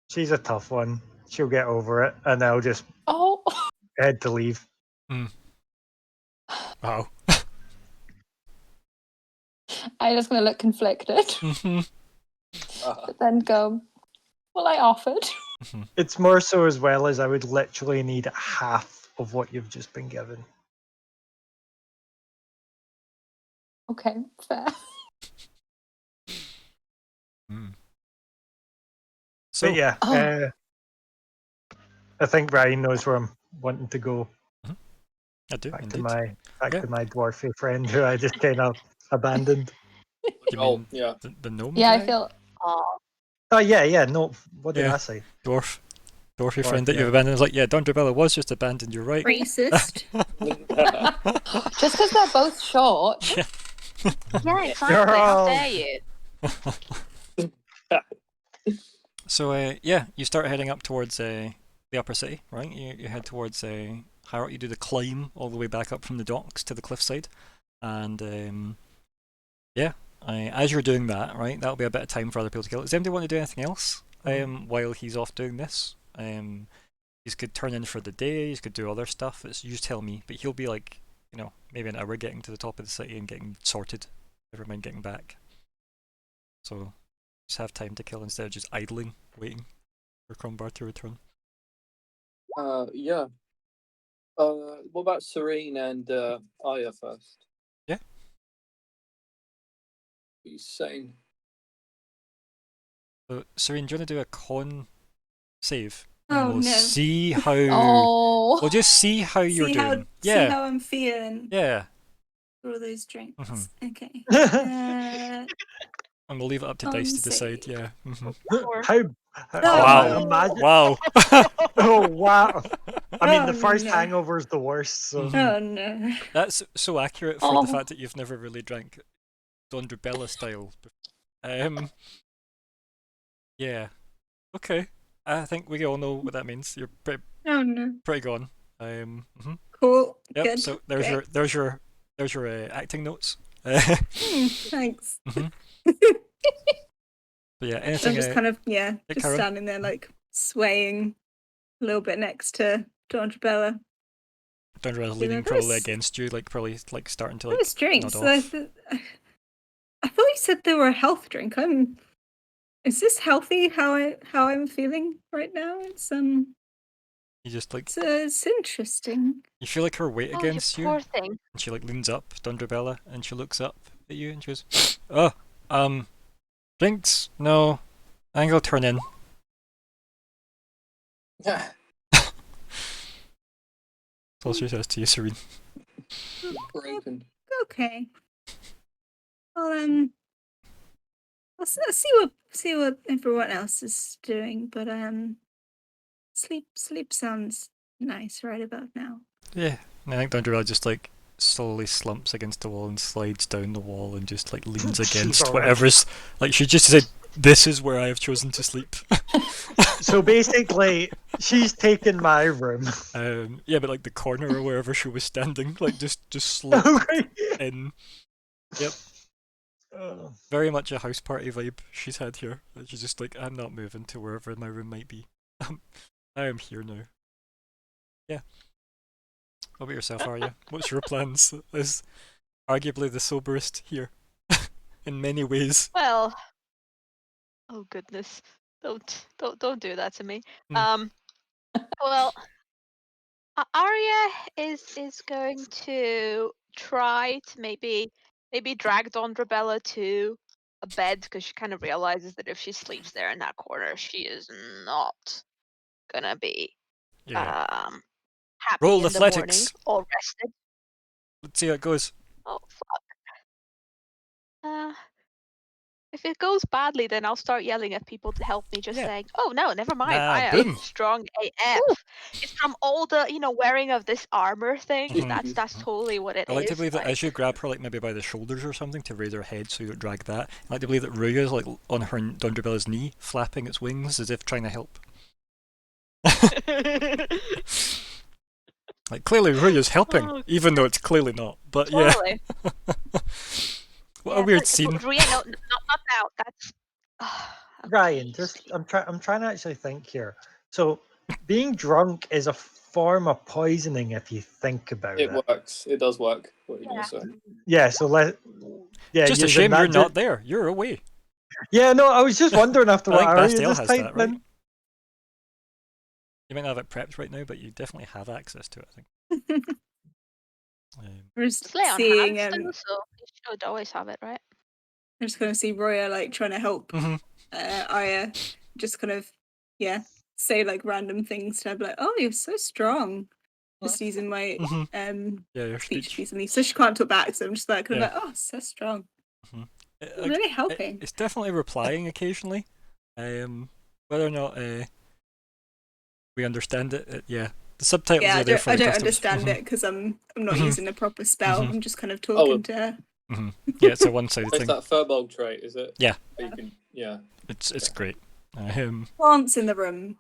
she's a tough one. She'll get over it, and I'll just head to leave. Wow. I'm just going to look conflicted, but then go, well, I offered. It's more so as well as I would literally need half of what you've just been given. Okay, fair. So but yeah, I think Ryan knows where I'm wanting to go. I do. Back indeed. to my dwarfy friend who I just kind of abandoned. You mean yeah. The gnome? Yeah, guy? I feel. Oh yeah. No, what did I say? Dwarfy friend that you've abandoned. Is like, yeah, Don Drabella was just abandoned. You're right. Racist. Just because they're both short. Yeah. Yeah, exactly. How dare you? So yeah, you start heading up towards the upper city, right? You head towards higher up. You do the climb all the way back up from the docks to the cliffside, and yeah, as you're doing that, right, that'll be a bit of time for other people to kill. Does anybody want to do anything else while he's off doing this? He could turn in for the day. He could do other stuff. It's you tell me. But he'll be like, maybe an hour getting to the top of the city and getting sorted. Never mind getting back. So just have time to kill instead of just idling, waiting for Crombar to return. Yeah. What about Serene and Aya first? Yeah. What are you saying? So Serene, do you want to do a con save? And Oh we'll no. see how. Oh. We'll just see how you're See doing. see Yeah. how I'm feeling Yeah. for all those drinks. Mhm. Okay. And we'll leave it up to Dice to decide. Save. Yeah. Mhm. How? Wow. Imagine. Wow. Oh wow! I mean, the Oh, first no. hangover is the worst. So Mhm. Oh no. That's so accurate for the Oh. fact that you've never really drank Don Drabella style. Yeah. Okay. I think we all know what that means. You're Oh no. pretty gone. Cool. Yep. Good. So there's Great. your acting notes. Thanks. Mhm. But yeah, I'm anything. just kind of just Karen? standing there like swaying a little bit next to Don Bella. Don Drabella's Yeah, leaning that probably was- against you, like probably like starting to Those drinks. nod off. I thought you said they were a health drink. Is this healthy? How I'm feeling right now? You just like It's interesting. you feel like her weight Oh, against you you, poor thing. and she like leans up, Don Drabella, and she looks up at you, and she goes, "Oh, drinks? No, I think I'll turn in." Yeah. That's all she says to you, Serene. Broken. Okay. Well, I'll see what everyone else is doing, but sleep sounds nice right about now. Yeah, and I think Don Drabella just like slowly slumps against the wall and slides down the wall and just like leans She's against alright. whatever's like she just said, "This is where I have chosen to sleep." So basically, she's taken my room. Yeah, but like the corner or wherever she was standing, like just sloped in. Yep. Oh. Very much a house party vibe she's had here. She's just like, I'm not moving to wherever my room might be. I am here now. Yeah. What about yourself, Arya? What's your plans? As arguably the soberest here, in many ways. Well, oh goodness, don't do that to me. Mm. Well, Arya is going to try to maybe drag Don Drabella to a bed because she kind of realizes that if she sleeps there in that corner, she is not gonna be Yeah. happy Roll in the morning athletics. or rested. Let's see how it goes. Oh fuck. If it goes badly, then I'll start yelling at people to help me, just Yeah. saying, "Oh no, never mind. Nah, I am boom. strong AF." It's from all the wearing of this armor thing. Mhm. That's totally what it I like to is. believe that as you grab her, like maybe by the shoulders or something, to raise her head so you don't drag that. I like to believe that Ruya is like on her Don Drabella's knee, flapping its wings as if trying to help. Like clearly Ruya's helping, Oh, even though it's clearly not. But yeah, totally. what a weird scene. Ria, no, not now. That's Ryan, just I'm trying to actually think here. So being drunk is a form of poisoning if you think about It it. works. It does work. What are you Yeah. gonna say? Yeah, so Just a using shame that you're ju- not there. You're away. Yeah, no, I was just wondering after I what think Arya Bastille just has typed that, right? in. You might not have it prepped right now, but you definitely have access to it, I think. We're just Slay on seeing hands still, so you should always have it, right? I'm just gonna see Roya like trying to help Mhm. Arya, just kind of say like random things to her, be like, "Oh, you're so strong." Just using my Mhm. Yeah, your speech speech. recently, so she can't talk back. So I'm just like, Yeah. "Oh, so strong." Like, Really helping. It's definitely replying occasionally. Whether or not we understand it, yeah. The subtitles Yeah, are there for I the don't customers. understand it because I'm not Mhm. using a proper spell. Mhm. I'm just kind of talking to her. Yeah, it's a one-sided It's thing. that Furbolg trait, is it? Yeah. You can, yeah. It's great. Plants in the room.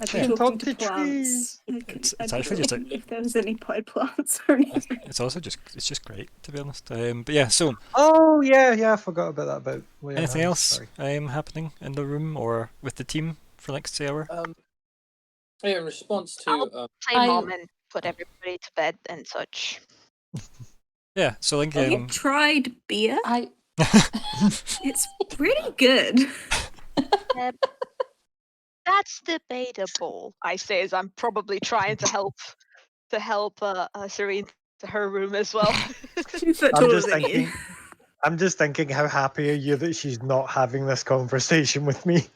I've Yeah. been talking Talk to to plants. It's I actually just don't know if there was any potted plants or anything. it's also it's just great, to be honest. But yeah, so Oh yeah, I forgot about that. About anything else Sorry. happening in the room or with the team for the next hour? In response I'll to play mom and put everybody to bed and such. Yeah, so Have you Lincoln. tried beer? I It's really good. That's debatable. I say as I'm probably trying to help Serene to her room as well. 2 foot I'm taller just than you. thinking. I'm just thinking, how happy are you that she's not having this conversation with me?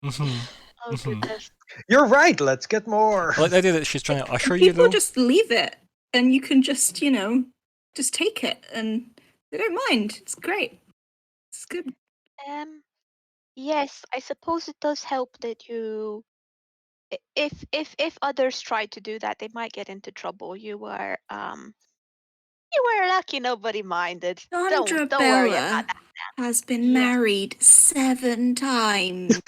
Mhm. Oh goodness. You're right. Let's get more. I like the idea that she's trying to usher you, People though. just leave it, and you can just, just take it, and they don't mind. It's great. It's good. Yes, I suppose it does help that you if others try to do that, they might get into trouble. You were lucky nobody minded. Don't worry about Bella that. has been Yes. married 7 times.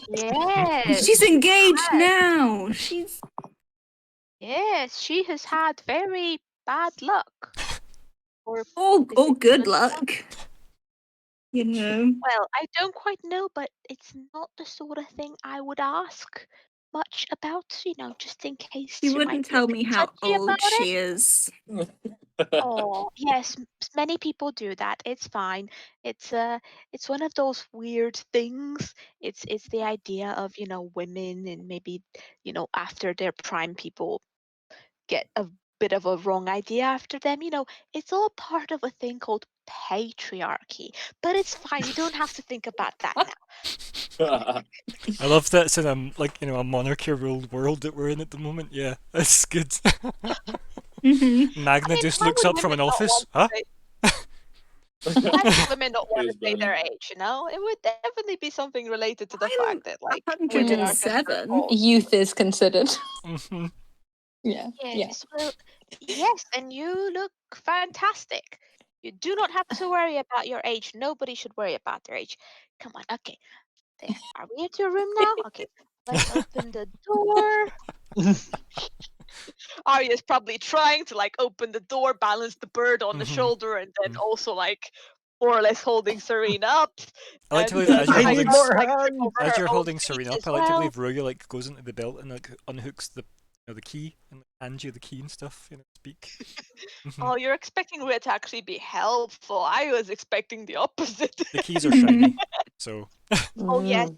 Yes. She's engaged has. now. Yes, she has had very bad luck. Or all is it good good luck. You know. Well, I don't quite know, but it's not the sort of thing I would ask much about, just in case She she might wouldn't be a tell bit me how touchy old about it. she is. Oh, yes, many people do that. It's fine. It's one of those weird things. It's the idea of, women and maybe, after their prime people get a bit of a wrong idea after them. It's all part of a thing called patriarchy. But it's fine. You don't have to think about that now. I love that it's in a monarchy-ruled world that we're in at the moment. Yeah, that's good. Magna just why looks would up from women an not office. want Huh? why would women not want to Is say their brilliant. age? It would definitely be something related to the I'm fact that women are considered 107. old. youth is considered. Mhm. Yeah. Yes, well, yes, and you look fantastic. You do not have to worry about your age. Nobody should worry about their age. Come on, okay. There. Are we at your room now? Okay. Let's open the door. Arya's probably trying to open the door, balance the bird on the Mhm. shoulder, and then also more or less holding Serena up. I like to And believe that as you're I holding need more trip hands. over as her you're own holding feet Serena as up, I like to well. believe Ruya goes into the belt and unhooks the key and hands you the key and stuff. Speak. Oh, you're expecting Rhea to actually be helpful. I was expecting the opposite. The keys are shiny, so. Oh yes.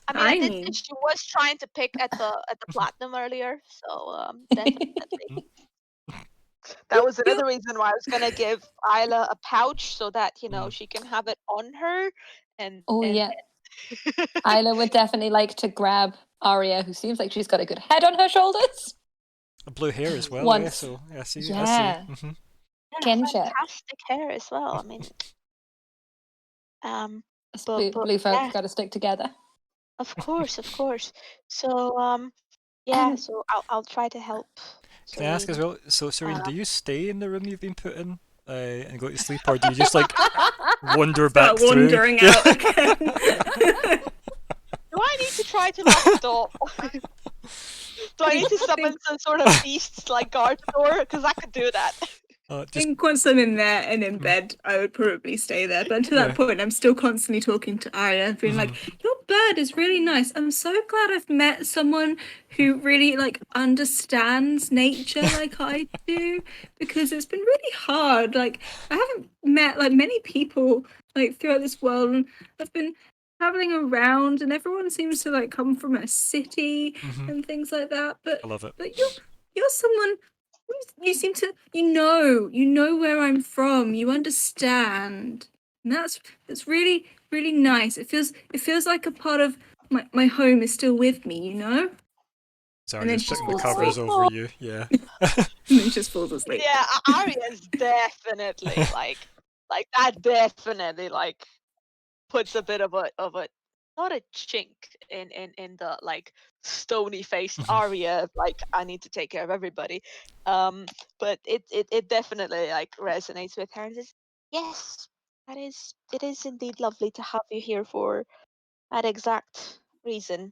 I mean, I did Tiny. say she was trying to pick at the platinum earlier, so definitely. That was You're- another reason why I was gonna give Isla a pouch so that Mm. she can have it on her. And Oh and yeah. Isla would definitely like to grab Arya, who seems like she's got a good head on her shoulders. Blue hair as well, yeah. Once. So I see. Yeah. Mm-hmm. Kinship. fantastic hair as well. I mean, Us but blue folk yeah, got to stick together. of course. So yeah, so I'll try to help. Can I ask as Serene. well? So, Serene, do you stay in the room you've been put in and go to sleep, or do you just wander back Start through? wandering out again. Do I need to try to lock the door? Do I need to summon some sort of beasts like guard the door? Because I could do that. I think once I'm in there and in bed, I would probably stay there. But to that Yeah. point, I'm still constantly talking to Arya, being like, "Your bird is really nice. I'm so glad I've met someone who really understands nature like I do, because it's been really hard. I haven't met many people throughout this world, and I've been traveling around, and everyone seems to come from a city and things like that. But I love it. but you're someone. You seem to you know where I'm from. You understand. And that's really really nice. It feels like a part of my home is still with me, you know? Sorry, And then just she just putting the falls covers asleep. over you. Yeah. And then she just falls asleep. Yeah, Arya's definitely like that. Definitely puts a bit of a not a chink in the stony faced Arya. I need to take care of everybody. But it definitely resonates with her and says, yes, it is indeed lovely to have you here for that exact reason.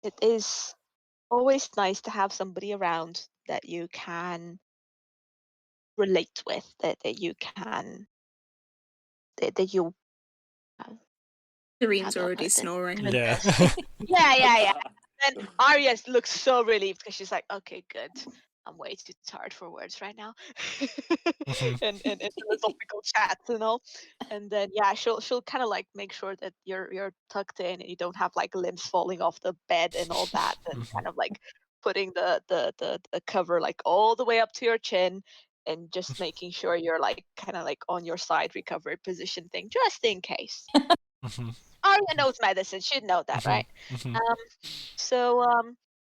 It is always nice to have somebody around that you can relate with, that you can that you Kareem's How do I already put this? snoring. Yeah. Yeah. And Arya looks so relieved because she's like, okay, good. I'm way too tired for words right now. Mhm. and philosophical chats and all. And then yeah, she'll kind of like make sure that you're tucked in and you don't have like limbs falling off the bed and all that, and Mhm. kind of like putting the cover like all the way up to your chin and just making sure you're like kind of like on your side recovery position thing, just in case. Mhm. Arya knows medicine, she'd know that, Mhm. right? Mhm. So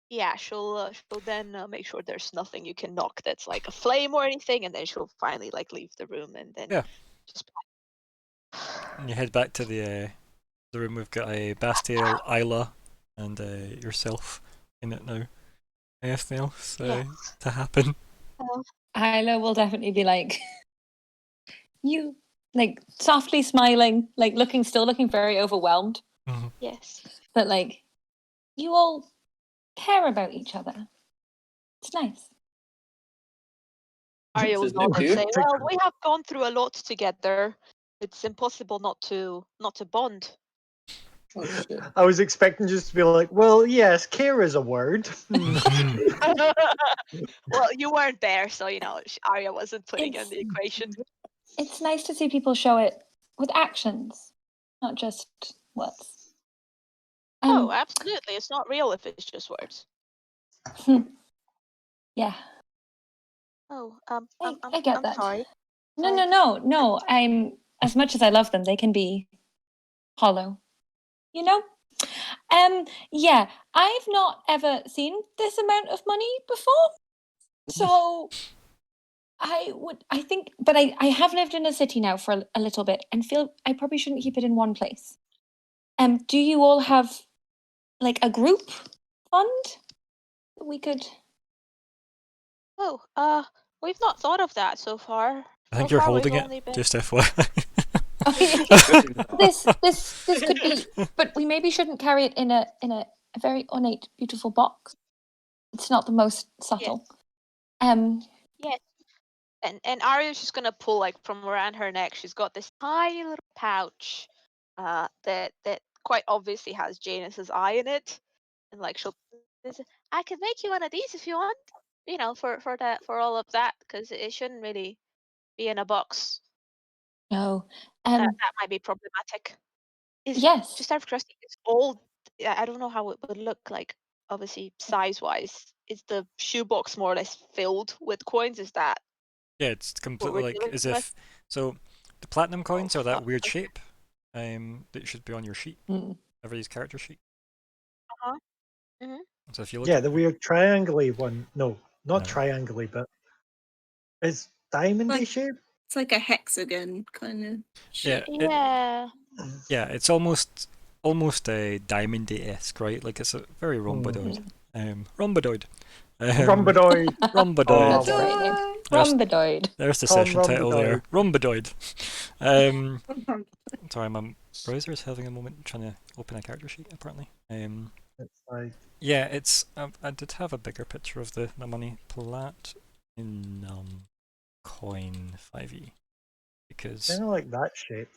yeah, she'll then make sure there's nothing you can knock that's like a flame or anything, and then she'll finally like leave the room and then Yeah. just And you head back to the room. We've got a Bastiel, Isla, and yourself in it now. Anything else yeah. to happen? Isla will definitely be like, you, like, softly smiling, like, still looking very overwhelmed. Mhm. Yes. But, like, you all care about each other. It's nice. Arya will Says nod Nick and here. say, "Well, we have gone through a lot together. It's impossible not to bond." Oh shit. I was expecting just to be like, well, yes, care is a word. Well, you weren't there, so you know Arya wasn't putting in It's- the equation. It's nice to see people show it with actions, not just words. Oh, absolutely. It's not real if it's just words. Yeah, Oh, I get I'm that. sorry. No. As much as I love them, they can be hollow. You know? Yeah, I've not ever seen this amount of money before. So I think, but I have lived in a city now for a little bit and feel I probably shouldn't keep it in one place. Do you all have like a group fund that we could? Oh, we've not thought of that so far. I think So you're far, we've holding it. only been. Just FYI. Oh, yeah. This could be, but we maybe shouldn't carry it in a very ornate, beautiful box. It's not the most subtle. Yes. And Arya's just gonna pull like from around her neck. She's got this tiny little pouch, that quite obviously has Janus's eye in it, and like I can make you one of these if you want. You know, for all of that, because it shouldn't really be in a box. No. That might be problematic. Yes. Just out of curiosity, it's old. I don't know how it would look like. Obviously, size-wise, is the shoebox more or less filled with coins? Is that Yeah, it's what completely we're like dealing as with? if. So the platinum coins are that fuck. weird shape that should be on your sheet, Mm. everybody's character sheet. Uh-huh. Mhm. So if you look Yeah, at the weird triangle one. No, not No. triangle, but it's diamondy Like- shape. It's like a hexagon kind of Yeah, shape. Yeah. it's almost a diamond-esque, right? Like it's a very rhomboid. Rhomboid. Rhombodoid. Rhomboid. Oh, That's a great name. There's- Rhombodoid. There's the Tom session title there. Rhomboid. Sorry, my browser is having a moment trying to open a character sheet, apparently. It's like Yeah, it's. I did have a bigger picture of the money plat in coin 5e because kind of like that shape.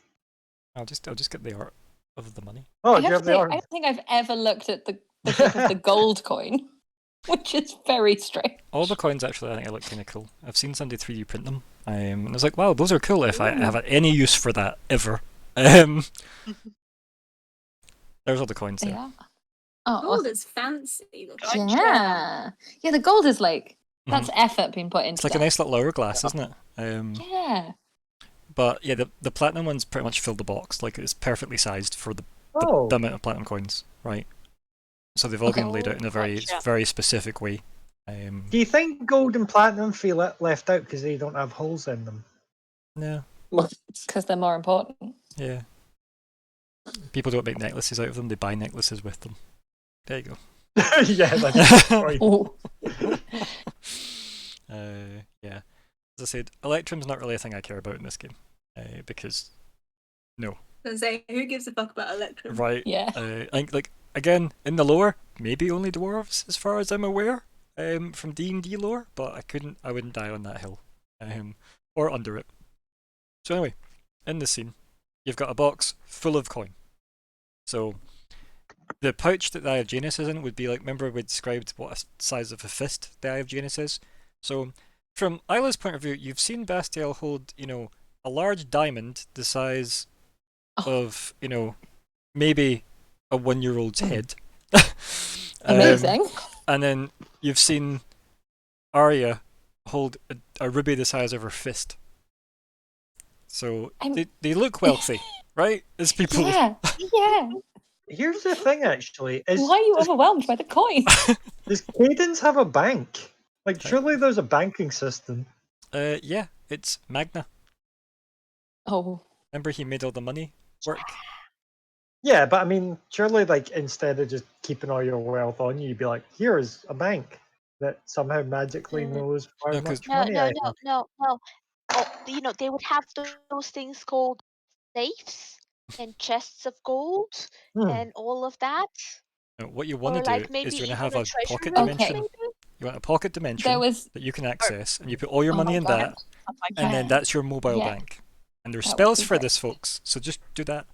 I'll just get the art of the money. Oh, I do you have have to the say, I art? don't think I've ever looked at the shape of the gold coin, which is very strange. All the coins actually, I think, I look kind of cool. I've seen somebody 3D print them, and I was like, wow, those are cool. If I have any use for that ever, there's all the coins there. Yeah. Oh, Gold awesome. is fancy. Gotcha. Yeah, the gold is like that's effort being put into It's like that. a nice little hourglass, isn't it? Yeah. But yeah, the platinum ones pretty much fill the box. Like it's perfectly sized for the Oh, amount of platinum coins, right? So they've all been laid out in a very Gotcha. very specific way. do you think gold and platinum feel left out because they don't have holes in them? No, Because they're more important. yeah. People don't make necklaces out of them; they buy necklaces with them. There you go. Yeah, that's right. Oh. Yeah. As I said, Electrum's not really a thing I care about in this game, because no. And say, who gives a fuck about Electrum? Right. Yeah. I think like again in the lore, maybe only dwarves as far as I'm aware, from D&D lore, but I wouldn't die on that hill, or under it. So anyway, in this scene, you've got a box full of coin. So the pouch that the Eye of Janus is in would be like, remember we described what a size of a fist the Eye of Janus is? So from Isla's point of view, you've seen Bastiel hold, a large diamond the size of, maybe a 1-year-old's head. Amazing. And then you've seen Arya hold a ruby the size of her fist. So they look wealthy, right? As people. Yeah, yeah. Here's the thing, actually. Is, Why are you overwhelmed by the coin? does Cadence have a bank? Like, surely there's a banking system. Yeah, it's Magna. Oh, Remember he made all the money work? Yeah, but I mean, surely, like, instead of just keeping all your wealth on you, you'd be like, here's a bank that somehow magically knows how No, 'cause- much No, money no, I no, have. no, no. Oh, they would have those things called safes and chests of gold and all of that. No, what you want Or to like do maybe is you want to even have a a treasure pocket room, dimension. maybe? You want a pocket there dimension was. that you can access, and you put all your Oh money my in God. that, Oh my and god. then that's your mobile Yeah. bank. And there's That would spells be for great. this, folks. So just do that.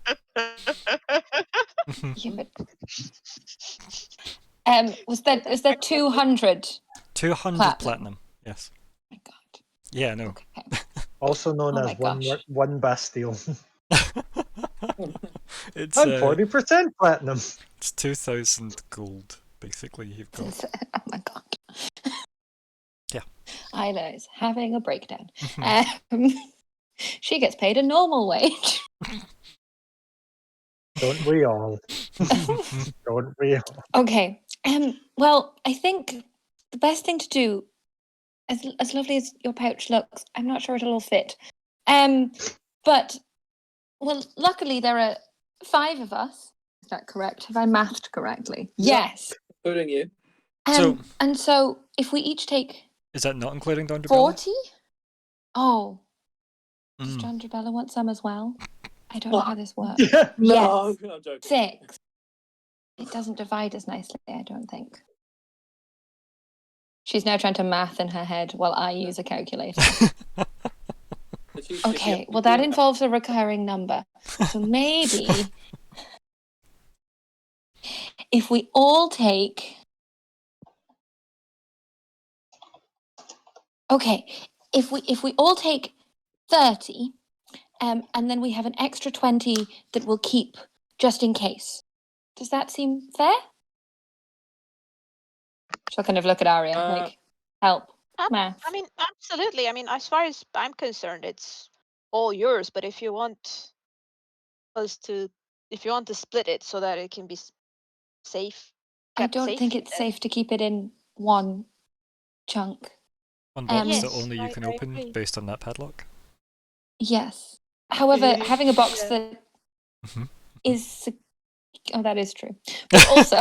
Yeah, but, was there 200? 200 Platinum. platinum. Yes. Oh my God. Yeah, no. Okay. Also known Oh my as gosh. one Bastille. It's And 40% platinum. it's 2,000 gold basically. You've got. Oh my God. Yeah. Isla is having a breakdown. She gets paid a normal wage. Don't we all? Don't we all? Okay. Well, I think the best thing to do, as lovely as your pouch looks, I'm not sure it'll all fit. But well, luckily there are 5 of us. Is that correct? Have I mathed correctly? Yeah. Yes. Including you. So- And so if we each take Is that not including Don 40? Oh, does Mm. John Drabella want some as well? I don't know how this works. Yeah. No, Yes. I'm joking. 6. It doesn't divide as nicely, I don't think. She's now trying to math in her head while I use a calculator. Okay, well that involves a recurring number. So maybe if we all take... Okay, if we all take 30, and then we have an extra 20 that we'll keep just in case. Does that seem fair? She'll kind of look at Arya like, help, math. I mean, absolutely. I mean, as far as I'm concerned, it's all yours. But if you want to split it so that it can be safe, I kept don't safe, think it's then safe to keep it in one chunk. One box that Yes, only you I can agree. open based on that padlock. Yes. However, having a box Yeah. that Mhm. is... Oh, that is true. But also...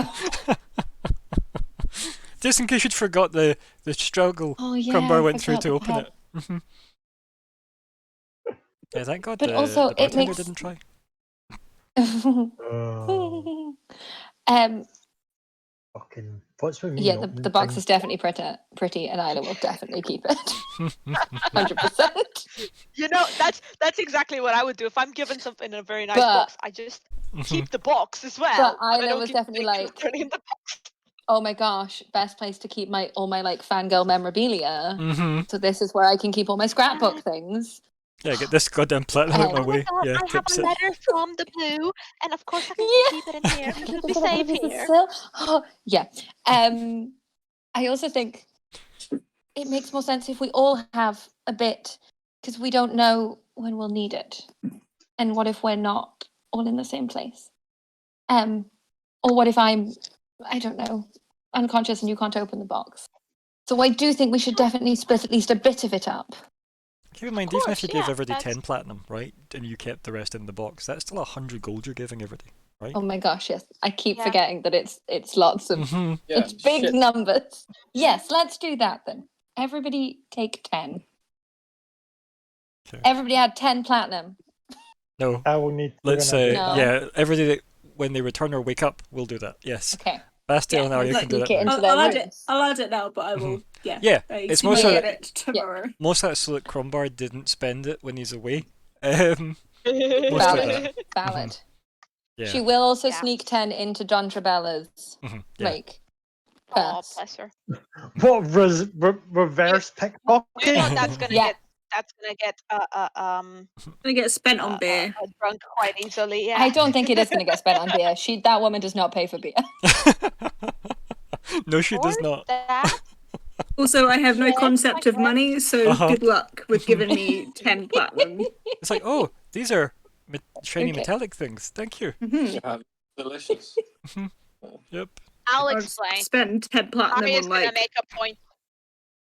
Just in case you'd forgot the struggle Oh, yeah, Crumbar I went through forgot to the open pad. it. Mhm. Yeah, thank God But the also, it bartender makes- didn't try. Oh, fucking. What's with me? Yeah, opening the box things? is definitely pretty, and Isla will definitely keep it. 100%. You know, that's exactly what I would do if I'm given something in a very nice But- box. I just keep the box as well. But I Isla don't was keep definitely things like, turning in the box. oh my gosh, best place to keep all my like fangirl memorabilia. Mm-hmm. So this is where I can keep all my scrapbook things. Yeah, get this goddamn platinum out of my way. Yeah, I have tips a it. letter from the blue, and of course I can Yeah. keep it in here. It'll be safe here. Oh, yeah. I also think it makes more sense if we all have a bit, because we don't know when we'll need it. And what if we're not all in the same place? Or what if I don't know, unconscious and you can't open the box? So I do think we should definitely split at least a bit of it up. Keep in mind, Of even if course, you gave yeah, everybody that's- 10 platinum, right, and you kept the rest in the box, that's still 100 gold you're giving everybody, right? Oh my gosh, yes. I keep Yeah. forgetting that it's lots of Mm-hmm. Yeah, it's big shit. numbers. Yes, let's do that then. Everybody take 10. Okay. Everybody had 10 platinum. No, I will need to. let's when I say, get No. back. yeah, everybody that, when they return or wake up, we'll do that, yes. Okay. Bastille Yeah, and Arya let's can do sneak that it now. into their I'll add it. rooms. I'll add it now, but I will. Yeah. Yeah, very it's soon. more so I'll that- get it tomorrow. Most of that's so that Crumbar didn't spend it when he's away. Most of Valid. that. Valid. Yeah. She will also Yeah. sneak 10 into John Trabella's Yeah. like Oh, purse. bless her. What reverse pickpocket? You know that's gonna Yeah. get I get spent on beer. drunk quite easily. Yeah. I don't think it is going to get spent on beer. That woman does not pay for beer. No, she does Or not. that. Also, I have no Yes, concept my of money, so Uh-huh. good luck with giving me 10 platinum. It's like, oh, these are shiny Okay. metallic things. Thank you. Mhm. Yeah, delicious. Yep. I'll I'll explain. spend 10 platinum Arya's on gonna like make a point.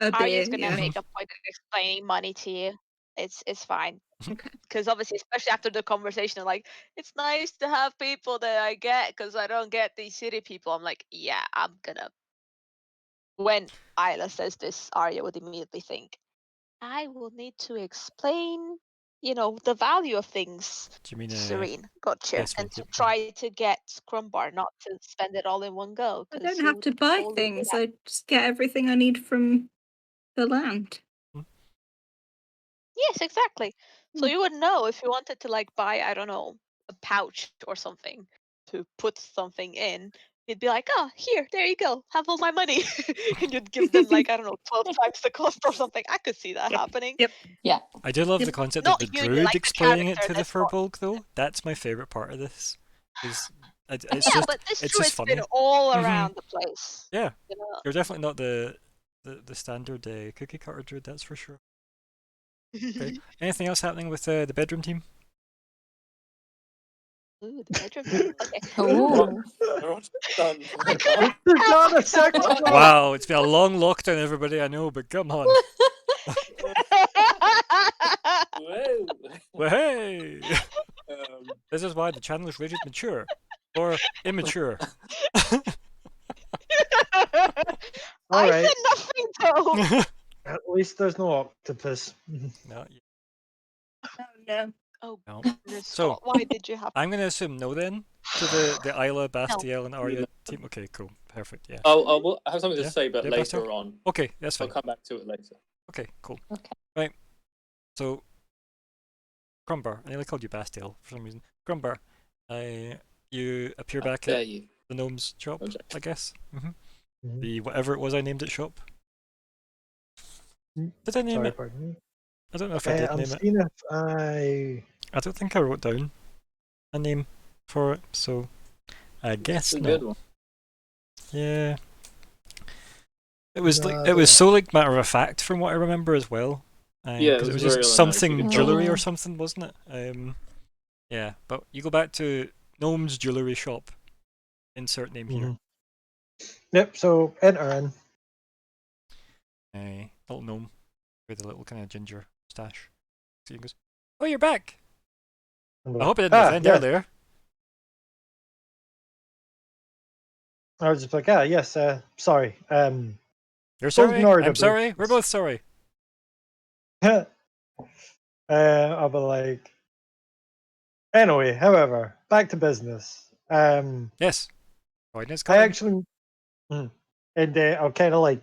a beer. Arya's gonna Yeah. make a point of explaining money to you. It's fine. Okay. Because obviously, especially after the conversation, like it's nice to have people that I get because I don't get these city people. I'm like, yeah, I'm gonna. When Isla says this, Arya would immediately think, I will need to explain, the value of things. Do you mean Serene, gotcha. yes, And right, to yep. try to get Crumbar not to spend it all in one go. I 'cause don't he have would to buy totally do things. that. I just get everything I need from the land. Yes, exactly. So Hmm. you would know if you wanted to like buy, I don't know, a pouch or something to put something in. You'd be like, oh, here, there you go, have all my money, and you'd give them like I don't know, 12 times the cost or something. I could see that happening. Yep. I do love the Yep. concept Not of the you, druid like the explaining it character to the that's got- Furbolg, though. That's my favourite part of this. It's Yeah, just but this it's druid's just funny. been all Mhm. around the place. Yeah, You know? you're definitely not the standard cookie cutter druid, that's for sure. Okay. Anything else happening with the bedroom team? Ooh, the bedroom team. Okay. Oh. Everyone's done. I couldn't There's help not a sex myself. job. Wow, it's been a long lockdown, everybody. I know, but come on. Whoa. Well, hey, Um, this is why the channel is rated mature or immature. All I right. said nothing though. At least there's no octopus. No, Oh no. Oh no. goodness, So- Scott, why did you have I'm gonna assume no then to the Isla, Bastiel, and Arya No. team. Okay, cool, perfect. Yeah. I have something Yeah, to say, but yeah, later Pastor? on. Okay, that's I'll fine. come back to it later. Okay, cool. Okay. Right. So, Crumbar. I nearly called you Bastiel for some reason. Crumbar. You appear How back dare at you? the gnome's shop, Okay. I guess. Mhm. The whatever it was I named it shop. Did I name Sorry, it? pardon me. I don't know if I did I'm name it. seeing if I. I don't think I wrote down a name for it, so I guess It's a not. good one. Yeah. It was No, like I it was don't so like matter of fact from what I remember as well. Yeah, it 'cause was it was very, just like, nice. You something could jewellery tell. or something, wasn't it? Yeah, but you go back to Gnome's jewellery shop. Insert name here. Mhm. Yep. So enter in. Little gnome with a little kind of ginger stash. So he goes, "Oh, you're back! I'm I like, hope I didn't offend yes. earlier." I was just like, yes. Sorry. You're So sorry. ignored I'm about sorry. We're this. both sorry. I'll be like. Anyway, however, back to business. Yes. Coordinates I coming. actually, and I'll kind of like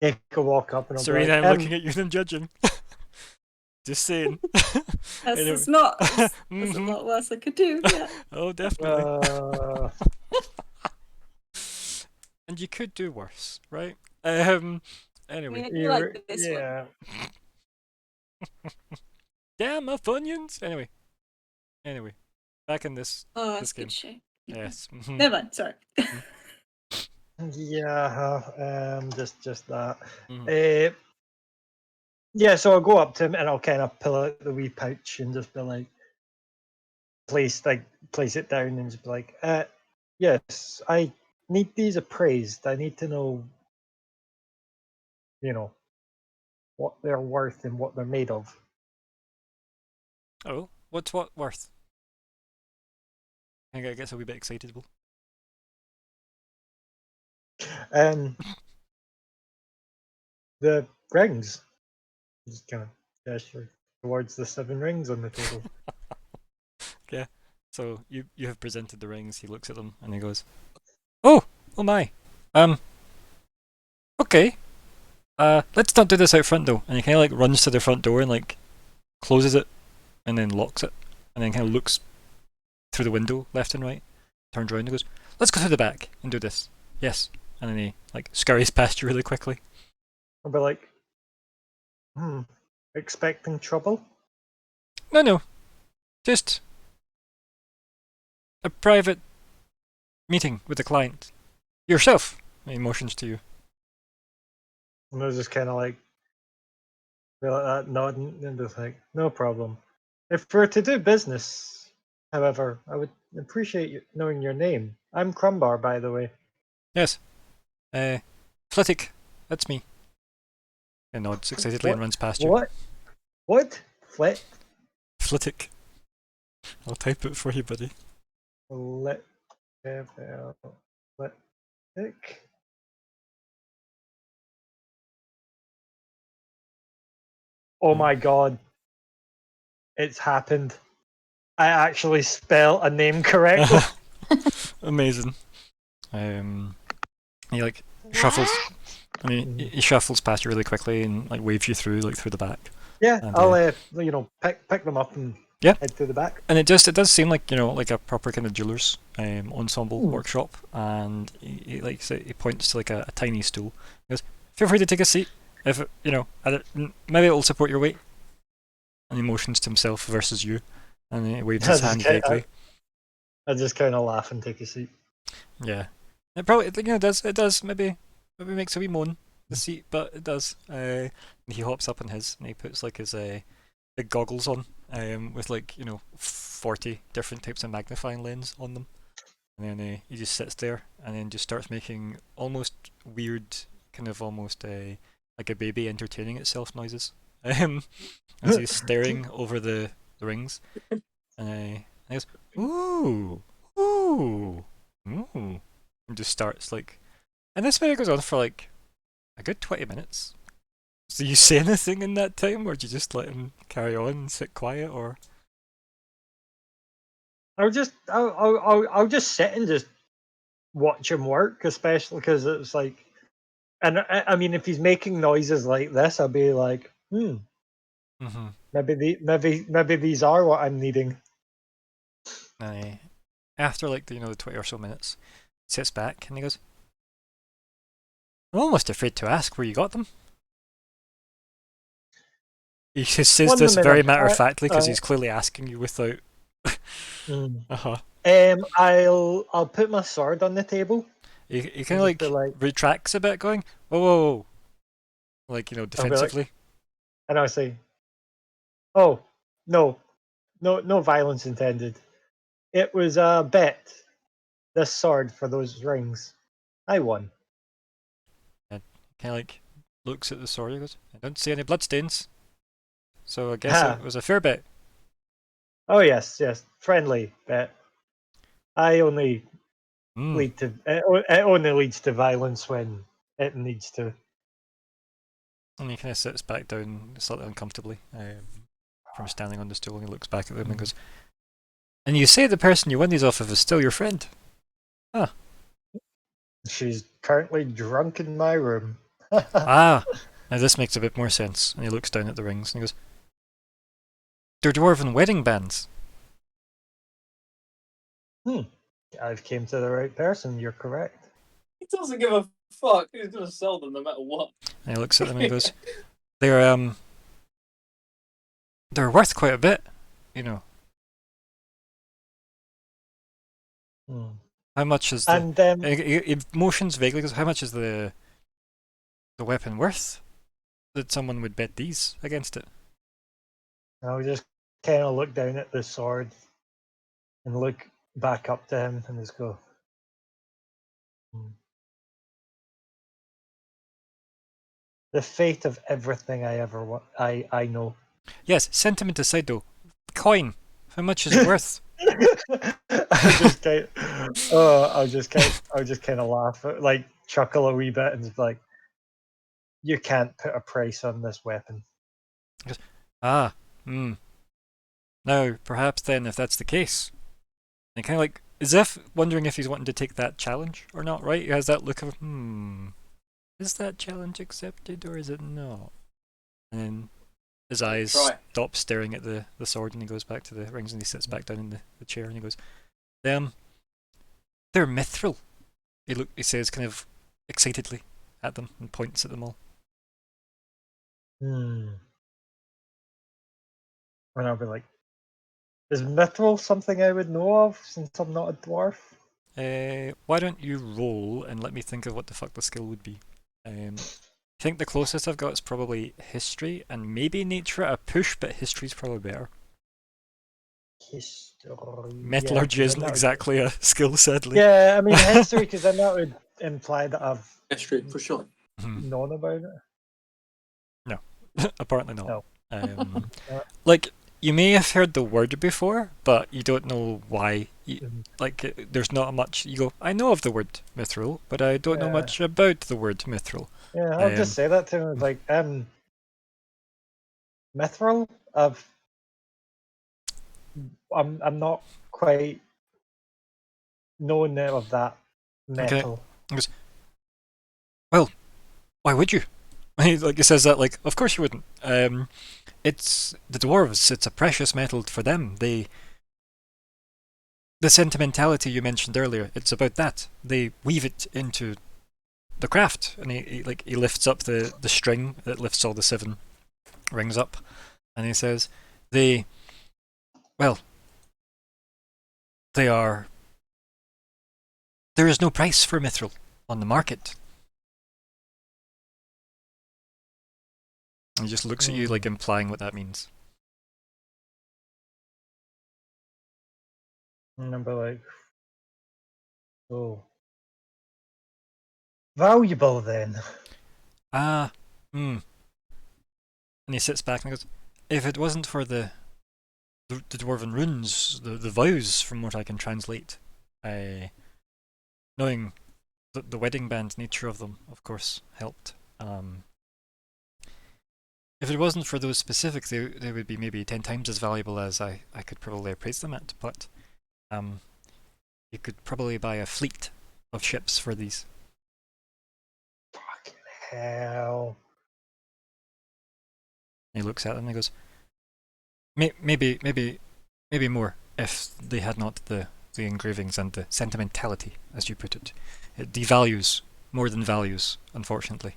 take a walk up and I'll Serena, be like, I'm looking at you and judging. Just saying. That's Anyway. it's not. There's a Mhm. lot worse I could do. Yeah. Oh, definitely. uh, And you could do worse, right? Anyway. I do like this one. yeah. Damn, my Funyuns! Anyway. Back in this. Oh, This that's a game. good show. Yes. Never mind. Sorry. Yeah, just that. Mhm. Yeah, so I'll go up to him and I'll kind of pull out the wee pouch and just be like, place it down and just be like, yes, I need these appraised. I need to know, what they're worth and what they're made of. Oh, what's what worth? I guess I'll be a bit excitable. The rings. Just kind of gesture towards the 7 rings on the table. Yeah. So you have presented the rings. He looks at them and he goes, "Oh my. Okay. Let's not do this out front though." And he kind of like runs to the front door and like closes it, and then locks it, and then kind of looks through the window left and right. Turns around and goes, "Let's go through the back and do this." Yes, and then he like scurries past you really quickly. I'll be like, expecting trouble? No, just a private meeting with the client. Yourself. And he motions to you. And I was just kind of like, be like that, nodding, and just like, no problem. If we're to do business, however, I would appreciate you knowing your name. I'm Crumbar, by the way. Yes. Flitwick. That's me. He nods excitedly and runs past you. What? What? Flitwick. I'll type it for you, buddy. Flitwick. Oh my god. It's happened. I actually spell a name correctly. Amazing. He like shuffles. I mean, he shuffles past you really quickly and like waves you through like through the back. Yeah, And, I'll pick them up and Yeah. head to the back. And it does seem like like a proper kind of jewelers ensemble Hmm. workshop. And he points to like a tiny stool. He goes, "Feel free to take a seat. If maybe it'll support your weight." And he motions to himself versus you, and he waves his hand vaguely. I just kind of laugh and take a seat. Yeah, it probably does. It does maybe makes a wee moan the seat, but it does. He hops up on his and he puts like his big goggles on, with like 40 different types of magnifying lens on them, and then he just sits there and then just starts making almost weird, kind of almost like a baby entertaining itself noises, as he's staring over the rings, and he goes, "Ooh, ooh, ooh," and just starts like, and this maybe goes on for like a good 20 minutes. So you say anything in that time, or do you just let him carry on and sit quiet, or? I'll just sit and just watch him work, especially because it's like, and I mean, if he's making noises like this, I'll be like, Mm-hmm. maybe these are what I'm needing. And after like the 20 or so minutes, he sits back and he goes, "I'm almost afraid to ask where you got them." He says One this very minute, matter of factly because he's clearly asking you without. Uh-huh. I'll put my sword on the table. He kind of like retracts a bit, going, "Whoa, whoa, whoa," like defensively. And I'll say, "Oh, no violence intended. It was a bet. This sword for those rings. I won." And kind of like looks at the sword. He goes, "I don't see any bloodstains, so I guess it was a fair bet." Oh yes, friendly bet. I only lead to it only leads to violence when it needs to. And he kind of sits back down slightly uncomfortably from standing on the stool, and he looks back at them and goes, "And you say the person you won these off of is still your friend?" Huh. She's currently drunk in my room. Ah, now this makes a bit more sense. And he looks down at the rings and he goes, "They're dwarven wedding bands." I've came to the right person. You're correct. He doesn't give a fuck. He's gonna sell them no matter what. And he looks at them and he goes, they're worth quite a bit, How much is the... And he motions vaguely, goes, "How much is the weapon worth that someone would bet these against it?" I'll just kind of look down at the sword and look back up to him and just go, "The fate of everything I ever want. I know." Yes, sentiment aside though, coin, how much is it worth? I'll just kind of laugh, like chuckle a wee bit, and just like, "You can't put a price on this weapon." Ah, Now, perhaps then, if that's the case, and kind of like, as if wondering if he's wanting to take that challenge or not, right? He has that look of, is that challenge accepted or is it not? And then his eyes stop staring at the sword and he goes back to the rings and he sits back down in the chair and he goes, they're mithril. He says kind of excitedly at them and points at them all. And I'll be like, is mithril something I would know of since I'm not a dwarf? Why don't you roll and let me think of what the fuck the skill would be? I think the closest I've got is probably history and maybe nature at a push, but history's probably better. History. Metallurgy isn't exactly a skill, sadly. Yeah, I mean history, because then that would imply that I've History for sure. known about it. No, apparently not. No. Like, you may have heard the word before, but you don't know why. There's not much. You go, I know of the word mithril, but I don't know much about the word mithril. Yeah, I'll just say that to him. Like, mithril. I'm not quite known of that metal. Okay. Well, why would you? Like, he says that, like, of course you wouldn't. It's the dwarves. It's a precious metal for them. The sentimentality you mentioned earlier. It's about that. They weave it into the craft, and he lifts up the string that lifts all the 7 rings up, and he says, they are. There is no price for mithril on the market. And he just looks at you, like, implying what that means. And I'll be like, oh, valuable then. And he sits back and goes, if it wasn't for the dwarven runes, the vows, from what I can translate, knowing the wedding band nature of them, of course, helped. If it wasn't for those specifics, they would be maybe 10 times as valuable as I could probably appraise them at, but you could probably buy a fleet of ships for these. Fucking hell. He looks at them and he goes, maybe more if they had not the engravings and the sentimentality, as you put it. It devalues more than values, unfortunately.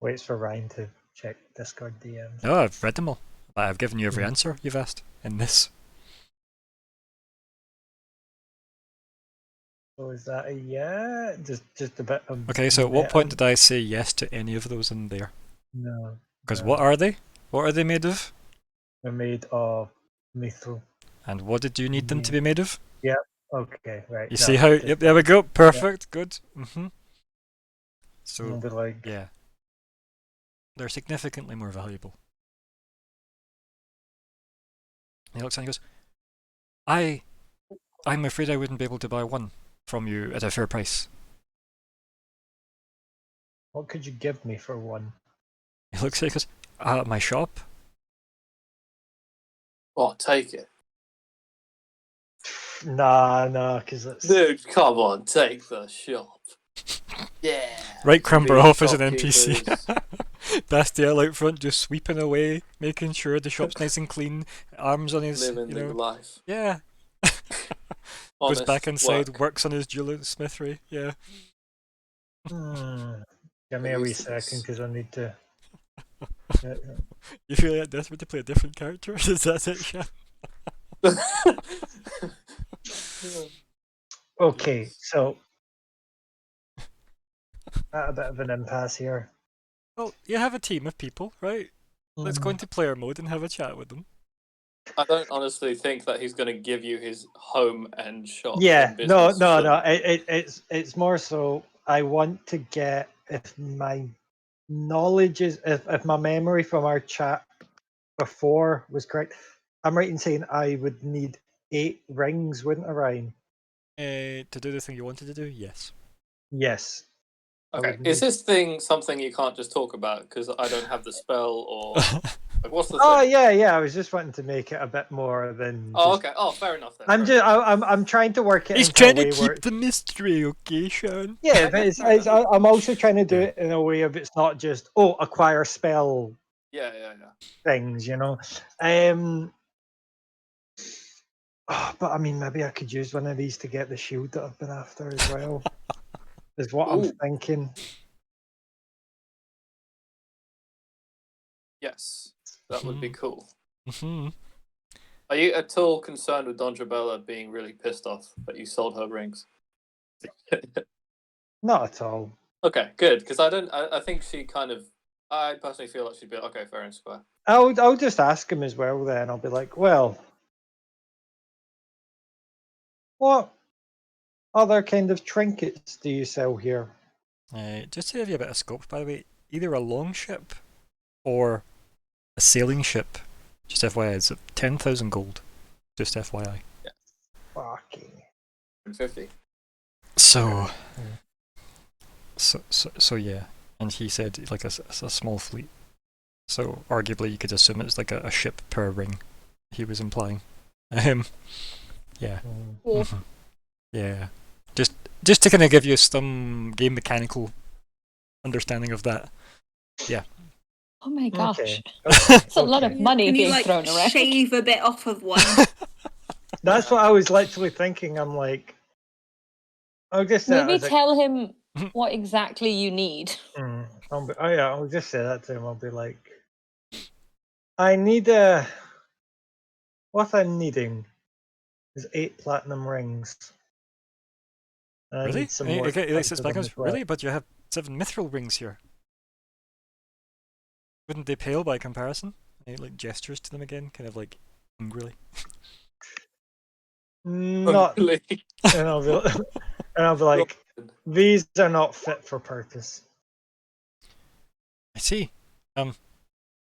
Waits for Ryan to check Discord DMs. No, I've read them all. I've given you every answer you've asked in this. So is that a yeah? Just a bit of. Okay, so at what point did I say yes to any of those in there? No. Because what are they? What are they made of? They're made of mithril. And what did you need them to be made of? Yep. Okay. Right. You see how? Yep. There we go. Perfect. Good. So like, yeah, they're significantly more valuable. He looks and he goes, I'm afraid I wouldn't be able to buy one from you at a fair price. what could you give me for one? He looks and he goes, my shop. Oh, take it. Nah, because it's. Dude, come on, take the shop. Yeah. Right, Crumber off as an Shopkeepers. NPC. Bastiel out front, just sweeping away, making sure the shop's nice and clean. Arms on his, Living the life. Yeah. Goes back inside, works on his jewellersmithery. Yeah. Give me a wee second, because I need to. You feel like desperate to play a different character? Is that it, Shan? Okay, so at a bit of an impasse here. Well, you have a team of people, right? Let's go into player mode and have a chat with them. I don't honestly think that he's going to give you his home and shop. Yeah, and no. business It's more so I want to get, if my knowledge is, if my memory from our chat before was correct, I'm right in saying I would need 8 rings, wouldn't I, Ryan? To do the thing you wanted to do, yes. Yes. Okay. Is this thing something you can't just talk about because I don't have the spell, or like, what's the Oh thing? yeah. I was just wanting to make it a bit more than. Oh, just... okay. Oh, fair enough then. I'm trying to work it. He's into trying a to way where... keep the mystery, okay, Sean? Yeah, but I'm also trying to do it in a way of it's not just acquire spell. Yeah. Things, you know. But I mean, maybe I could use one of these to get the shield that I've been after as well. Is what I'm Ooh. thinking. Yes, that would be Mhm. cool. Mm-hmm. Are you at all concerned with Dondrabella being really pissed off that you sold her rings? Not at all. Okay, good, because I think she kind of. I personally feel like she'd be okay, fair and square. I'll just ask him as well. Then I'll be like, well, what other kind of trinkets do you sell here? Just to give you a bit of scope, by the way, either a long ship or a sailing ship. Just FYI, it's 10,000 gold. Just FYI. Fucking. 50. So yeah, and he said like a small fleet. So arguably you could assume it's like a ship per ring. He was implying. Yeah. Yeah. Mhm. Yeah. Just to kind of give you some game mechanical understanding of that. Yeah. Oh my gosh. Okay. It's a lot of Okay. money Can you being like thrown around. shave a bit off of one? That's what I was literally thinking. I'm like, I'll just say, I Maybe was like, tell him what exactly you need. oh yeah, I'll just say that to him. I'll be like, I need a. What I'm needing is 8 platinum rings. And I Really? need some And more he sits expensive back and ones goes, as well. really? But you have 7 mithril rings here. Wouldn't they pale by comparison? And he like gestures to them again, kind of like angrily. Not, Really? and I'll be like, these are not fit for purpose. I see.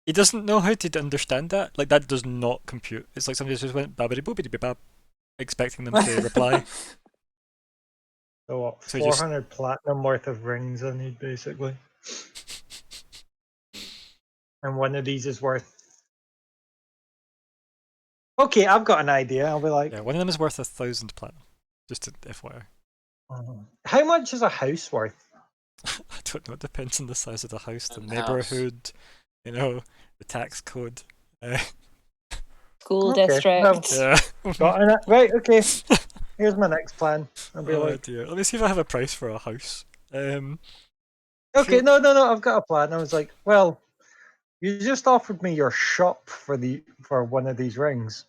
He doesn't know how to understand that. Like that does not compute. It's like somebody just went babbity boopity bab, expecting them to reply. So what? So just 400 platinum worth of rings I need basically, and one of these is worth. Okay, I've got an idea. I'll be like, yeah, one of them is worth 1,000 platinum. Just to FYI. how much is a house worth? I don't know. It depends on the size of the house, the And house. neighborhood, you know, the tax code. School Okay, district. well, Yeah. got it. Right, okay. Here's my next plan. I'll be Oh like, dear. Let me see if I have a price for a house. okay, Sure. no, I've got a plan. I was like, well, you just offered me your shop for one of these rings.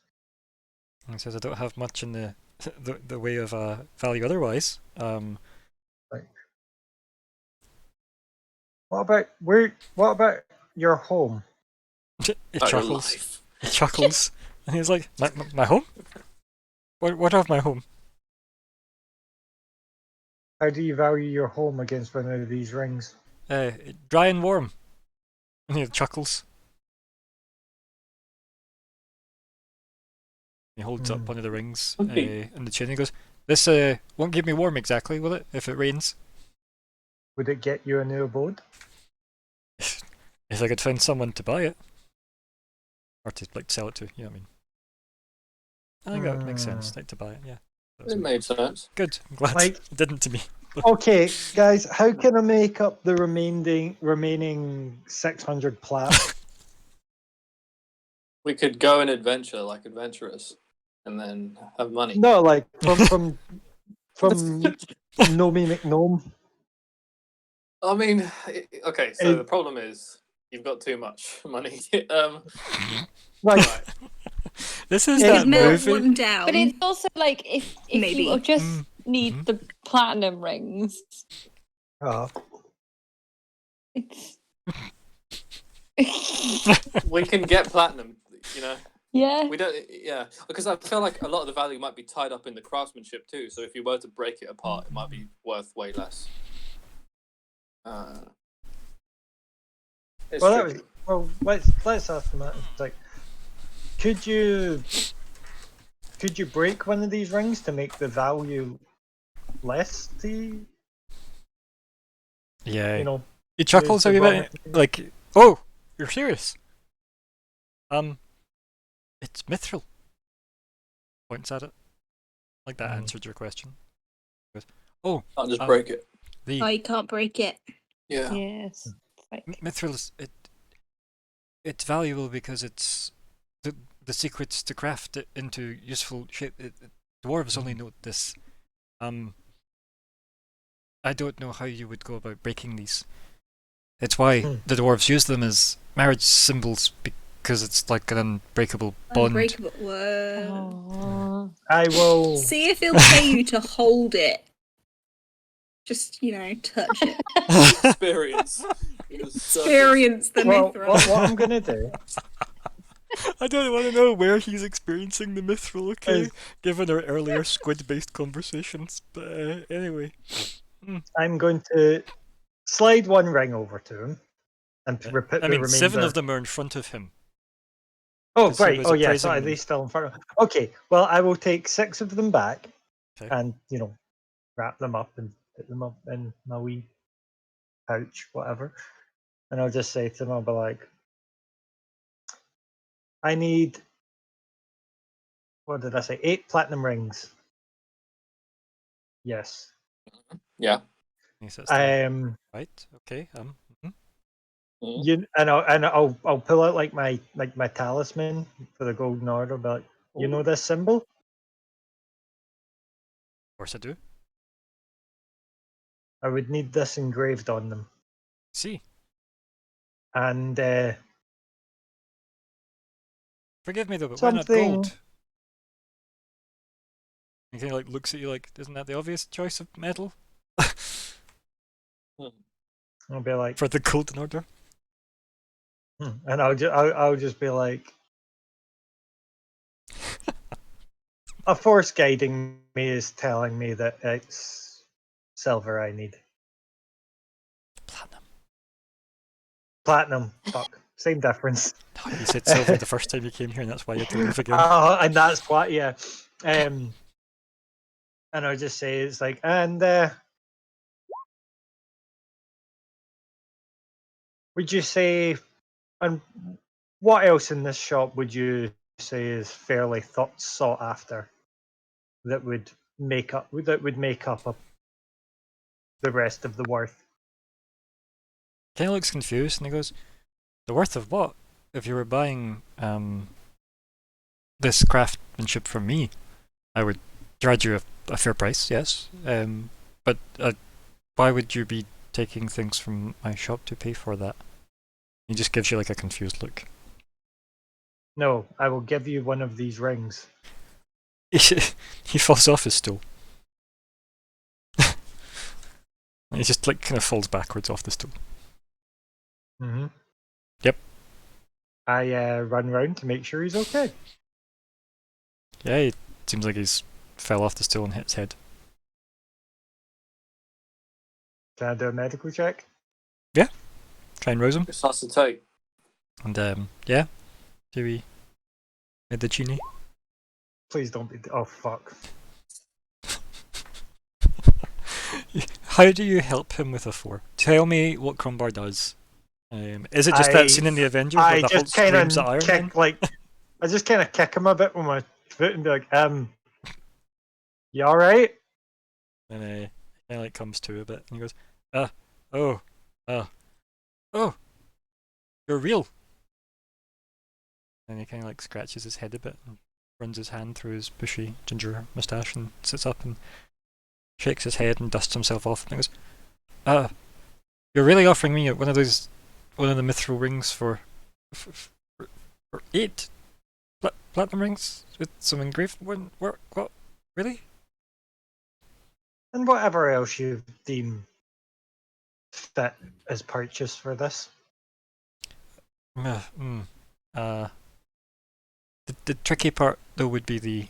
He says I don't have much in the way of value otherwise. Like, what about your home? He About your chuckles. life. He chuckles, and he's like, "My home? What of my home?" How do you value your home against one of these rings? Dry and warm. And he chuckles. He holds up one of the rings Okay. in the chain. He goes, "This won't keep me warm exactly, will it? If it rains." Would it get you a new abode? If I could find someone to buy it, or to like sell it to, you know what I mean. I think that makes sense. Like to buy it, yeah. It made sense. Good. I'm glad Like- it didn't to me. Okay, guys, how can I make up the remaining 600 plat? We could go and adventure like adventurers, and then have money. No, like from Nomi McNome. I mean, okay. So It- the problem is you've got too much money. Like, Right. This is Yeah, that Could melt movie. one down. But it's also like if Maybe. you just need Mhm. the platinum rings, it's We can get platinum. You know, yeah. we don't. Yeah, because I feel like a lot of the value might be tied up in the craftsmanship too. So if you were to break it apart, it might be worth way less. It's well, tricky. let's ask them that. It's like, could you break one of these rings to make the value less to you? Yeah. You know, He chuckles the a wee raw bit, material. like, "Oh, you're serious?" It's mithril. Points at it. Like that answered your question. He goes, "Oh, Can't just break it. the Oh, you can't break it. Yeah. Yes. Like, mithril is it's valuable because it's the secrets to craft it into useful shape. Dwarves only know this. I don't know how you would go about breaking these. It's why the dwarves use them as marriage symbols, because it's like an unbreakable bond. Unbreakable. Whoa. Oh. I will. See if he'll pay you to hold it. Just, touch it. Experience. Experience the Well, mithril. what I'm gonna do I don't want to know where he's experiencing the mithril, okay? is Given our earlier squid-based conversations. But anyway. I'm going to slide one ring over to him and I repeat the mean, remainder. 7 of them are in front of him. Oh, 'cause he right. was Oh, yes. appraising Are them. they still in front of? Okay. Well, I will take 6 of them back, Okay. and wrap them up and put them up in my wee pouch, whatever. And I'll just say to them, I'll be like, I need. What did I say? 8 platinum rings. Yes. Yeah. He sits there. Um. Right, okay. I'll pull out like my talisman for the golden order, but you know this symbol? Of course I do. I would need this engraved on them. See, And forgive me though, but why not something. gold? He kind of like looks at you like, isn't that the obvious choice of metal? I'll be like, For the golden order? and I'll just be like, a force guiding me is telling me that it's silver I need. Platinum. Platinum. Fuck. Same difference. No, you said silver the first time you came here, and that's why you had to leave again. And that's why, yeah. And I'll just say it's like, and would you say, and what else in this shop would you say is fairly sought after that would make up the rest of the worth? Kind of looks confused, and he goes, "The worth of what? If you were buying this craftsmanship from me, I would charge you a fair price, yes. But why would you be taking things from my shop to pay for that?" He just gives you like a confused look. No, I will give you one of these rings. He falls off his stool. He just like kind of falls backwards off the stool. Mm-hmm. Yep. I run round to make sure he's okay. Yeah, it seems like he's fell off the stool and hit his head. Can I do a medical check? Try and rouse him. Resuscitate. And yeah, do we hit the genie? Please don't be. Oh fuck. How do you help him with a 4? Tell me what Crumbar does. Is it just that scene in the Avengers where I the Hulk just kind screams at of Iron kick Man? like I just kind of kick him a bit with my foot and be like, you all right? And he kind of like comes to a bit and he goes, oh, you're real. And he kind of like scratches his head a bit and runs his hand through his bushy ginger moustache and sits up and shakes his head and dusts himself off and he goes, you're really offering me one of the mithril rings for 8 platinum rings with some engraved one? What? Really? And whatever else you deem fit as purchase for this. The tricky part though would be the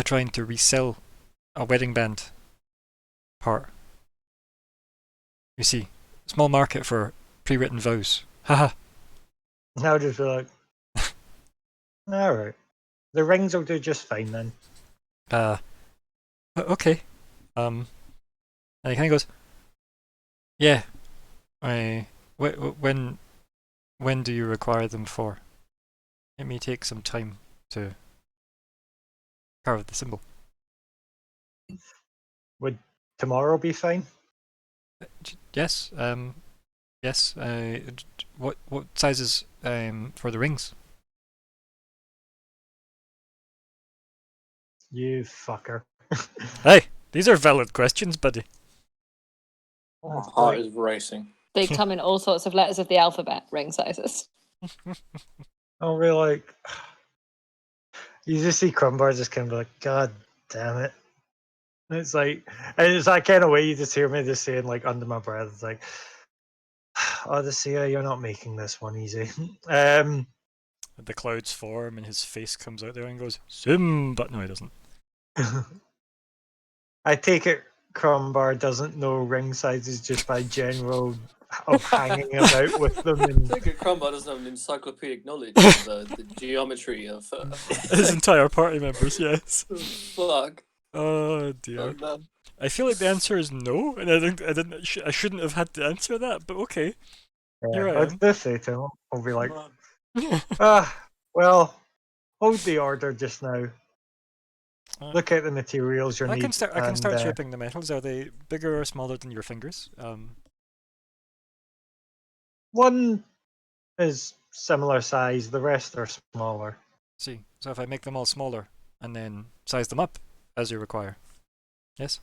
trying to resell a wedding band part. You see, small market for pre-written vows. Haha. And I'll just be like, all right, the rings will do just fine then. Okay. And he kind of goes, yeah. When do you require them for? It may take some time to carve the symbol. Would tomorrow be fine? Yes. Yes. What sizes for the rings? You fucker. Hey, these are valid questions, buddy. My heart is racing. They come in all sorts of letters of the alphabet, ring sizes. I'll be like, you just see Crumbar just kind of like, God damn it. And it's like, and it's that kind of way you just hear me just saying, like, under my breath, it's like, Odyssey, you're not making this one easy. The clouds form and his face comes out there and goes, Sim, but no, he doesn't. I take it Crumbar doesn't know ring sizes just by general of hanging about with them. I And think Crumbar doesn't have an encyclopedic knowledge of the geometry of. His entire party members, yes. Fuck. Oh dear. Oh, no. I feel like the answer is no, and I shouldn't have had to answer that, but okay. Here I I'd am. just say to him, I'll be like, well, hold the order just now. Look at the materials you I need. can start and, shaping the metals. Are they bigger or smaller than your fingers? One is similar size, the rest are smaller. See, so if I make them all smaller and then size them up as you require, yes.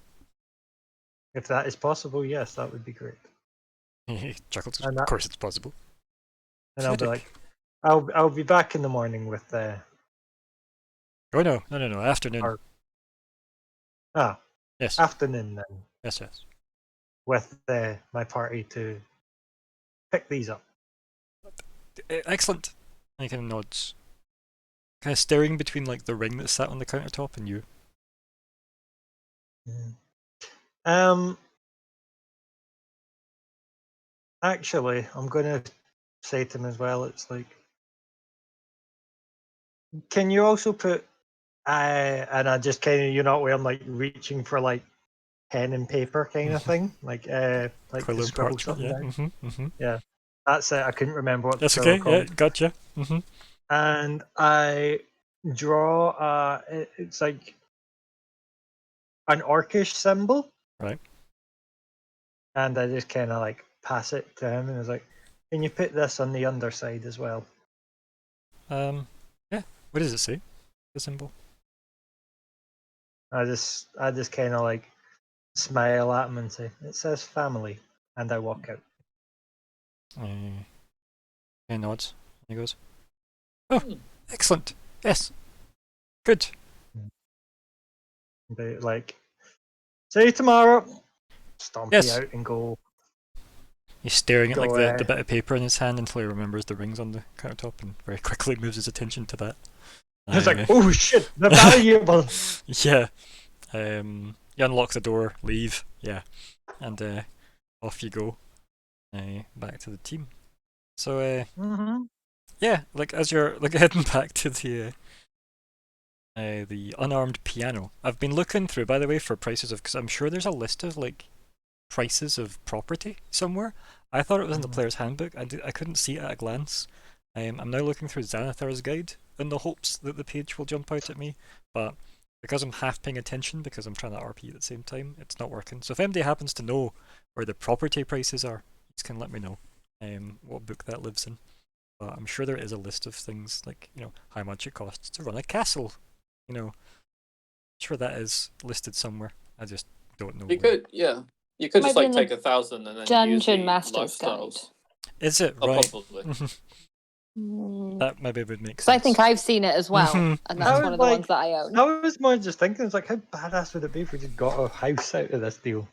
If that is possible, yes, that would be great. He chuckles. And Of course, it's possible. And I'll be Pathetic. like, I'll be back in the morning with the. Oh no, afternoon. Yes, Afternoon then, yes. with my party to pick these up. Excellent. And he kind of nods, kind of staring between like the ring that sat on the countertop and you. Actually, I'm going to say to him as well, it's like, can you also put, and I just kind of, where I'm like reaching for like pen and paper kind of thing, like to Quill and scribble parchment, something yeah. down. Yeah, that's it. I couldn't remember what That's they okay. were called. Yeah, gotcha. And I draw, it's like an orcish symbol. Right. And I just kind of like pass it to him, and I was like, "Can you put this on the underside as well?" Yeah. What does it say? The symbol. I just kind of like smile at him and say, "It says family," and I walk out. He nods. He goes, "Oh, excellent. Yes, good." They like, "See you tomorrow." Stomp Yes. out and go. He's staring at Go like the bit of paper in his hand until he remembers the rings on the countertop and very quickly moves his attention to that. It's like, "Oh shit, they're valuable." Yeah. You unlock the door, leave, yeah, and off you go. Back to the team. So yeah, like as you're like heading back to the unarmed piano, I've been looking through, by the way, for prices of, because I'm sure there's a list of like prices of property somewhere. I thought it was in the player's handbook. I couldn't see it at a glance. I'm now looking through Xanathar's guide in the hopes that the page will jump out at me, but because I'm half paying attention because I'm trying to RP at the same time, it's not working. So if anybody happens to know where the property prices are, just can let me know what book that lives in. But I'm sure there is a list of things like, how much it costs to run a castle. I'm sure that is listed somewhere. I just don't know. You could, yeah. You could Might just be like in the take 1,000 and then Dungeon use the Master's Guide. lifestyles. Is it? Oh, Right. probably. That maybe would make sense. So I think I've seen it as well, Mhm. and I that's was one of the like- ones that I own. I was more just thinking, it's like, how badass would it be if we just got a house out of this deal?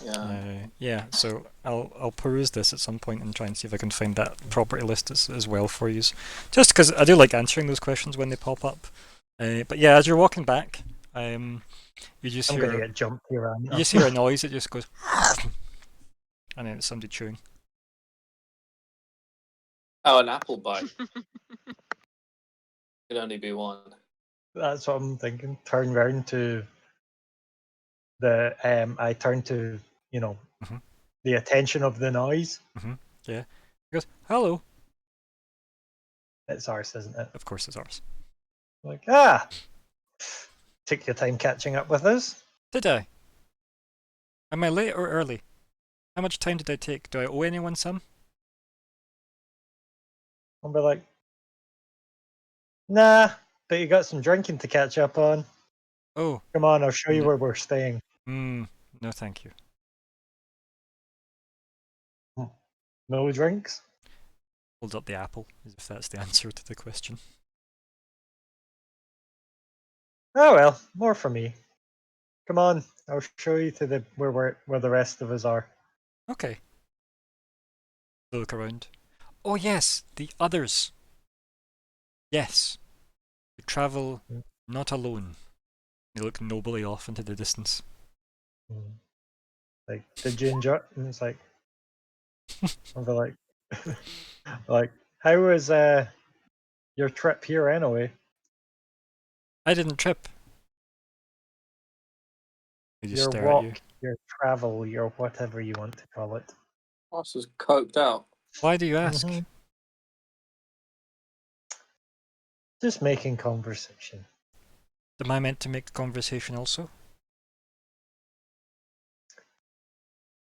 Yeah. Yeah, so I'll peruse this at some point and try and see if I can find that property list as well for you. Just because I do like answering those questions when they pop up. But yeah, as you're walking back, you just I'm gonna hear get jumped here. you just hear a noise that just goes, and then it's somebody chewing. Oh, an apple bite. Could only be one. That's what I'm thinking. Turn round to the I turn to Mhm. the attention of the noise. He goes, "Hello." It's ours, isn't it? Of course, it's ours. Like took your time catching up with us. Did I? Am I late or early? How much time did I take? Do I owe anyone some? I'll be like, nah, but you got some drinking to catch up on. Oh, Come on, I'll show you No. where we're staying. no thank you. No drinks? Hold up the apple, as if that's the answer to the question. Oh well, more for me. Come on, I'll show you to the where the rest of us are. Okay. Look around. Oh yes, the others. Yes. You travel not alone. You look nobly off into the distance. Like, did you enjoy? And it's like, I'll be like, like, how was your trip here anyway? I didn't trip. They just Your stare walk, at you. your travel, your whatever you want to call it. Boss is coked out. Why do you ask? Mhm. Just making conversation. Am I meant to make the conversation also?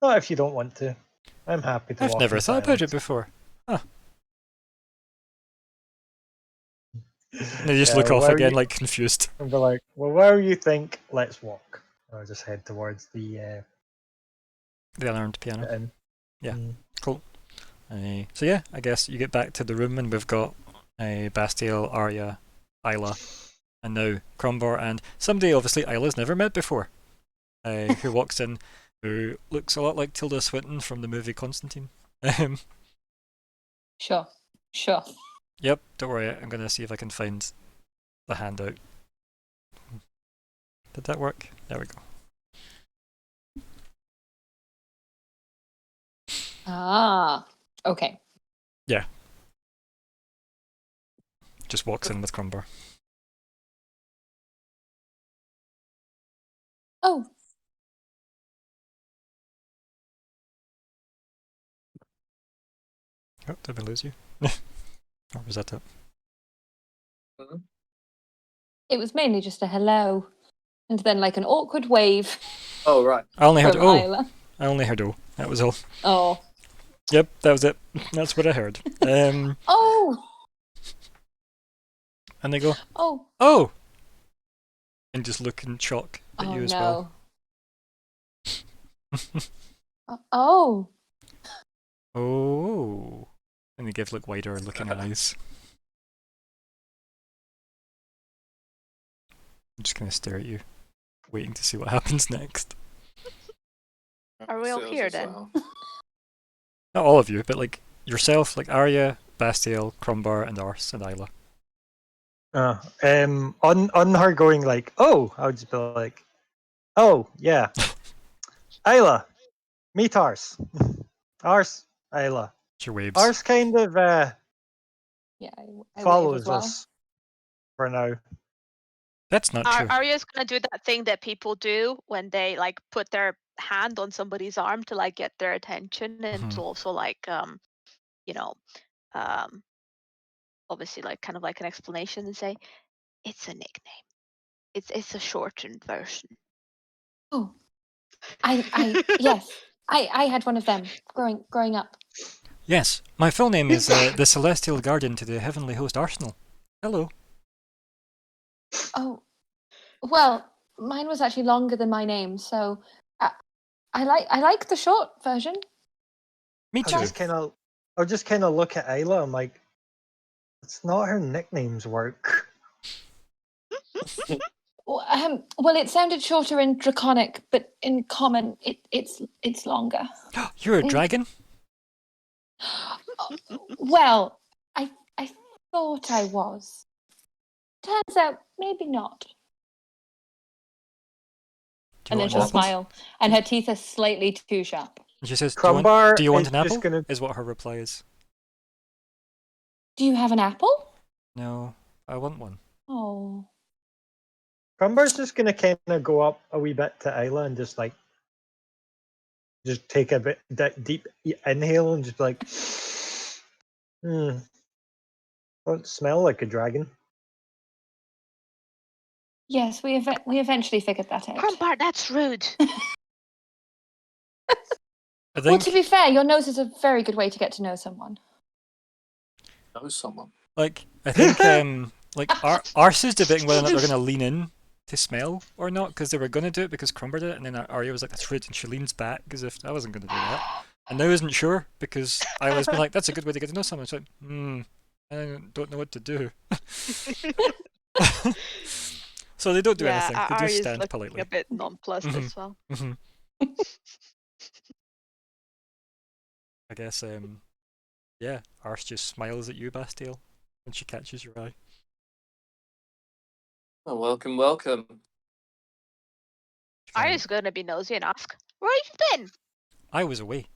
Not if you don't want to. I'm happy to I've walk never in thought about it silence. before. Huh. And they just Yeah, look off where again, you- like confused. And be like, well, where you think? Let's walk. I'll just head towards the The unarmed piano. inn. Yeah. Mm. Cool. So yeah, I guess you get back to the room and we've got Bastiel, Arya, Isla, and now Crombar and somebody obviously Isla's never met before, who walks in, who looks a lot like Tilda Swinton from the movie Constantine. Sure. Sure. Yep, don't worry, I'm gonna see if I can find the handout. Did that work? There we go. Ah. Okay. Just walks in with Crombar. Oh. Oh, did I lose you? Or was that it? It was mainly just a hello. And then like an awkward wave Oh, right. I only heard from oh. Isla. I only heard oh. That was all. Oh. Yep, that was it. That's what I heard. Oh. And they go, Oh. oh! And just look in shock at Oh you as no. well. Oh. Oh. And they give like wider looking eyes. I'm just gonna stare at you, waiting to see what happens next. Are we all Sales here as then? well. Not all of you, but like yourself, like Arya, Bastiel, Crombar, and Ars, and Isla. On her going like, oh, I would just be like, oh yeah, Isla, meet Ars, Ars, Isla. It's your waves. Ars kind of Yeah, I wave as follows well. us for now. That's not true. Arya's gonna do that thing that people do when they like put their hand on somebody's arm to like get their attention, and to also like you know obviously like kind of like an explanation and say it's a nickname. It's a shortened version. Oh. Yes. I had one of them growing up. Yes, my full name is the Celestial Guardian to the Heavenly Host Arsenal. Hello. Oh. Well, mine was actually longer than my name, so I like the short version. Me I'll too. just kind of look at Isla. I'm like, it's not how nicknames work. Well, it sounded shorter in Draconic, but in Common, it's longer. You're a dragon? Well, I thought I was. Turns out, maybe not. Do you And then want she'll an apple? smile, and her teeth are slightly too sharp. And she says, Crombar do you want is an just apple? gonna- Is what her reply is. Do you have an apple? No, I want one. Oh. Crumbar's just gonna kind of go up a wee bit to Isla and just take a bit deep inhale and just be like, don't smell like a dragon. Yes, we eventually figured that out. Crombar, that's rude. I Well, think, to be fair, your nose is a very good way to get to know someone. Know someone. like, I think Like, Arce's debating whether or not they're going to lean in to smell or not, because they were going to do it because Crumber did it, and then Arya was like, that's rude, and she leans back as if I wasn't going to do that. And now isn't sure, because Isla's been like, that's a good way to get to know someone. It's like, I don't know what to do. So they don't do anything, they just Arya's stand looking politely. a bit nonplussed Mhm. as well. I guess, yeah, Arse just smiles at you, Bastille, when she catches your eye. Oh, welcome, welcome. She kinda- Arya's gonna be nosy and ask, "Where have you been?" I was away.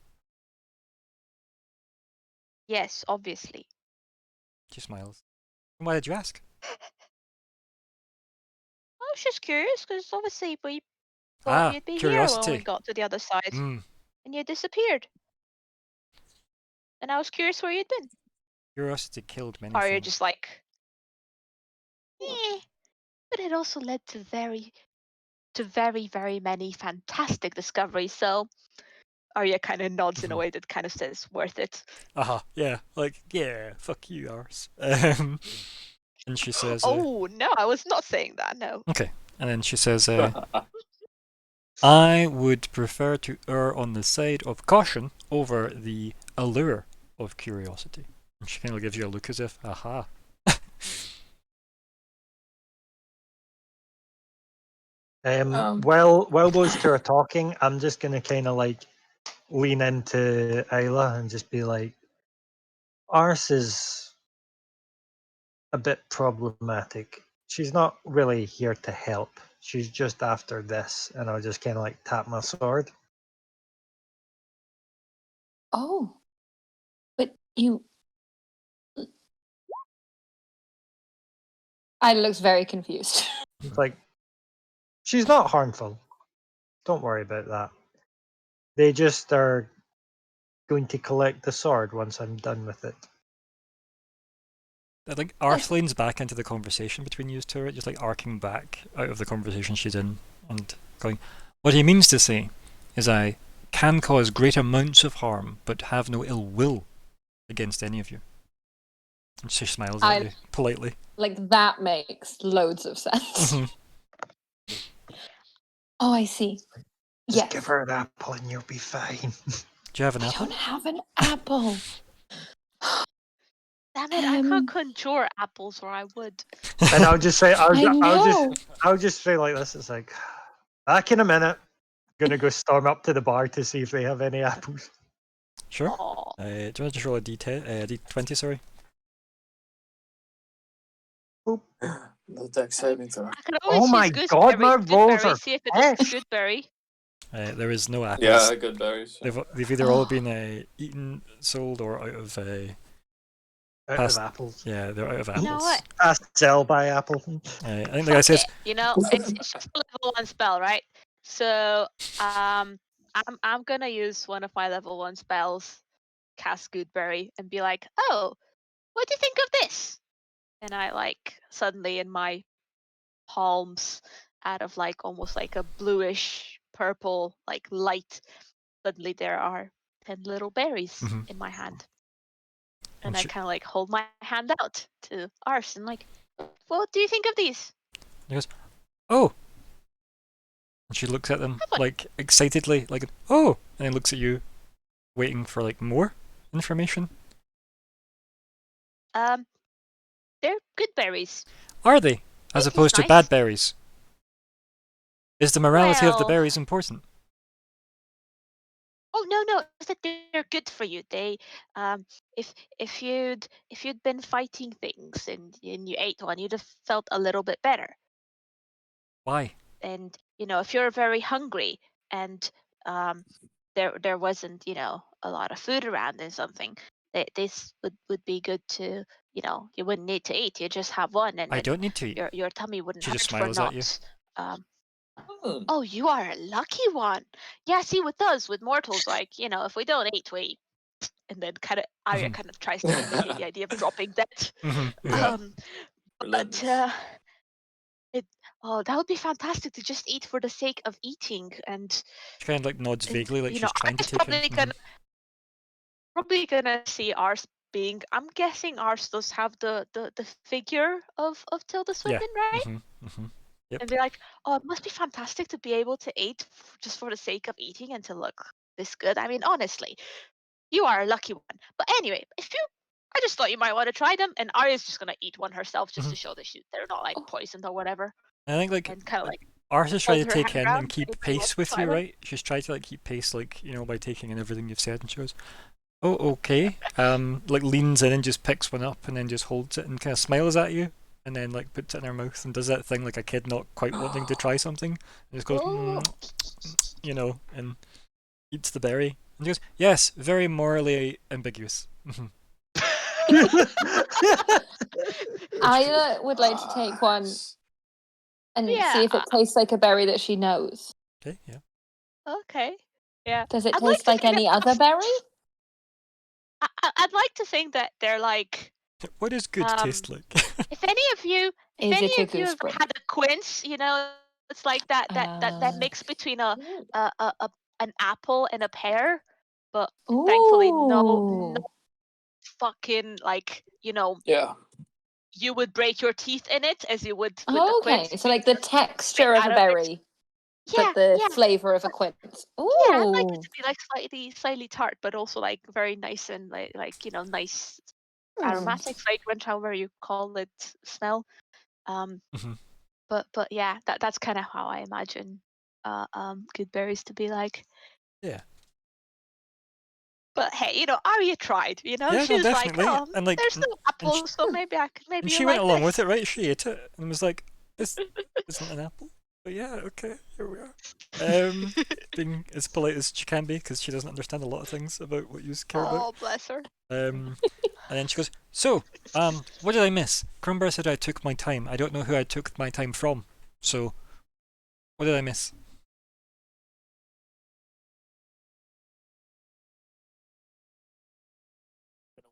Yes, obviously. She smiles. And why did you ask? I was just curious because obviously we thought you'd be here when we Curiosity. got to the other side, Mm, and you disappeared. And I was curious where you'd been. curiosity killed many Arya things. just like, but it also led to very, very many fantastic discoveries. So Arya kind of nods in a way that kind of says, "Worth it." Yeah, like, yeah, fuck you, Arse. And she says, Oh no, I was not saying that. No. okay. And then she says, I would prefer to err on the side of caution over the allure of curiosity. And she kind of gives you a look as if, aha. While those two are talking, I'm just gonna kind of like lean into Isla and just be like, Arse is a bit problematic. She's not really here to help. She's just after this, and I'll just kind of like tap my sword. Oh. But you. I looks very confused. It's like, she's not harmful. Don't worry about that. They just are going to collect the sword once I'm done with it. I think Arse leans back into the conversation between you two, right? Just like arcing back out of the conversation she's in and going, what he means to say is I can cause great amounts of harm, but have no ill will against any of you. And she smiles at you politely. Like, that makes loads of sense. Mhm. Oh, I see. Just Yes. give her an apple and you'll be fine. Do you have an I apple? don't have an apple. Damn it! I can't conjure apples, or I would. And I'll just say, I know. I'll just say like this. It's like, back in a minute. Gonna go storm up to the bar to see if they have any apples. Sure. Aw. Do you want to just roll a D10, D20, sorry? The deck saving throw. I can always Oh my use God, my rolls gooseberry, are see if it does fish. good berry. There is no apples. Yeah, good berries. They've either all been eaten, sold, or out of Out past. of apples. Yeah, they're out of You apples. know what? Past sell by apple. I think the guy says, You know, it's just a level 1 spell, right? So I'm gonna use one of my level 1 spells, cast Goodberry, and be like, "Oh, what do you think of this?" And I like suddenly in my palms, out of like almost like a bluish purple like light, suddenly there are 10 little berries Mhm. in my hand. And And I she- kind of like hold my hand out to Ars and like, "What do you think of these?" he goes, oh. And she looks at them Have one. like excitedly, like, oh, and then looks at you, waiting for like more information. They're good berries. Are they? As They opposed taste to bad nice. berries? Is the morality of the Well- berries important? Oh no, it's that they're good for you. They, if you'd been fighting things and you ate one, you'd have felt a little bit better. Why? And you know, if you're very hungry and there wasn't a lot of food around and something, this would be good to you wouldn't need to eat. You just have one, and I then don't need to eat. your tummy wouldn't She hurt just for smiles at you. not. Hmm. Oh, you are a lucky one. Yeah, see, with us, with mortals, like, if we don't eat, we. And then Arya Mhm. kind of tries to mitigate the idea of dropping that. Mhm. Yeah. But Relentless. that would be fantastic to just eat for the sake of eating. And She kind of like nods vaguely, like she's trying to Arya's take in. probably gonna see ours being, I'm guessing ours does have the figure of Tilda Swinton, right? Yep. And be like, oh, it must be fantastic to be able to eat just for the sake of eating and to look this good. I mean, honestly, you are a lucky one. But anyway, I just thought you might want to try them, and Arya's just gonna eat one herself just to show that they're not like Oh. poisoned or whatever, I think like and kind of like Arthur's trying hold to her take hand in around and if keep anybody wants pace to with try you, one. right? She's trying to like keep pace, like by taking in everything you've said, and she goes, "Oh, okay." Like leans in and just picks one up and then just holds it and kind of smiles at you, and then like puts it in her mouth and does that thing like a kid not quite wanting to try something, and just goes, Oh. and eats the berry and goes, "Yes, very morally ambiguous." I would like to take one and Yeah, see if it tastes like a berry that she knows. Okay, yeah. okay. Yeah. Does it I'd like taste to like think any that other berry? I'd like to think that they're like, What does good taste like? if any of you Is it a have ever gooseberry? had a quince, it's like that mix between a an apple and a pear, but thankfully no Ooh. fucking like, Yeah. you would break your teeth in it as you would with the quince. Okay, so like the Just spit texture of out a of it. berry, Yeah, but the yeah, flavor of a quince. yeah. I'd like it Ooh. to be like slightly tart, but also like very nice and nice aromatic, fragrant, however you call it, smell. Mhm. But yeah, that's kind of how I imagine good berries to be like. Yeah. But hey, Arya tried. Yeah, She no, was like, definitely. oh, And like, there's no and apples, so maybe and you she went like along this. with it, right? She ate it and was like, "This isn't an apple." But yeah, okay, here we are. Being as polite as she can be because she doesn't understand a lot of things about what you care about. Oh, bless her. And then she goes, "So, what did I miss? Crumbar said I took my time. I don't know who I took my time from. So, what did I miss?"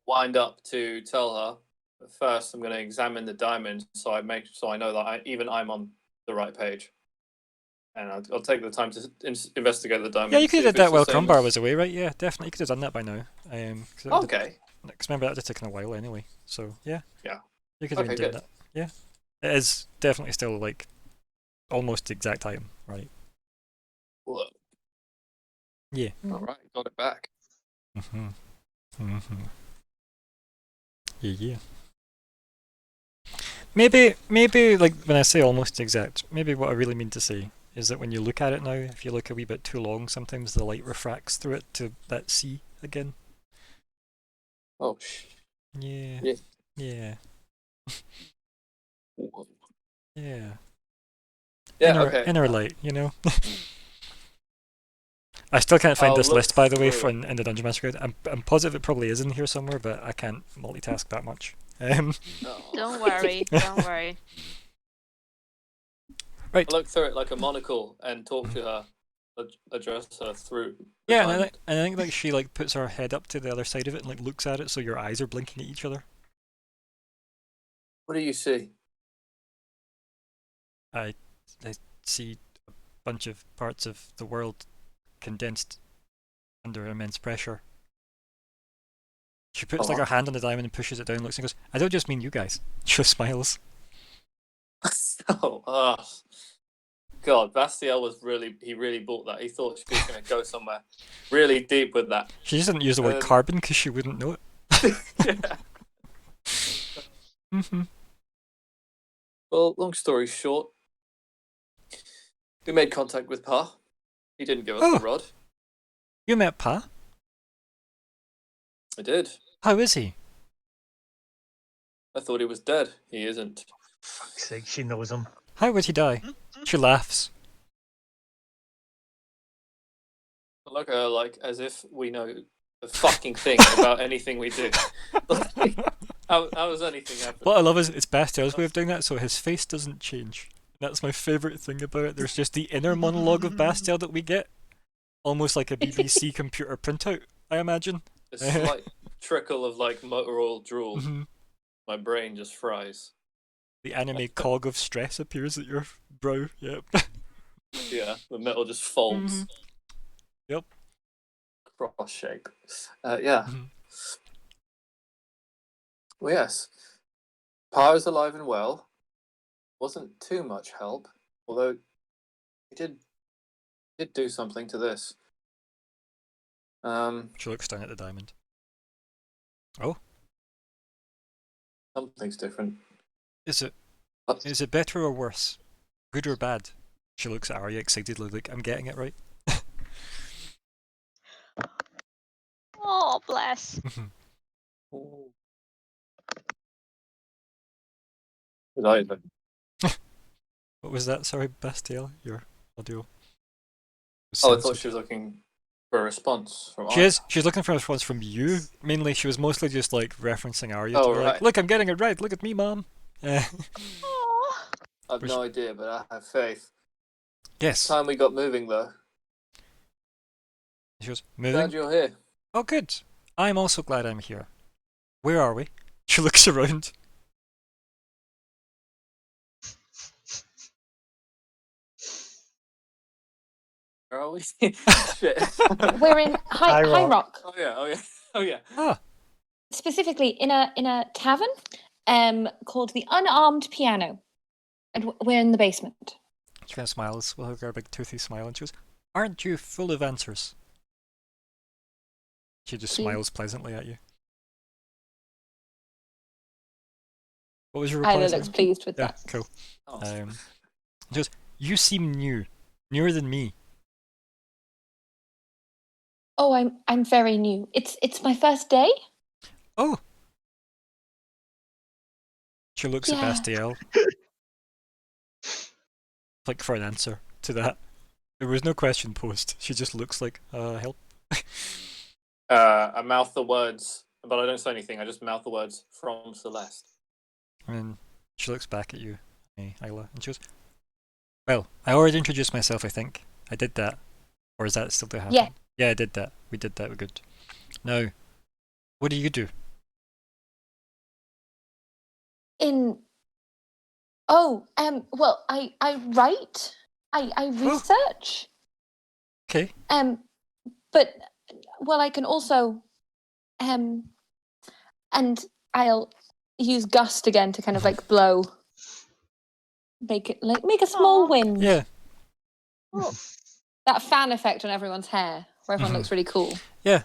Wind up to tell her. But first, I'm going to examine the diamond so I know that I'm on the right page. And I'll take the time to investigate the diamond. Yeah, you and could see have if did that it's the while same Crumbar as- was away, right? Yeah, definitely. You could have done that by now. Okay. Because remember that would have taken a while anyway. So yeah. Yeah. You could have Okay, been doing good. that. Yeah. It is definitely still like almost the exact time, right? Whoa. Yeah. All right, got it back. Yeah. Maybe like when I say almost exact, maybe what I really mean to say is that when you look at it now, if you look a wee bit too long, sometimes the light refracts through it to that C again. Oh, Yeah. Yeah. Yeah. Whoa. Yeah. Yeah, okay. Inner light, I still can't find I'll this look list, by the way, through in the Dungeon Master Guide. I'm positive it probably is in here somewhere, but I can't multitask that much. Oh. Don't worry. Don't worry. Right. I look through it like a monocle and talk to her, address her through. The Yeah, diamond. and I think like she like puts her head up to the other side of it and like looks at it, so your eyes are blinking at each other. What do you see? I see a bunch of parts of the world condensed under immense pressure. She puts like her hand on the diamond and pushes it down, looks and goes, "I don't just mean you guys." She smiles. God, Bastiel he really bought that. He thought she was going to go somewhere really deep with that. She just didn't use the word carbon because she wouldn't know it. Yeah. Mm-hmm. Well, long story short, we made contact with Pa. He didn't give us the rod. You met Pa? I did. How is he? I thought he was dead. He isn't. For fuck's sake, she knows him. How would he die? She laughs. Look at her like as if we know the fucking thing about anything we do. How does anything happen? What I love is it's Bastiel's way of doing that, so his face doesn't change. That's my favourite thing about it. There's just the inner monologue of Bastiel that we get, almost like a BBC computer printout, I imagine. A slight trickle of like motor oil drool. Mm-hmm. My brain just fries. The anime cog of stress appears at your brow. Yep. Yeah, the metal just folds. Mm-hmm. Yep. Cross shape. Yeah. Mm-hmm. Well, yes. Pa is alive and well. Wasn't too much help, although he did do something to this. She looks down at the diamond. Oh, Something's different. is it But is it better or worse? Good or bad? She looks at Arya excitedly, like, I'm getting it right. Oh, bless. Good either. What was that? Sorry, Bastiel, your audio. was Oh, I thought censored. she was looking for a response from She Arya. is. She's looking for a response from you. Mainly, she was mostly just like referencing Arya Oh, to be like, right. "Look, I'm getting it right. Look at me, mom." Oh. I've Was no idea, but I have faith. Yes. Time we got moving, though. She was Glad moving. you're here. Oh, good. I'm also glad I'm here. Where are we? She looks around. Where are we? Shit. We're in High High Rock. Rock, Oh yeah. Oh yeah. Oh yeah. Ah, specifically in a tavern called the Unarmed Piano, and we're in the basement. she kind of smiles with her big toothy smile, and she goes, "Aren't you full of answers?" She just Cute. smiles pleasantly at you. What was your reply? Isla sorry? looks pleased with Yeah, that. cool. Oh. She goes, "You seem newer than me." Oh, I'm very new. It's my first day. Oh. She looks at Yeah. Bastiel. Like for an answer to that. There was no question posed. She just looks like, help. I mouth the words, but I don't say anything. I just mouth the words from Celeste. And then she looks back at you, Isla, and she goes, "Well, I already introduced myself, I think. I did that. Or is that still to happen?" Yeah. Yeah, I did that. We did that. We're good. Now, what do you do? Well, I write. I research. Okay. But well, I can also and I'll use gust again to kind of like blow, make a small Aw. wind. Yeah. That fan effect on everyone's hair, where everyone looks really cool. Yeah.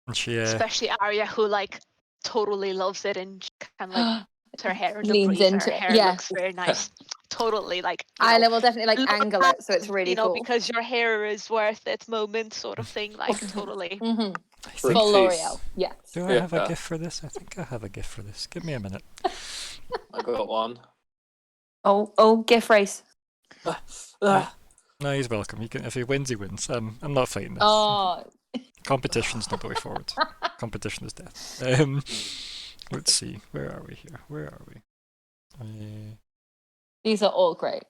And she, Especially Arya, who like totally loves it and kind of like puts her hair in the Leans breeze. into Her it, hair yeah. looks very nice. Totally like. You know, Isla will definitely like look angle at it so it's really cool. because your hair is worth its moment, sort of thing. Like totally. Mm-hmm. I For think, Full peace. L'Oreal, yes. do I have a Yeah. gift for this? I think I have a gift for this. Give me a minute. I got one. Oh, gift race. No, he's welcome. He can, if he wins, he wins. I'm not fighting this. Oh, Competition's not the way forward. Competition is death. Let's see. Where are we here? Where are we? these are all great.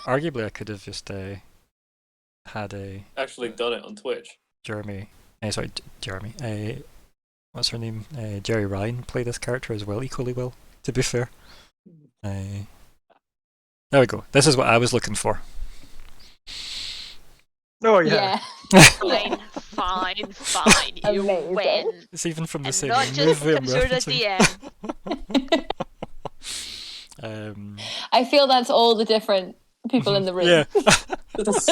Arguably, I could have just had a Actually done it on Twitch. Jeremy. Jeremy. What's her name? Jerry Ryan play this character as well, equally well. To be fair. There we go. This is what I was looking for. Oh yeah. Fine. You Amazing. win. It's even from the And same not just movie I'm because you're the referencing. DM. I feel that's all the different people in the room. Yeah.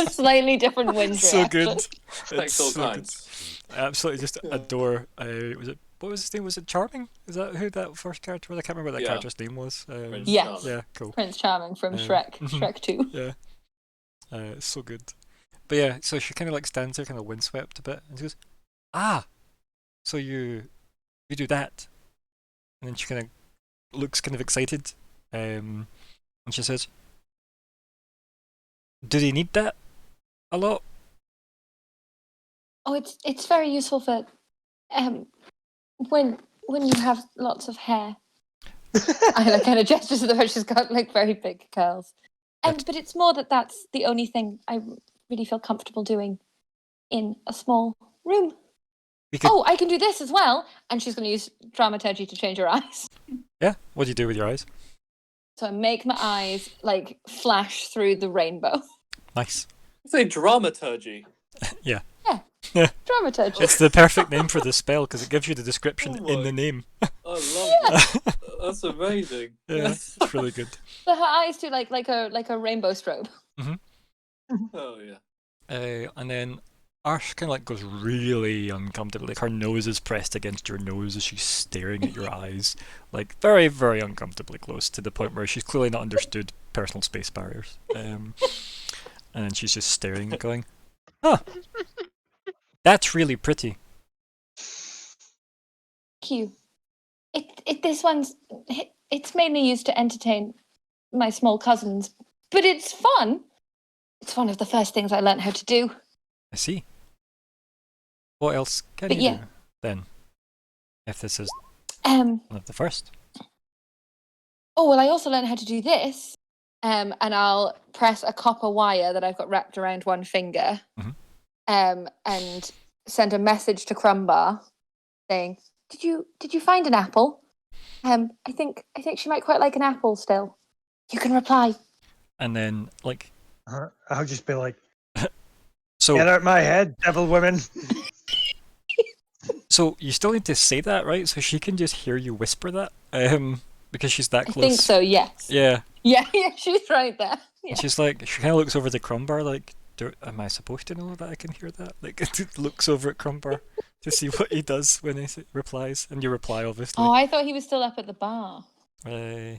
Slightly different wind So good. reaction. Thanks all so good. kinds. I absolutely just adore. What was his name? Was it Charming? Is that who that first character was? I can't remember what that Yeah. character's name was. Prince Yes. Charming. Yeah, cool. Prince Charming from Shrek. Shrek 2. Yeah. It's so good. But yeah, so she kind of like stands there, kind of windswept a bit, and she goes, "Ah, so you do that," and then she kind of looks kind of excited, and she says, "Do they need that a lot?" Oh, it's very useful for when you have lots of hair. I kind of gestures to the fact she's got like very big curls. But it's more that's the only thing I really feel comfortable doing in a small room. Oh, I can do this as well. And she's going to use dramaturgy to change her eyes. Yeah. What do you do with your eyes? So I make my eyes like flash through the rainbow. Nice. Say dramaturgy. Yeah. Dramaturgy. It's the perfect name for the spell because it gives you the description Oh in my- the name. I love That's amazing. Yeah, it's really good. But her eyes do like a rainbow strobe. Oh yeah. And then Arsh kind of like goes really uncomfortable. Like her nose is pressed against your nose as she's staring at your eyes, like very, very uncomfortably close to the point where she's clearly not understood personal space barriers. And then she's just staring and going, "Huh, that's really pretty." Thank you. This one's it's mainly used to entertain my small cousins, but it's fun. It's one of the first things I learned how to do. I see. What else can But you yeah. do then? If this is Um. one of the first. Oh well, I also learned how to do this. And I'll press a copper wire that I've got wrapped around one finger. Mhm. And send a message to Crumbar saying, "Did you find an apple? I think she might quite like an apple still. You can reply." And then like I'll just be like, so get out my head, devil women. so you still need to say that, right? So she can just hear you whisper that. Because she's that I close. think so. Yes. Yeah. Yeah. She's right there. Yeah. And she's like, she kind of looks over the Crumbar, like, am I supposed to know that I can hear that? Like, looks over at Crumbar to see what he does when he replies, and you reply, obviously. Oh, I thought he was still up at the bar. No,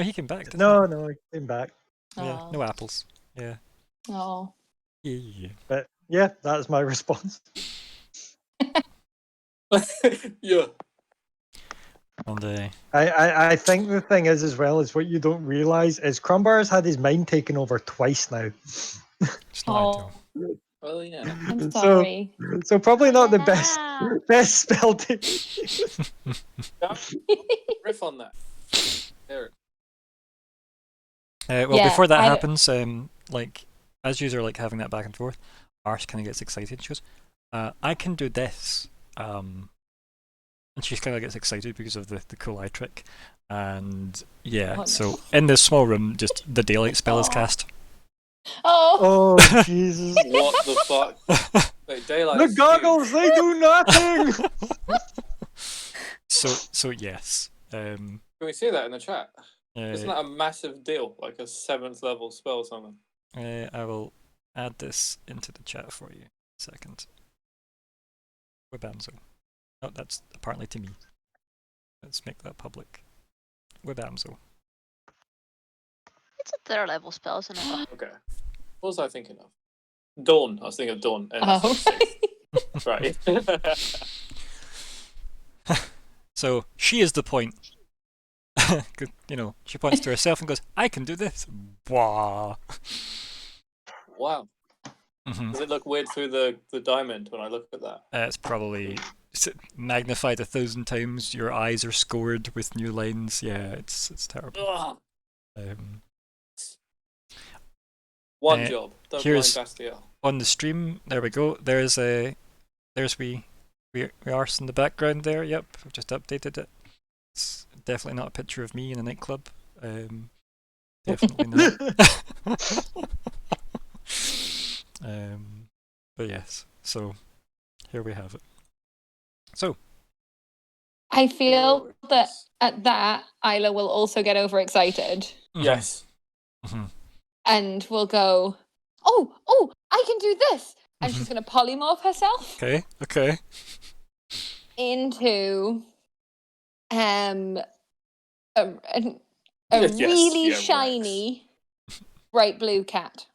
he came back, didn't No, he came back. he? Yeah, Oh. no apples. Yeah. Oh. Yeah. But yeah, that's my response. Yeah. And I think the thing is as well is what you don't realise is Crumbar's had his mind taken over twice now. it's not ideal. Well, yeah. I'm So- sorry. So probably not the best Ah. best spell to Riff on that. There. Well, Yeah, before that I- happens, like, as you are like having that back and forth, Arsh kind of gets excited. She goes, "I can do this." And she kind of gets excited because of the cool eye trick. And yeah, Oh, no. so in this small room, just the daylight spell is Oh. cast. Oh. Oh Jesus. What the fuck? Wait, daylight. The goggles, they do nothing! So yes. Can we see that in the chat? Isn't Uh, that a massive deal? Like a 7th level spell or something? I will add this into the chat for you. Second. Webamzo. Oh, that's apparently to me. Let's make that public. Webamzo. It's a 3rd level spell, isn't it? Okay. What was I thinking of? Dawn. I was thinking of Dawn. And Oh. that's right. So she is the point. You know, she points to herself and goes, "I can do this." Wah. Wow. Mhm. Does it look weird through the diamond when I look at that? It's probably magnified 1,000 times. Your eyes are scored with new lines. Yeah, it's terrible. Ugh. Um, One Uh, job. Don't here's- blind Bastiel. on the stream, there we go. There's we arse in the background there. Yep, I've just updated it. It's definitely not a picture of me in a nightclub. Definitely not. But yes, so here we have it. So I feel that at that, Isla will also get overexcited Yes. Mhm. and will go, oh, I can do this. And she's going to polymorph herself Okay. into a Yes, really yeah, Rex. shiny bright blue cat.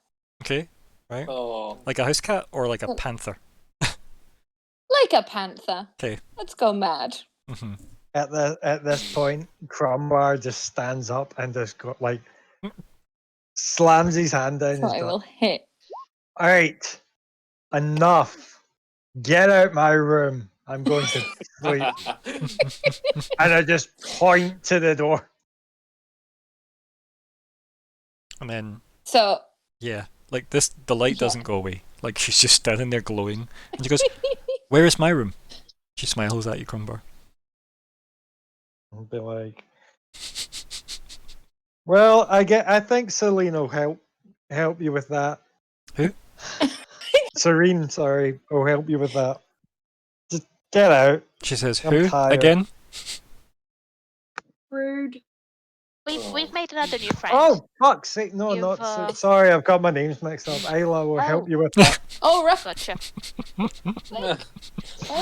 Okay. Right. Oh. Like a house cat or like a Oh. panther? Like a panther. Okay. Let's go mad. Mm-hmm. At this point, Crumbar just stands up and just slams his hand down. So And I is will hit. all right, enough. Get out my room. I'm going to sleep. And I just point to the door. And then So yeah, like this, the light Yeah. doesn't go away. Like she's just standing there glowing, and she goes, "Where is my room?" She smiles at you, Crumbar. I'll be like, well, I think Celine will help you with that. Who? Serene, sorry, will help you with that. Just get out. She says, I'm "Who tired. again?" We've made another new friend. Oh, fuck's sake. No, You've, not so. Sorry, I've got my names mixed up. Isla will help Oh. you with that. Oh, right. Gotcha.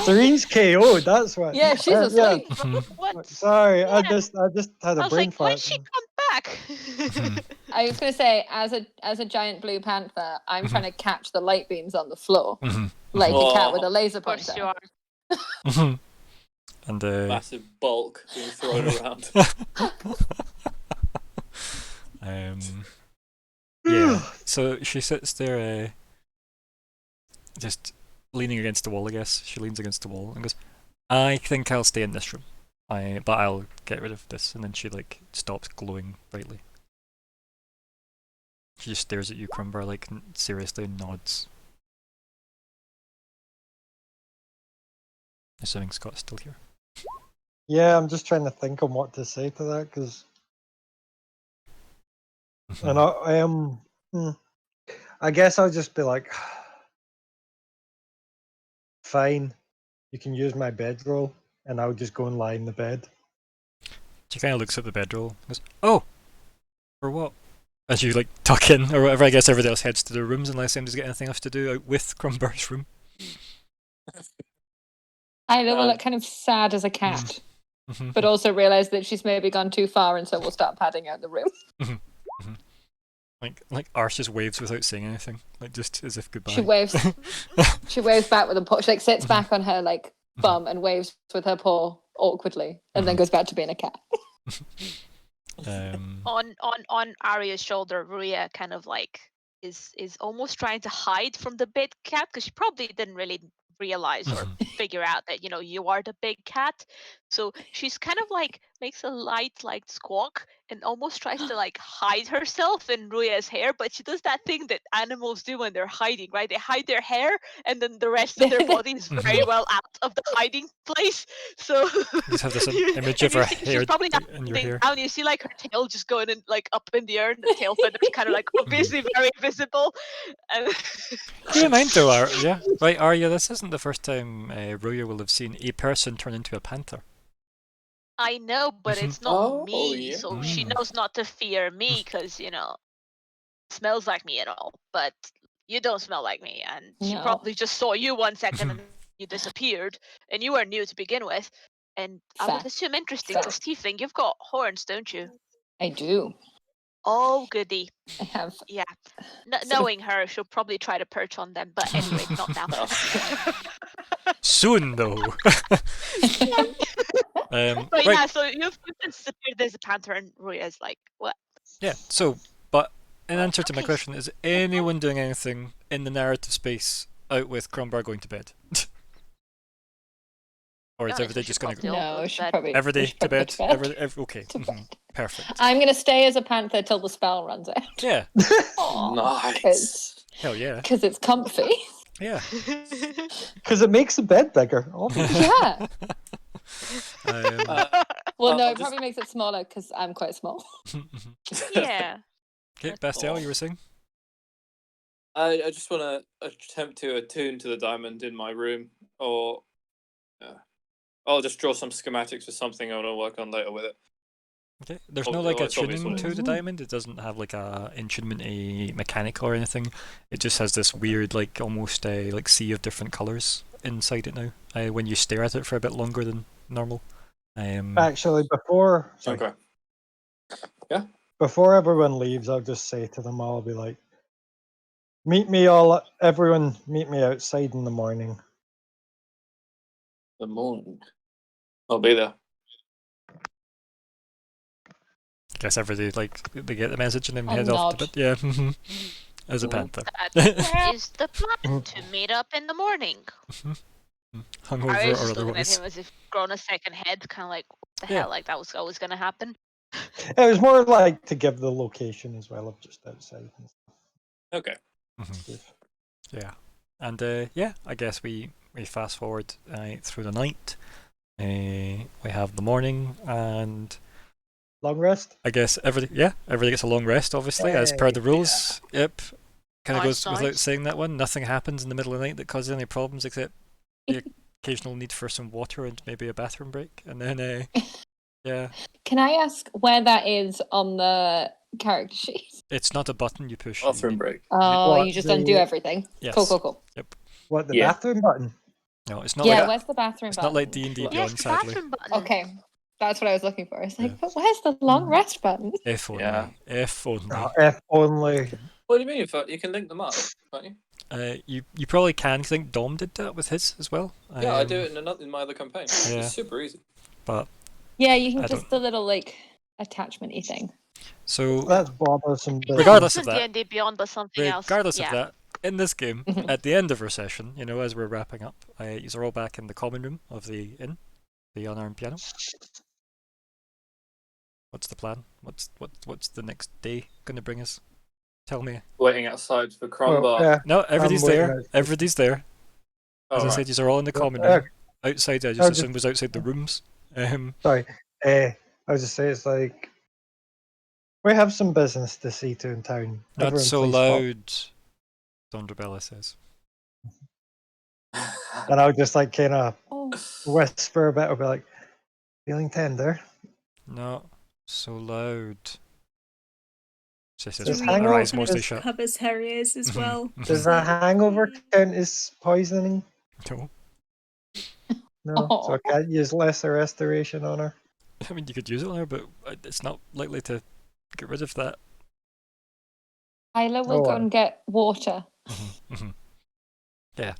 Serene's KO'd, that's what. Yeah, she's Yeah. asleep. What? Sorry, I Yeah. just had a I was brain like, when'd fart. she come back? I was going to say, as a giant blue panther, I'm trying to catch the light beams on the floor, like a cat with a laser Of course pointer. you are. And Massive bulk being thrown around. yeah, so she sits there, just leaning against the wall. I guess she leans against the wall and goes, "I think I'll stay in this room. But I'll get rid of this." And then she like stops glowing brightly. She just stares at you, Crumbar, like seriously, and nods. Assuming Scott's still here. Yeah, I'm just trying to think on what to say to that because, and I am. I guess I'll just be like, fine, you can use my bedroll, and I'll just go and lie in the bed. She kind of looks at the bedroll and goes, "Oh, for what?" As you like tuck in or whatever. I guess everybody else heads to their rooms unless anybody's got anything else to do out with Crumbar's room. Isla will look kind of sad as a cat, but also realise that she's maybe gone too far, and so we'll start padding out the room. Like Arsh just waves without saying anything, like just as if goodbye. She waves. She waves back with a paw. She like sits back on her like bum and waves with her paw awkwardly, and then goes back to being a cat. On Arya's shoulder, Ruya kind of like is almost trying to hide from the big cat because she probably didn't really realize or figure out that you are the big cat. So she's kind of like makes a light like squawk and almost tries to like hide herself in Ruya's hair, but she does that thing that animals do when they're hiding, right? They hide their hair and then the rest of their body is very well out of the hiding place. So You just have this image of her hair she's probably not in your hair. down. You see like her tail just going in like up in the air, and the tail feathers kind of like obviously very visible. And Keep in mind though, right, Arya, this isn't the first time Ruya will have seen a person turn into a panther. I know, but it's not me, yeah. so she knows not to fear me because smells like me at all. But you don't smell like me, and she No. probably just saw you 1 second and you disappeared, and you were new to begin with. And I would Fact. assume interesting because Tiefling, you've got horns, don't you? I do. Oh, goody. I have. Yeah. Knowing her, she'll probably try to perch on them, but anyway, not now. Soon though. But right. yeah, so you've disappeared as a panther, and Ruya's like, what? Yeah. So, but in answer to my question, is anyone doing anything in the narrative space out with Crumbar going to bed? Or is everybody just going to go? No, she probably. Every day to bed. Okay. To bed. Perfect. I'm gonna stay as a panther till the spell runs out. Yeah. Nice. Hell yeah. Because it's comfy. Yeah. Because it makes the bed bigger. Obviously. Yeah. Well, no, I'll it probably makes it smaller because I'm quite small. Yeah. Okay, Bastiel, you were saying? I just want to attempt to attune to the diamond in my room, or I'll just draw some schematics for something I want to work on later with it. Okay. There's no like It's obvious attuning what it to is. the diamond. It doesn't have like a attunement mechanic or anything. It just has this weird like almost a like sea of different colours inside it now. When you stare at it for a bit longer than normal. Actually, before everyone leaves, I'll just say to them all, I'll be like, everyone meet me outside in the morning. The moon. I'll be there. I guess everybody like they get the message and then I'll head off to nod. bed. Yeah. As a panther. That is the plan, to meet up in the morning. I Hungover was or just looking at otherwise. him as if grown a second head, kind of like, what the Yeah. hell, like that was always going to happen. It was more like to give the location as well of just outside. And Okay. stuff. Yeah. And yeah, I guess we fast forward through the night. We have the morning, and Long rest? I guess everybody gets a long rest, obviously, as per the rules. Yep. Kind of Nice, goes without nice. saying that one. Nothing happens in the middle of the night that causes any problems except the occasional need for some water and maybe a bathroom break. And then Yeah, Can I ask where that is on the character sheet? it's not a button you push. Bathroom break. Oh, What, you just the- undo everything. Yes. Cool. What, the Yeah. bathroom button? No, it's not Yeah, like where's the bathroom it's button? not like D&D Yes, Beyond, the sadly. bathroom button. Okay, that's what I was looking for. It's like, Yeah. but where's the long rest button? If only. Yeah. If only. Oh, if only. What do you mean? If you can link them up, can't you? You probably can, because I think Dom did that with his as well. Yeah, I do it in my other campaign. Yeah. It's super easy. But Yeah, you can I just the little like attachment-y thing. so That's bothersome. But Regardless of This that- isn't D&D Beyond, but something else. regardless of Yeah. that, in this game, Mhm. at the end of our session, you know, as we're wrapping up, you're all back in the common room of the inn, the unarmed piano. What's the plan? What's the next day gonna bring us? Tell me. Waiting outside for Crumbar. Well, yeah, No, everybody's waiting there. outside. Everybody's there. Oh, As I right. said, you're all in the common Yeah. room. Outside, I I'll just just- assumed was outside the rooms. sorry. I was just saying, it's like we have some business to see to in town. Not Everyone so please stop. loud, Thunderbella says. And I'll just like kind of Oh, whisper a bit. I'll be like, feeling tender. Not so loud. She says Does with her hangover- eyes mostly Just shut. covers her ears as well. Does a hangover count as poisoning? No. No, so I can't use lesser restoration on her. I mean, you could use it on her, but it's not likely to get rid of that. Isla will Oh, go well. and get water Yeah.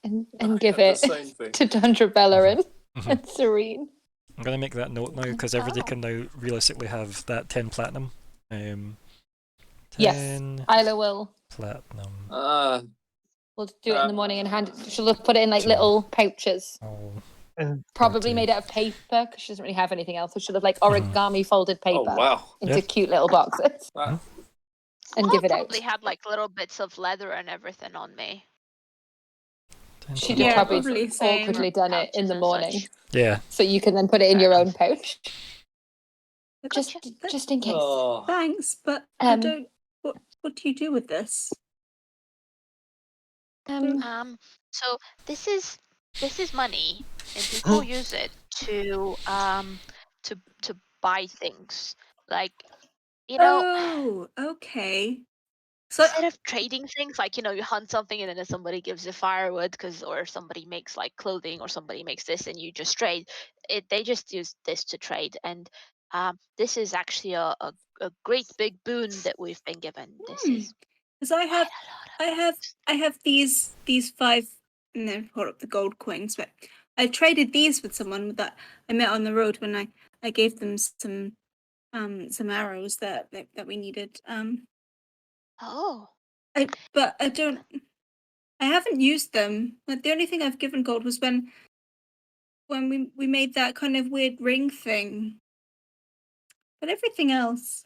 and give The it same thing. to Dundrabella and, Mhm. and Serene. I'm gonna make that note now because everybody can now realistically have that 10 platinum. 10 Yes. Isla will. platinum. We'll do it in the morning and hand it. She'll put it in like Sure. little pouches, Oh, And probably 30. made out of paper because she doesn't really have anything else. So she'll have like origami folded Oh, paper wow. into Yeah. cute little boxes Wow. and Well, give it I out. probably had like little bits of leather and everything on me. 10 She'd Yeah, have platinum. probably probably same. awkwardly done it in the Pouches and morning, such. Yeah. so you can then put it in your own pouch, just Gotcha. just in case. Oh. Thanks, but I Um, don't. What do you do with this? So this is money, and people use it to buy things. Like, you know, Oh, okay. So instead of trading things, like, you know, you hunt something and then somebody gives you firewood or somebody makes like clothing or somebody makes this and you just trade. They just use this to trade, and this is actually a great big boon that we've been given. This is because I have quite a lot of I have these 5, and then hold up the gold coins. But I traded these with someone that I met on the road when I gave them some arrows that we needed. Oh, But I haven't used them. Like the only thing I've given gold was when we made that kind of weird ring thing. But everything else,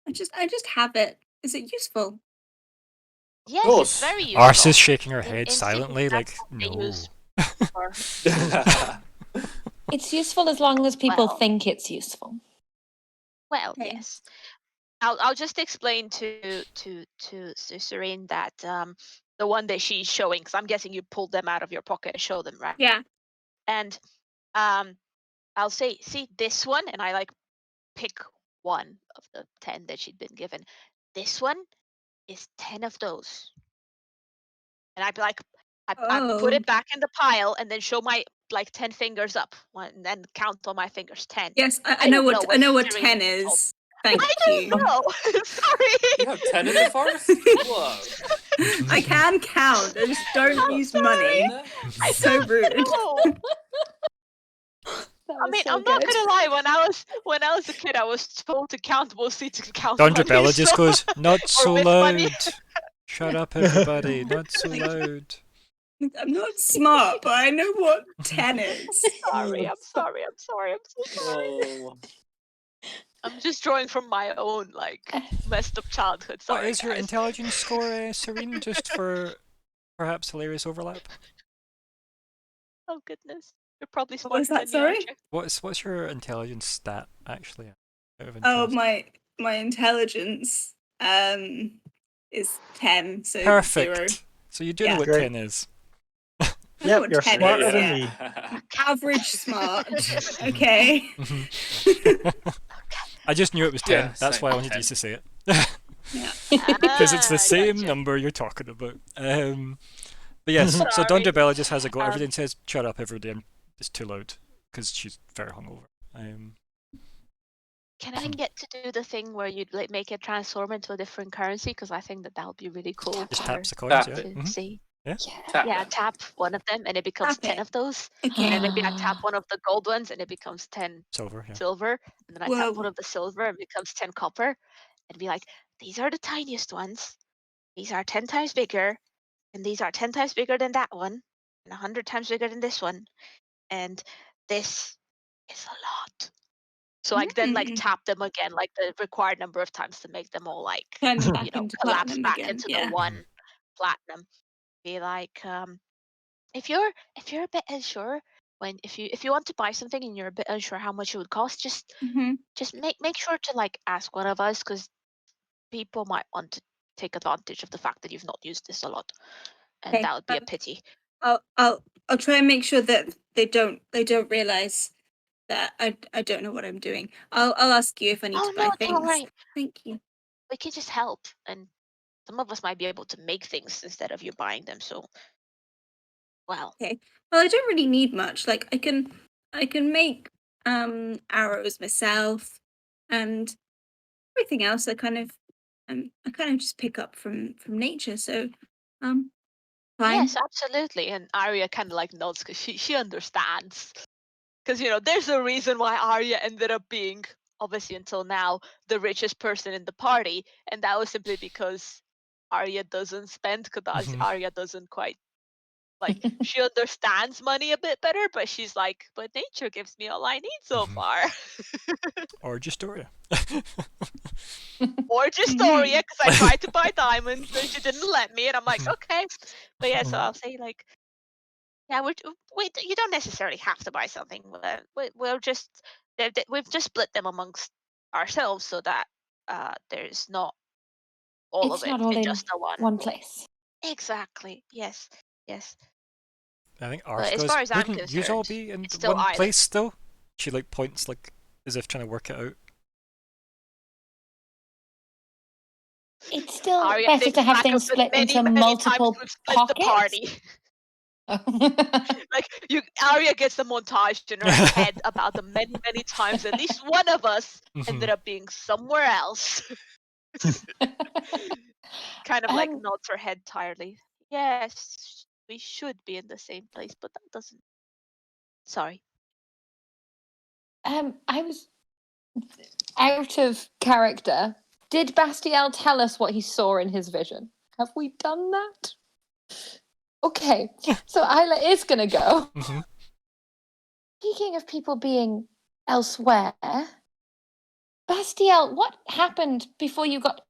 I just have it. Is it useful? yes, course. it's very useful. Ars is shaking her In- head in silently, cities, like, that's what they no. use for- It's useful as long as people Well. think it's useful. Well, Okay. yes. I'll just explain to Serene that the one that she's showing, because I'm guessing you pulled them out of your pocket and show them, right? Yeah. And I'll say, see this one, and I like pick one of the 10 that she'd been given. This one is 10 of those, and I'd be like, I put Oh. it back in the pile and then show my like 10 fingers up, and then count on my fingers 10. Yes, I I know don't what know I know what what Serene 10 told- is. Thank I don't you. know. Sorry. You have 10 in the forest? Whoa. I can count. I just don't I'm use sorry. money. I So rude. know. That I was mean, so I'm not good. gonna lie. When I was a kid, I was told to count mostly to count Dundrabella money, just so- goes, not so with loud. money. Shut up, everybody. Not so loud. I'm not smart, but I know what 10 is. Sorry, I'm sorry. I'm so sorry. Oh. I'm just drawing from my own like messed up childhood. Sorry, What is your guys. intelligence score, Serene, just for perhaps hilarious overlap? Oh goodness, you're probably What smarter was that, than me, aren't sorry? you? What's your intelligence stat, actually? Out of Oh, interest? my intelligence is 10, so 0. Perfect. So you do know Yeah. what Great. 10 is. Yep, Oh, you're 10 smarter is, than yeah. me. Average smart. Okay. I just knew it was 10. Yeah, That's same, why I wanted 10. you to say it. Yeah. Because it's the same Gotcha. number you're talking about. But yes, so Sorry. Dondra just has a go. Um, Everything says shut up every day. It's too loud because she's very hungover. Can I get to do the thing where you'd like make it transform into a different currency? Because I think that would be really cool Just for taps her the coins, Tap yeah. it. to see. Tap Yeah, them. tap one of them and it becomes Tap 10 it. of those. Okay. And maybe I tap one of the gold ones and it becomes 10 Silver, yeah. silver. And then I tap one Whoa. of the silver and it becomes 10 copper. And be like, these are the tiniest ones. These are 10 times bigger. And these are 10 times bigger than that one. And 100 times bigger than this one. And this is a lot. So like then like Mm. tap them again, like the required number of times to make them all like Turn them you back know into collapse platinum back again. into the Yeah. one platinum. Be like, if you're a bit unsure when if you want to buy something and you're a bit unsure how much it would cost, just Mm-hmm. make sure to like ask one of us because people might want to take advantage of the fact that you've not used this a lot, and Okay. that would be a pity. I'll try and make sure that they don't realize that I don't know what I'm doing. I'll ask you if I need Oh to no, buy don't things. worry. Thank you. We can just help, and some of us might be able to make things instead of you buying them. So, well, Okay. Well, I don't really need much. Like I can make arrows myself, and everything else I kind of just pick up from nature. So fine. yes, absolutely. And Arya kind of like nods because she understands. Because there's a reason why Arya ended up being, obviously until now, the richest person in the party, and that was simply because Arya doesn't spend. Because Mhm. Arya doesn't quite like she understands money a bit better, but she's like, but nature gives me all I need so Mhm. far. Or Justoria. Or Justoria, because I tried to buy diamonds and she didn't let me, and I'm like, okay. But yeah, so I'll say like, yeah, you don't necessarily have to buy something. We'll just we've just split them amongst ourselves so that there's not all It's of it not all in in just the one. one place. Exactly. Yes. Yes. I think But Arsh as goes, far as I'm wouldn't you all concerned, be in it's still one either. place still? She like points like as if trying to work it out. It's still Arya better thinks to have back things of the split many, into many times multiple we've split the pockets. party. Like Arya gets a montage in her head about the many, many times at least one of us ended up being somewhere else. Kind of like nods her head tiredly. Yes, we should be in the same place, but that doesn't. Sorry. I was out of character. Did Bastiel tell us what he saw in his vision? Have we done that? Okay, so Isla is gonna go. Mhm. Speaking of people being elsewhere, Bastiel, what happened before you got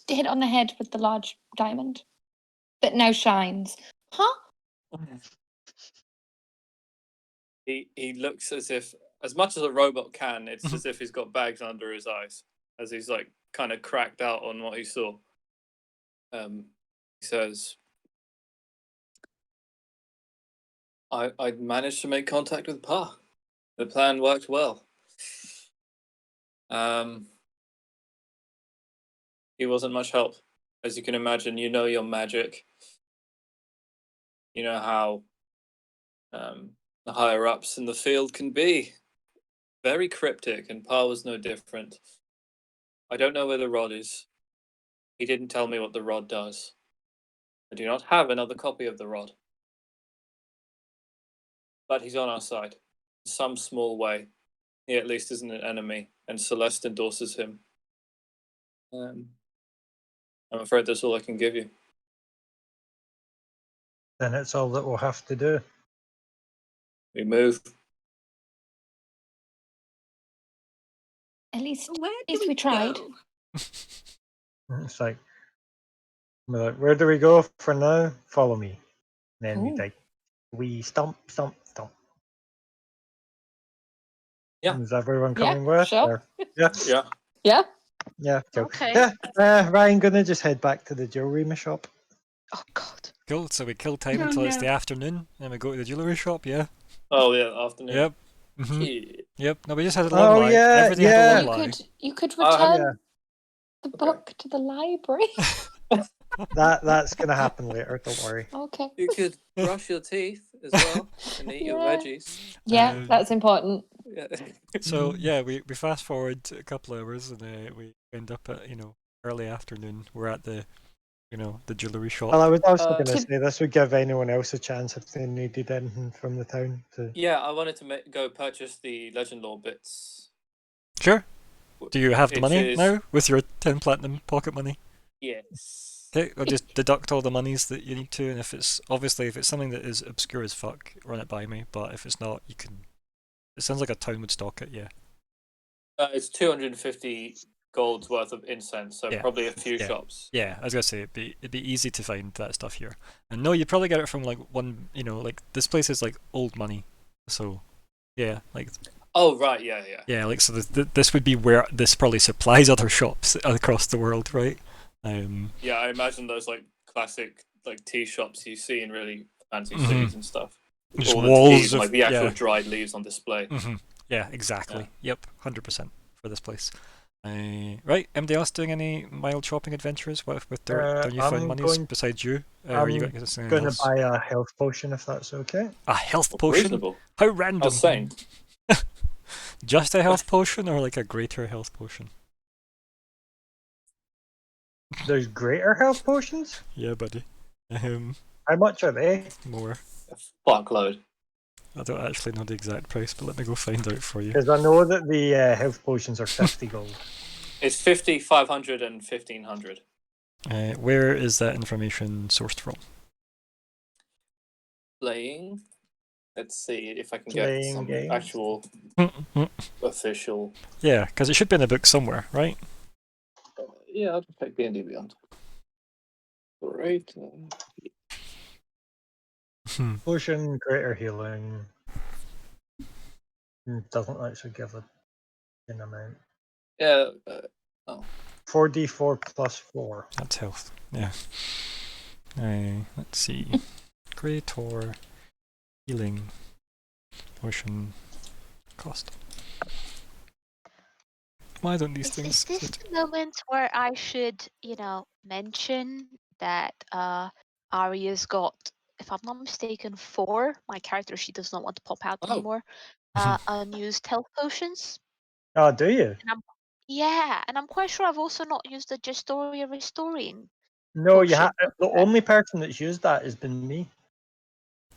hit on the head with the large diamond that now shines? Huh? He looks as much as a robot can, it's as if he's got bags under his eyes, as he's like kind of cracked out on what he saw. He says, I managed to make contact with Pa. The plan worked well. He wasn't much help. As you can imagine, you know your magic. You know how the higher ups in the field can be. Very cryptic, and Pa was no different. I don't know where the rod is. He didn't tell me what the rod does. I do not have another copy of the rod. But he's on our side. In some small way. He at least isn't an enemy, and Celeste endorses him. I'm afraid that's all I can give you. Then it's all that we'll have to do. We move. At least Where do we tried. go? It's like, we're like, where do we go for now? Follow me. And then Ooh. we stomp. Yeah. Is everyone Yeah, coming with? sure. Or- yeah. Yeah. Yeah. Yeah. Cool. Okay. Yeah. Ryan gonna just head back to the jewelry shop. Oh God. Cool. So we kill time Oh, until it's no. the afternoon, and we go to the jewellery shop. Yeah. Oh yeah, afternoon. Yep. hmm Shit. Yep. No, we just had a long Oh lie. yeah, Everything had a yeah. long You lie. could Oh, return yeah. the Okay. book to the library. That's gonna happen later. Don't worry. Okay. You could brush your teeth as well and eat your Yeah. veggies. Yeah, that's important. Yeah. So yeah, we fast forward a couple hours and we end up at early afternoon. We're at the the jewellery shop. Well, I was also Uh, going to say this would give anyone else a chance if they needed anything from the town. To... Yeah, I wanted to go purchase the Legend Lore bits. Sure. Do you have the Which money is- now with your 10 platinum pocket money? Yes. Okay, I'll just deduct all the monies that you need to, and if it's something that is obscure as fuck, run it by me. But if it's not, you can. It sounds like a town would stock it. Yeah. It's 250 gold's worth of incense, so Yeah. probably a few Yeah. shops. Yeah, I was gonna say it'd be easy to find that stuff here. And no, you'd probably get it from like one. Like this place is like old money, so yeah, like Oh right, yeah, yeah. yeah, like so. This would be where this probably supplies other shops across the world, right? Yeah, I imagine those like classic like tea shops you see in really fancy Mhm. cities and stuff. Just All the walls teas, of like the actual yeah. dried leaves on display. Yeah, exactly. Yep, 100% for this place. Right, anybody else doing any mild shopping adventures with their newfound I'm monies going- besides you? Or you I'm got something going to else? buy a health potion if that's okay. A health potion? Reasonable. How I random! was saying. Just a health potion or like a greater health potion? There's greater health potions. Yeah, buddy. How much are they? More. A fuckload. I don't actually know the exact price, but let me go find out for you. Because I know that the health potions are 50 gold. It's 50, 500, and 1500. Where is that information sourced from? Playing. Let's see if I can Playing get some games. actual official. Yeah, because it should be in the book somewhere, right? Yeah, I'll just take D&D Beyond. Great. Potion, greater healing. Doesn't actually give an amount. Yeah. 4d4 plus 4. That's health. Yeah. Let's see. Greater healing potion cost. Why don't these Is things? this the moment where I should, mention that Arya's got, if I'm not mistaken, 4. My character sheet does not want to pop out Oh. anymore. Unused health potions. Oh, do you? And I'm quite sure I've also not used the Gestoria Restoring. No, you Potion. have. The only person that's used that has been me.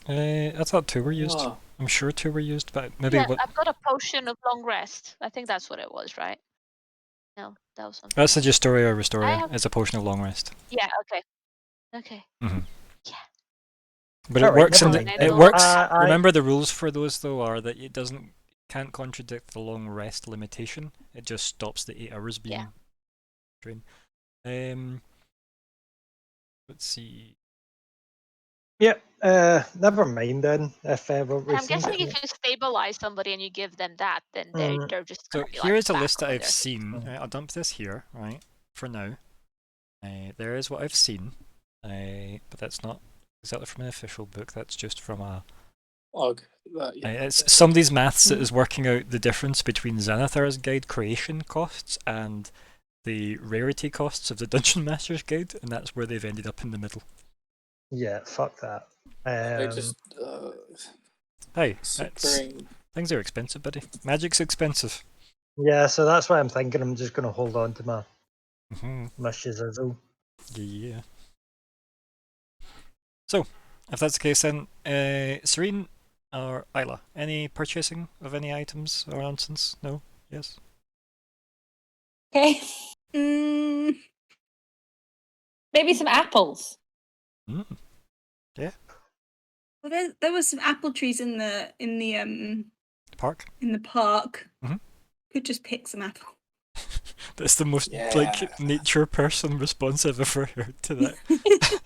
I thought 2 were used. Oh. I'm sure 2 were used, but maybe Yeah, what? I've got a potion of long rest. I think that's what it was, right? No, that was something. That's a else. Gestoria I Restoria. have- It's a potion of long rest. Yeah. Okay. Okay. But it Alright, works never in the, mind. it works. I- Remember the rules for those though are that it can't contradict the long rest limitation. It just stops the 8 hours being drained. Let's see. Yep. Never mind then. If And I'm think guessing if you stabilize somebody and you give them that, then they're just. So gonna be, here is a back list that on I've their- seen. I'll dump this here, right? For now. There is what I've seen. But that's not exactly from an official book. That's just from a. It's somebody's maths that is working out the difference between Xanathar's guide creation costs and the rarity costs of the Dungeon Master's guide, and that's where they've ended up in the middle. Yeah, fuck that. They just Hey, securing. things are expensive, buddy. Magic's expensive. Yeah, so that's why I'm thinking I'm just going to hold on to my shizzle. Yeah. So, if that's the case, then Serene or Isla, any purchasing of any items or nonsense? No? Yes? Okay. Mm, Maybe some apples. Mm. well, there was some apple trees in the Park? park. Mhm. Could just pick some apple. That's the most like nature person response I've ever heard to that.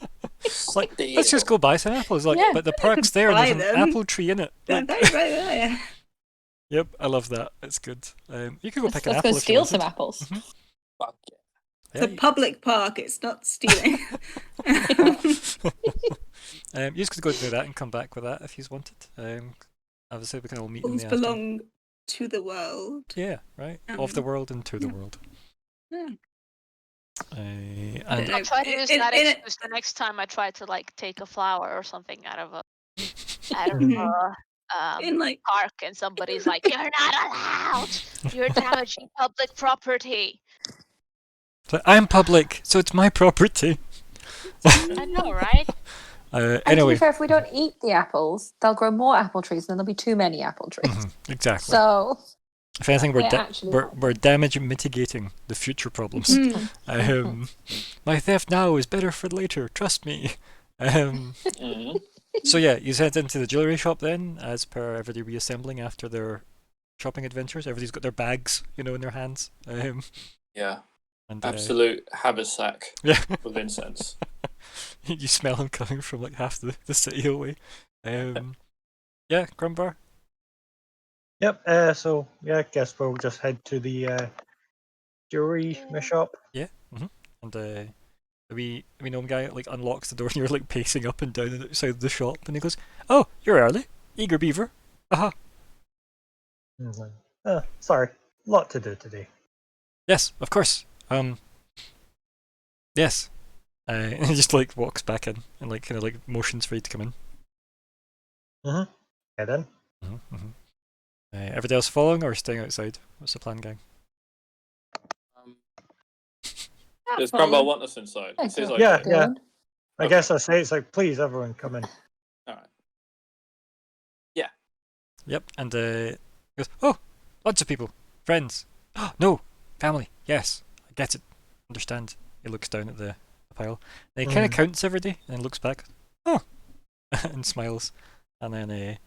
Like, let's just go buy some apples. Like, Yeah, but the could park's there and there's buy an them. apple tree in it. They're Like, right there. yep, I love that. It's good. You could go pick an Let's apple go if you steal some wanted. apples. Fuck yeah. It's a public park. It's not stealing. You just could go do that and come back with that if you wanted. Obviously, we can all meet in Apples the afternoon. belong to the world. Yeah, right. Of the world and to the yeah. world. Yeah. And I'll try to use that excuse the next time I try to like take a flower or something out of a in like park, and somebody's like, "You're not allowed. You're damaging public property." so I'm public, so it's my property. I know, right? And to be Anyway, fair, if we don't eat the apples, they'll grow more apple trees, and then there'll be too many apple trees. exactly. So, if anything, we're we're damage mitigating the future problems. My theft now is better for later. Trust me. So yeah, you head into the jewelry shop then, as per everybody reassembling after their shopping adventures. Everybody's got their bags, in their hands. Yeah. And, Absolute haversack yeah. with incense. You smell them coming from like half the city away. Yeah, Grumbar. Yep. So yeah, I guess we'll just head to the jewelry shop. Yeah. And the wee gnome guy like unlocks the door, and you're like pacing up and down outside the shop, and he goes, "Oh, you're early, eager beaver." Aha. Sorry, lot to do today. Yes, of course. Yes. And he just like walks back in and like kind of like motions for you to come in. Head in. Everybody else following or staying outside? What's the plan, gang? Does Crumble want us inside? Yeah, It says go. okay. Yeah. I Okay. guess I say it's like, please, everyone, come in. All right. Yep. And he goes, "Oh, lots of people, friends. Oh, no, family. Yes, I get it. Understand." He looks down at the pile. And he kind of counts everybody and looks back. Oh, and smiles, and then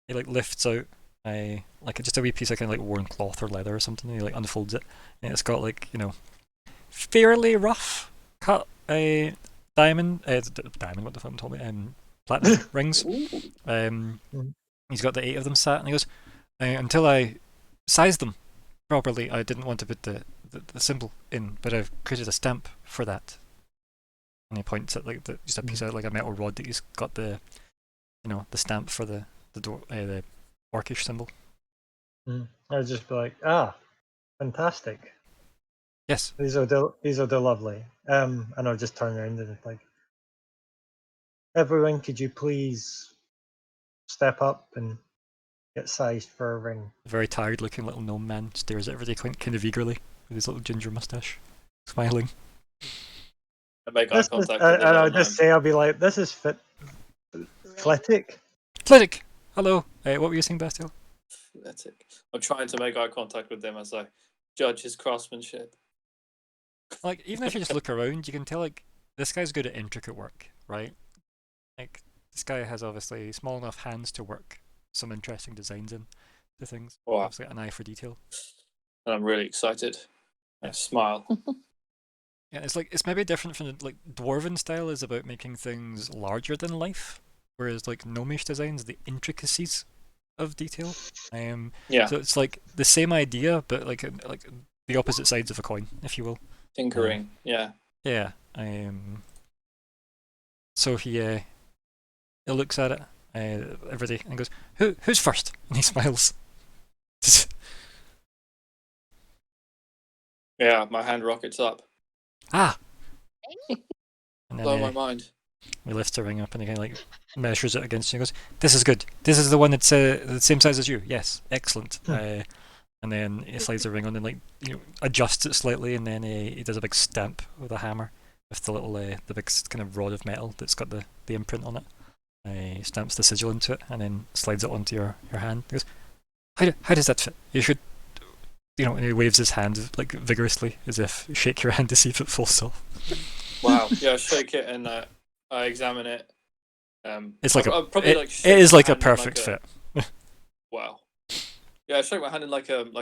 he like lifts out like just a wee piece of kind of like worn cloth or leather or something. And he like unfolds it, and it's got like fairly rough cut diamond. Diamond. What the fuck told me? Platinum rings. He's got the 8 of them sat, and he goes, "Until I sized them properly, I didn't want to put the symbol in, but I've created a stamp for that." And he points at like just a piece of like a metal rod that he's got the the stamp for the orcish symbol. I'd just be like, fantastic. Yes. These are lovely. And I'll just turn around and it's like, everyone, could you please step up and get sized for a ring? A very tired looking little gnome man stares at everybody kind of eagerly with his little ginger mustache, smiling. I make eye contact with and the I'll little just man. say, I'll be like, this is Fletic. Fletic! Hello! What were you saying, Bastiel? Pathetic. I'm trying to make eye contact with them as I judge his craftsmanship. Like, even if you just look around, you can tell, like, this guy's good at intricate work, right? Like, this guy has obviously small enough hands to work some interesting designs in the things. Wow. Obviously, an eye for detail. And I'm really excited. I smile. Yeah, it's maybe different from like dwarven style is about making things larger than life, whereas like gnomish designs, the intricacies of detail. Yeah. So it's like the same idea, but like the opposite sides of a coin, if you will. Tinkering. Yeah. Yeah. So he looks at it, everybody, and goes, "Who's first?" And he smiles. Yeah. My hand rockets up. Ah. And Blow my then mind. he lifts the ring up and he kind of like measures it against you and goes, "This is good. This is the one that's the same size as you. Yes, excellent." And then he slides the ring on and like adjusts it slightly, and then he does a big stamp with a hammer with the little the big kind of rod of metal that's got the imprint on it. He stamps the sigil into it and then slides it onto your hand. He goes, "How does that fit? You should." And he waves his hand like vigorously as if shake your hand to see if it falls off. Wow. Yeah, I shake it and I examine it. It's like it is like a perfect fit. Wow. Yeah, I shake my hand in like an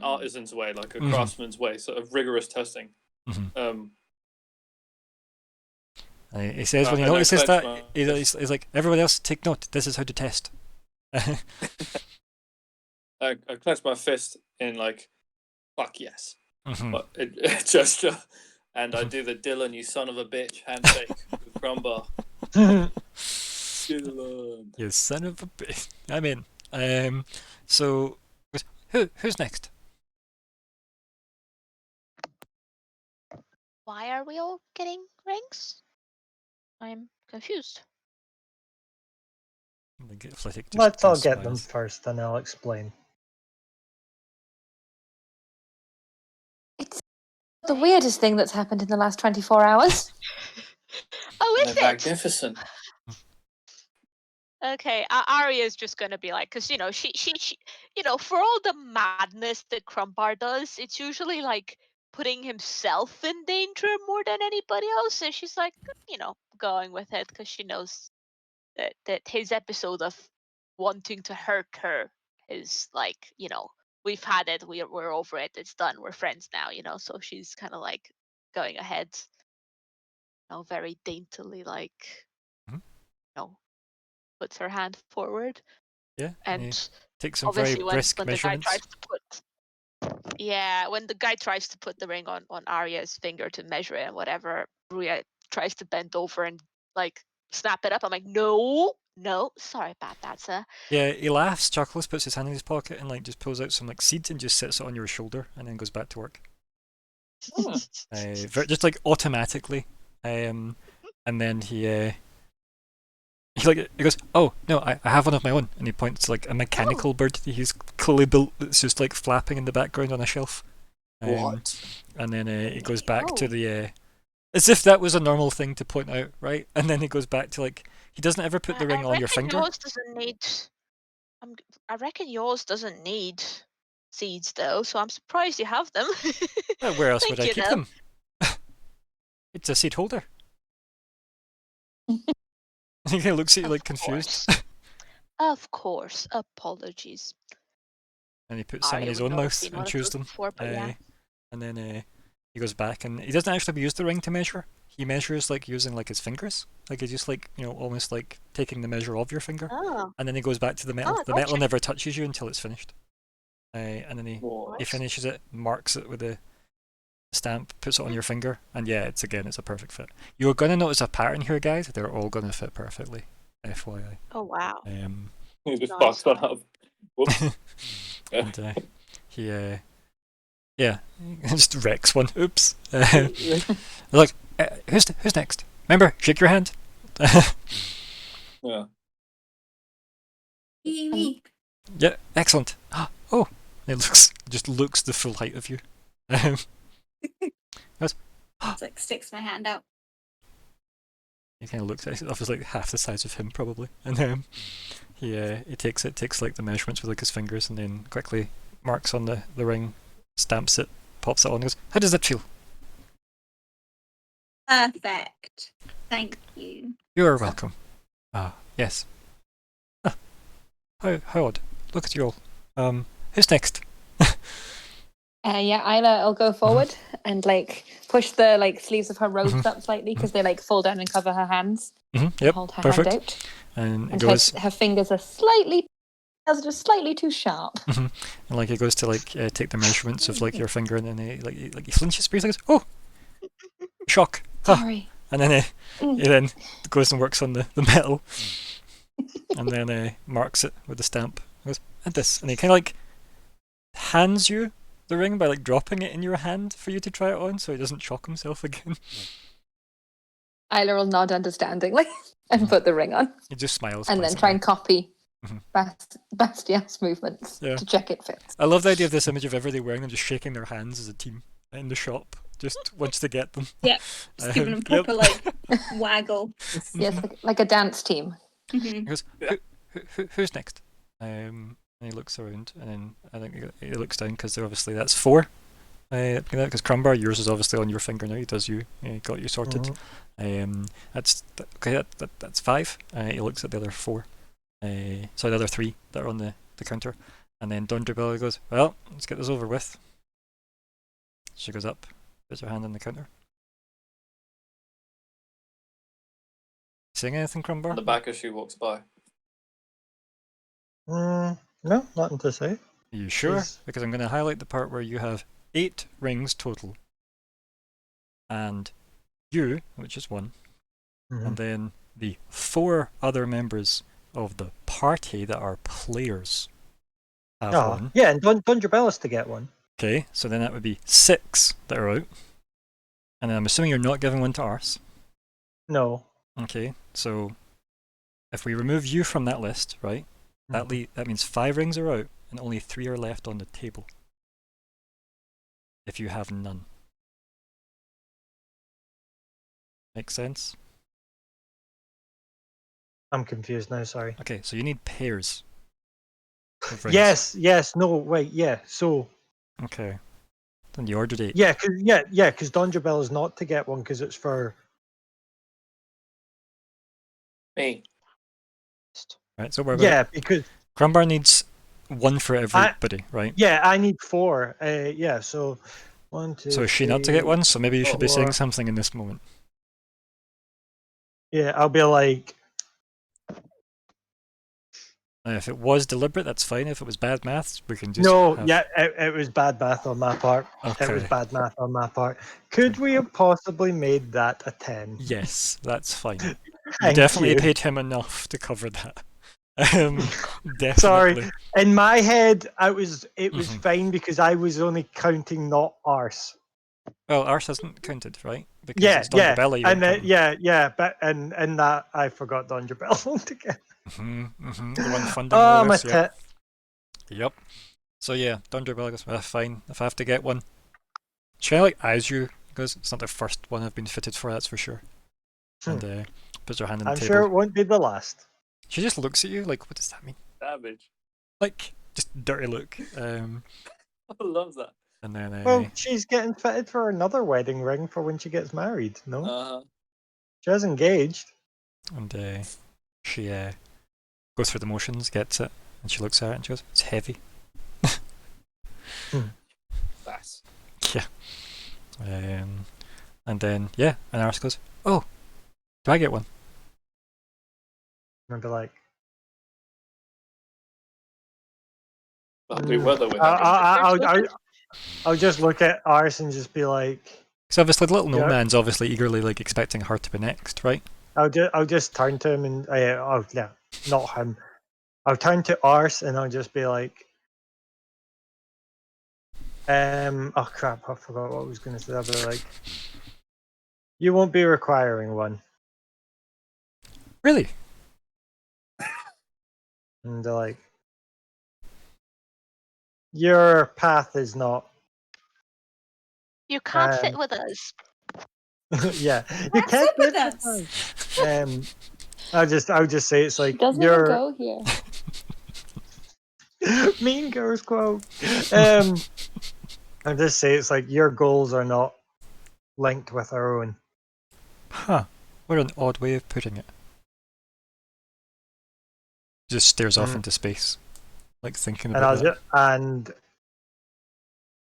artisan's way, like a craftsman's way, sort of rigorous testing. He says when he notices that, he's like, "Everyone else, take note. This is how to test." I clench my fist in like, fuck yes. But it gesture, and I do the Dylan, you son of a bitch handshake with Crumbar. Dylan. You son of a bitch. I'm in. So who's next? Why are we all getting rings? I'm confused. Flitwick just Let's all kinda get them smiles. first, and I'll explain. It's the weirdest thing that's happened in the last 24 hours. Oh, They're is it? magnificent. Okay, Arya's just gonna be like, because she, for all the madness that Crumbar does, it's usually like putting himself in danger more than anybody else, and she's like, going with it because she knows that his episode of wanting to hurt her is like, we've had it, we're over it, it's done, we're friends now, so she's kind of like going ahead, very daintily, like, Mhm. puts her hand forward. Yeah, And take some very obviously brisk when the guy measurements. tries to when the guy tries to put the ring on Arya's finger to measure it and whatever, Arya tries to bend over and like snap it up. I'm like, no, sorry about that, sir. Yeah, he laughs, chuckles, puts his hand in his pocket, and like just pulls out some like seeds and just sits it on your shoulder, and then goes back to work. Just like automatically, and then he goes, "Oh no, I have one of my own," and he points to like a mechanical bird that he's clearly built that's just like flapping in the background on a shelf. What? And then he goes back to the as if that was a normal thing to point out, right? And then he goes back to like he doesn't ever put the ring on your finger. Yours doesn't need. I reckon yours doesn't need seeds though, so I'm surprised you have them. Well, where else Thank would I you, keep though. them? It's a seed holder. He kind of looks at you like confused. Of course, apologies. And he puts some in Arya his would own not have mouth seen one and of chews those them. before, but yeah. And then he goes back and he doesn't actually use the ring to measure. He measures like using like his fingers. Like he's just like, almost like taking the measure of your finger. Oh, And then he goes back to the metal. Oh, The metal gotcha. never touches you until it's finished. And then he What? finishes it, marks it with a stamp, puts it on your finger, and yeah, it's a perfect fit. You're gonna notice a pattern here, guys. They're all gonna fit perfectly. FYI. Oh wow. He just Nice fucks one one. up. Whoops. And he just wrecks one. Oops. Look, who's next? Remember, shake your hand. Yeah. Me. Yeah, excellent. Oh, it looks the full height of you. It's like sticks my hand out. He kind of looks at it. It's like half the size of him, probably. And he takes like the measurements with like his fingers, and then quickly marks on the ring, stamps it, pops it on, and goes, "How does that feel?" Perfect. Thank you. You are welcome. Yes. How odd. Look at you all. Who's next? Yeah, Isla will go forward and like push the like sleeves of her robes up slightly because they like fall down and cover her hands. Yep, Hold her perfect. hand out. And it And goes, her fingers are just slightly too sharp. and like he goes to like take the measurements of like your finger, and then he flinches briefly. Goes, "Oh, shock!" Sorry. And then he then goes and works on the metal, and then marks it with the stamp. He goes, "And this," and he kind of like hands you the ring by like dropping it in your hand for you to try it on, so he doesn't shock himself again. Isla will nod understandingly and put the ring on. He just smiles. And then try and copy Mhm. Bastian's movements to check it fits. I love the idea of this image of everybody wearing them, just shaking their hands as a team in the shop, just wants to get them. Yep. Just giving them proper like waggle. Yes, like a dance team. He goes, who's next? And he looks around, and then I think he looks down because obviously that's 4. Because Crumbar, yours is obviously on your finger now. He does you. He got you sorted. That's okay. That's 5. He looks at the other 4. Sorry, the other 3 that are on the counter, and then Dondribella goes, "Well, let's get this over with." She goes up, puts her hand on the counter. Saying anything, Crumbar? The back as she walks by. No, nothing to say. Are you sure? She's- Because I'm going to highlight the part where you have 8 rings total, and you, which is 1, and then the 4 other members of the party that are players have one. Yeah, and Dungerbell is to get one. Okay, so then that would be 6 that are out. And then I'm assuming you're not giving one to Ars. No. Okay, so if we remove you from that list, right, that means 5 rings are out and only 3 are left on the table. If you have none. Make sense? I'm confused now, sorry. Okay, so you need pairs of rings. Yes, no, wait, yeah. So Okay. Then you ordered 8. yeah, because Dungerbell is not to get one because it's for Me. Right, so we're about yeah, because Crumbar needs 1 for everybody, right? yeah, I need 4. Yeah, so 1, 2. So is she not to get 1? So maybe you should be saying 4. something in this moment. Yeah, I'll be like, If it was deliberate, that's fine. If it was bad maths, we can just no, have... yeah, it was bad math on my part. It was Okay. bad math on my part. Could we have possibly made that a 10? Yes, that's fine. You Thank definitely you. paid him enough to cover that. Definitely. Sorry. In my head, it was Mhm. fine because I was only counting not arse. Well, Arse hasn't counted, right? Because Yeah, it's Don Bella you and went yeah, but and that I forgot Dungerbell altogether. The one funding Oh, all my this, yep. tit. Yep. So yeah, Don Bella goes, fine, if I have to get one. She kinda like eyes you, because it's not the first one I've been fitted for, that's for sure. And puts her hand on the I'm table. sure it won't be the last. She just looks at you like, what does that mean? Savage. Like, just dirty look. I love that. And then Well, she's getting fitted for another wedding ring for when she gets married. No, Uh-huh. she was engaged. and she goes through the motions, gets it, and she looks at it and she goes, it's heavy. That's Yeah. And then and Aris goes, oh, do I get one? And I'd be like, that'll do weather with it. I'll just look at Ars and just be like, Because obviously the little Yeah. no-man's obviously eagerly like expecting her to be next, right? I'll just turn to him and not him. I'll turn to Ars and I'll just be like, oh crap, I forgot what I was going to say. I'll be like, you won't be requiring one. Really? And they're like, your path is not. You can't sit Um, with us. yeah, you Can't can't sit with live us. us. I'll just say it's She like doesn't even your go here. Mean Girls quote. I'll just say it's like your goals are not linked with our own. Huh. What an odd way of putting it. Just stares off into space, like thinking And about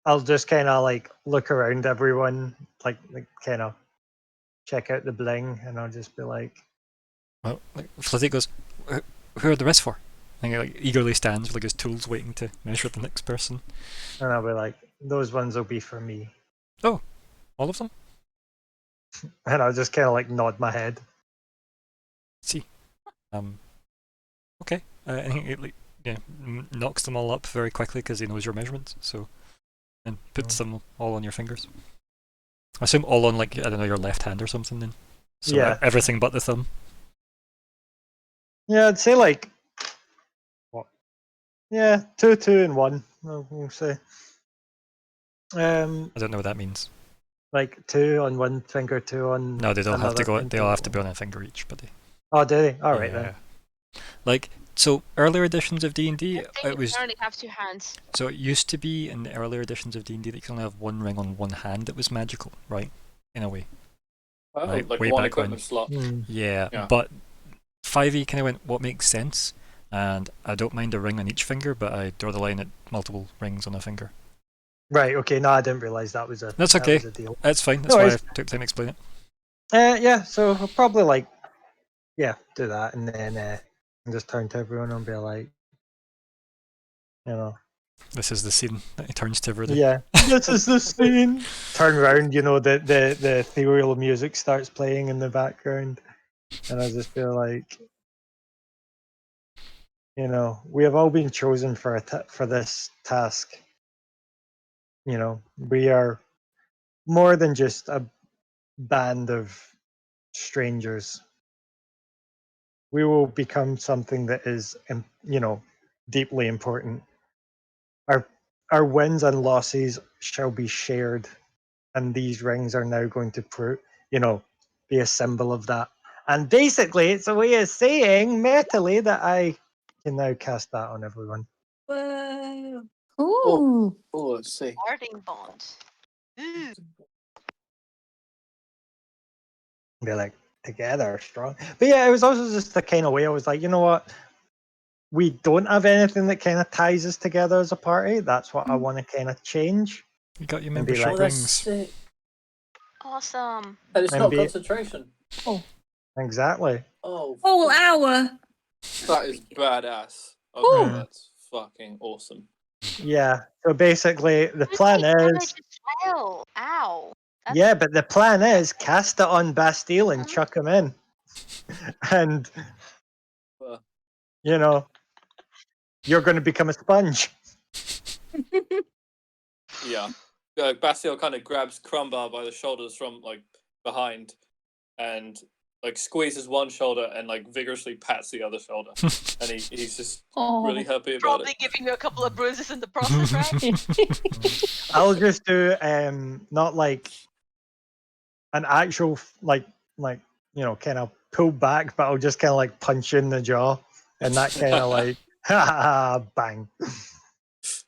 I'll just kind of like look around everyone, like kind of check out the bling, and I'll just be like, Well, like Flizzy goes, who are the rest for? And he like eagerly stands with like his tools waiting to measure the next person. and I'll be like, those ones will be for me. All of them? And I'll just kind of like nod my head. See. Okay. And he like, knocks them all up very quickly because he knows your measurements, so and puts them all on your fingers. I assume all on like, I don't know, your left hand or something then. So Yeah. Everything but the thumb. Yeah, I'd say like what? Yeah, 2, 2, and 1. We'll say. I don't know what that means. Like 2 on one finger, 2 on. No, they don't have to another go. finger. They all have to be on a finger each, but they. Oh, do they? All right then. Like so, earlier editions of D&D, I think it was you only have 2 hands. so it used to be in the earlier editions of D&D that you can only have one ring on one hand that was magical, right? In a way. Oh, Like, like way one back equipment when. slot. Yeah, Yeah. but 5e kind of went what makes sense, and I don't mind a ring on each finger, but I draw the line at multiple rings on a finger. Right. Okay. No, I didn't realize that was a. That's that okay. was a deal. That's fine. That's No why I worries. took time to explain it. Yeah. So I'll probably like, do that, and then just turn to everyone and be like, This is the scene that he turns to everybody. yeah, this is the scene. Turn around, the ethereal music starts playing in the background. And I just feel like, you know, we have all been chosen for for this task. You know, we are more than just a band of strangers. We will become something that is, you know, deeply important. Our our wins and losses shall be shared, and these rings are now going to you know, be a symbol of that. And basically, it's a way of saying mentally that I can now cast that on everyone. Whoa. Ooh. Oh, let's see. Guarding bonds. Ooh. Be like, together, strong. But yeah, it was also just the kind of way I was like, you know what? We don't have anything that kind of ties us together as a party. That's what I want to kind of change You got your and be membership like, Oh, that's rings. sick. Awesome. And it's And not be- concentration. exactly. Oh, Whole fuck. hour. That is badass. Okay, Ooh. that's fucking awesome. Yeah. So basically, the You plan take damage is, as well. Ow. That's yeah, but the plan is cast it on Bastille and chuck him in. And, Uh, you know, you're going to become a sponge. yeah. Bastille kind of grabs Crumbar by the shoulders from like behind, and like squeezes one shoulder and like vigorously pats the other shoulder, and he's just really Oh. happy about probably it. giving you a couple of bruises in the process, right? I'll just do not like an actual you know, kind of pull back, but I'll just kind of like punch you in the jaw, and that kind of like bang.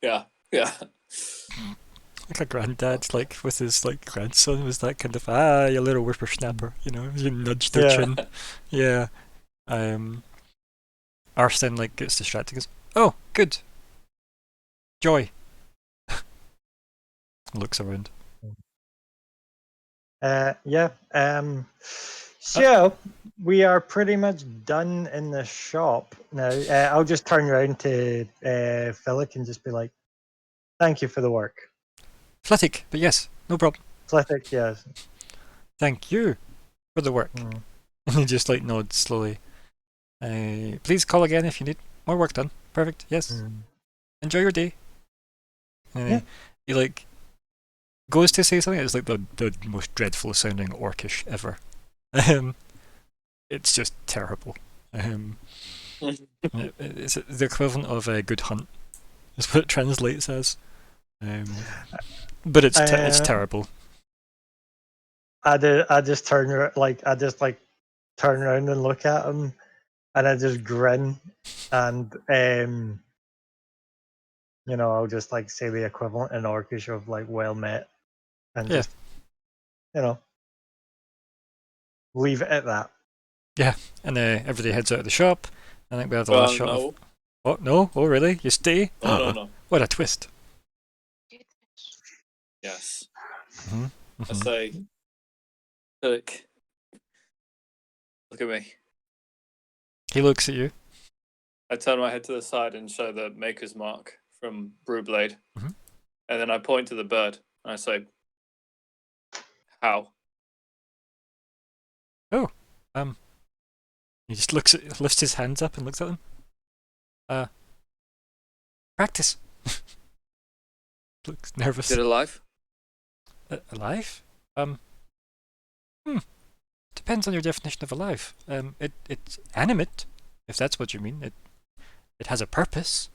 Yeah, yeah. Like a granddad, like with his like grandson, was that kind of you little whippersnapper, you know, you nudge their Yeah. chin. Yeah. Arsene like gets distracted. Goes, oh, good. Joy. Looks around. Yeah. So we are pretty much done in the shop now. I'll just turn around to Philip and just be like, "Thank you for the work." Flittic, but yes, no problem. Flittic, yes. Thank you for the work. Mm. And he just like nods slowly. Please call again if you need more work done. Perfect. Yes. Mm. Enjoy your day. And Yeah. he like goes to say something. It's like the most dreadful sounding orcish ever. It's just terrible. It's the equivalent of a good hunt. Is what it translates as. But it's terrible. I just turn I just like turn around and look at him, and I just grin, and you know, I'll just like say the equivalent in Orcish of like "well met," and Yeah. just, you know, leave it at that. Yeah, and everybody heads out of the shop. I think we have the last shot no. of. Oh no! Oh really? You stay? Oh, no. What a twist! Yes. Mm-hmm. I say, look at me. He looks at you. I turn my head to the side and show the maker's mark from Brewblade. Mhm. And then I point to the bird and I say, how? He just lifts his hands up and looks at them. Practice. Looks nervous. Is it alive? Alive? Depends on your definition of alive. It's animate, if that's what you mean. It has a purpose.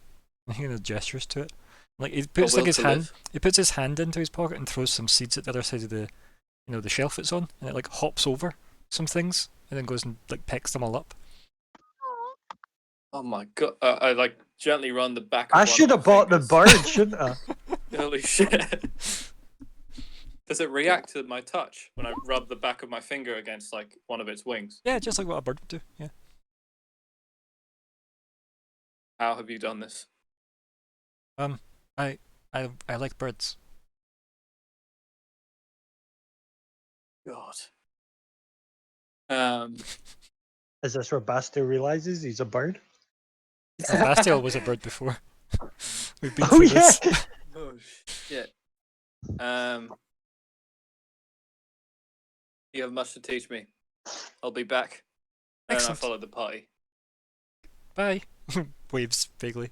He gestures to it. Like he puts like his hand. He puts his hand into his pocket and throws some seeds at the other side of the, the shelf it's on, and it like hops over some things and then goes and like pecks them all up. Oh my god! I like gently run the back. I should have bought the bird, shouldn't I? Holy shit! Does it react to my touch when I rub the back of my finger against like one of its wings? Yeah, just like what a bird would do. Yeah. How have you done this? I like birds. God. Is this where Bastille realizes he's a bird? Bastille was a bird before. We've been Oh through yeah. this. Oh shit. You have much to teach me. I'll be back. And I Excellent. followed the party. Bye. Waves vaguely.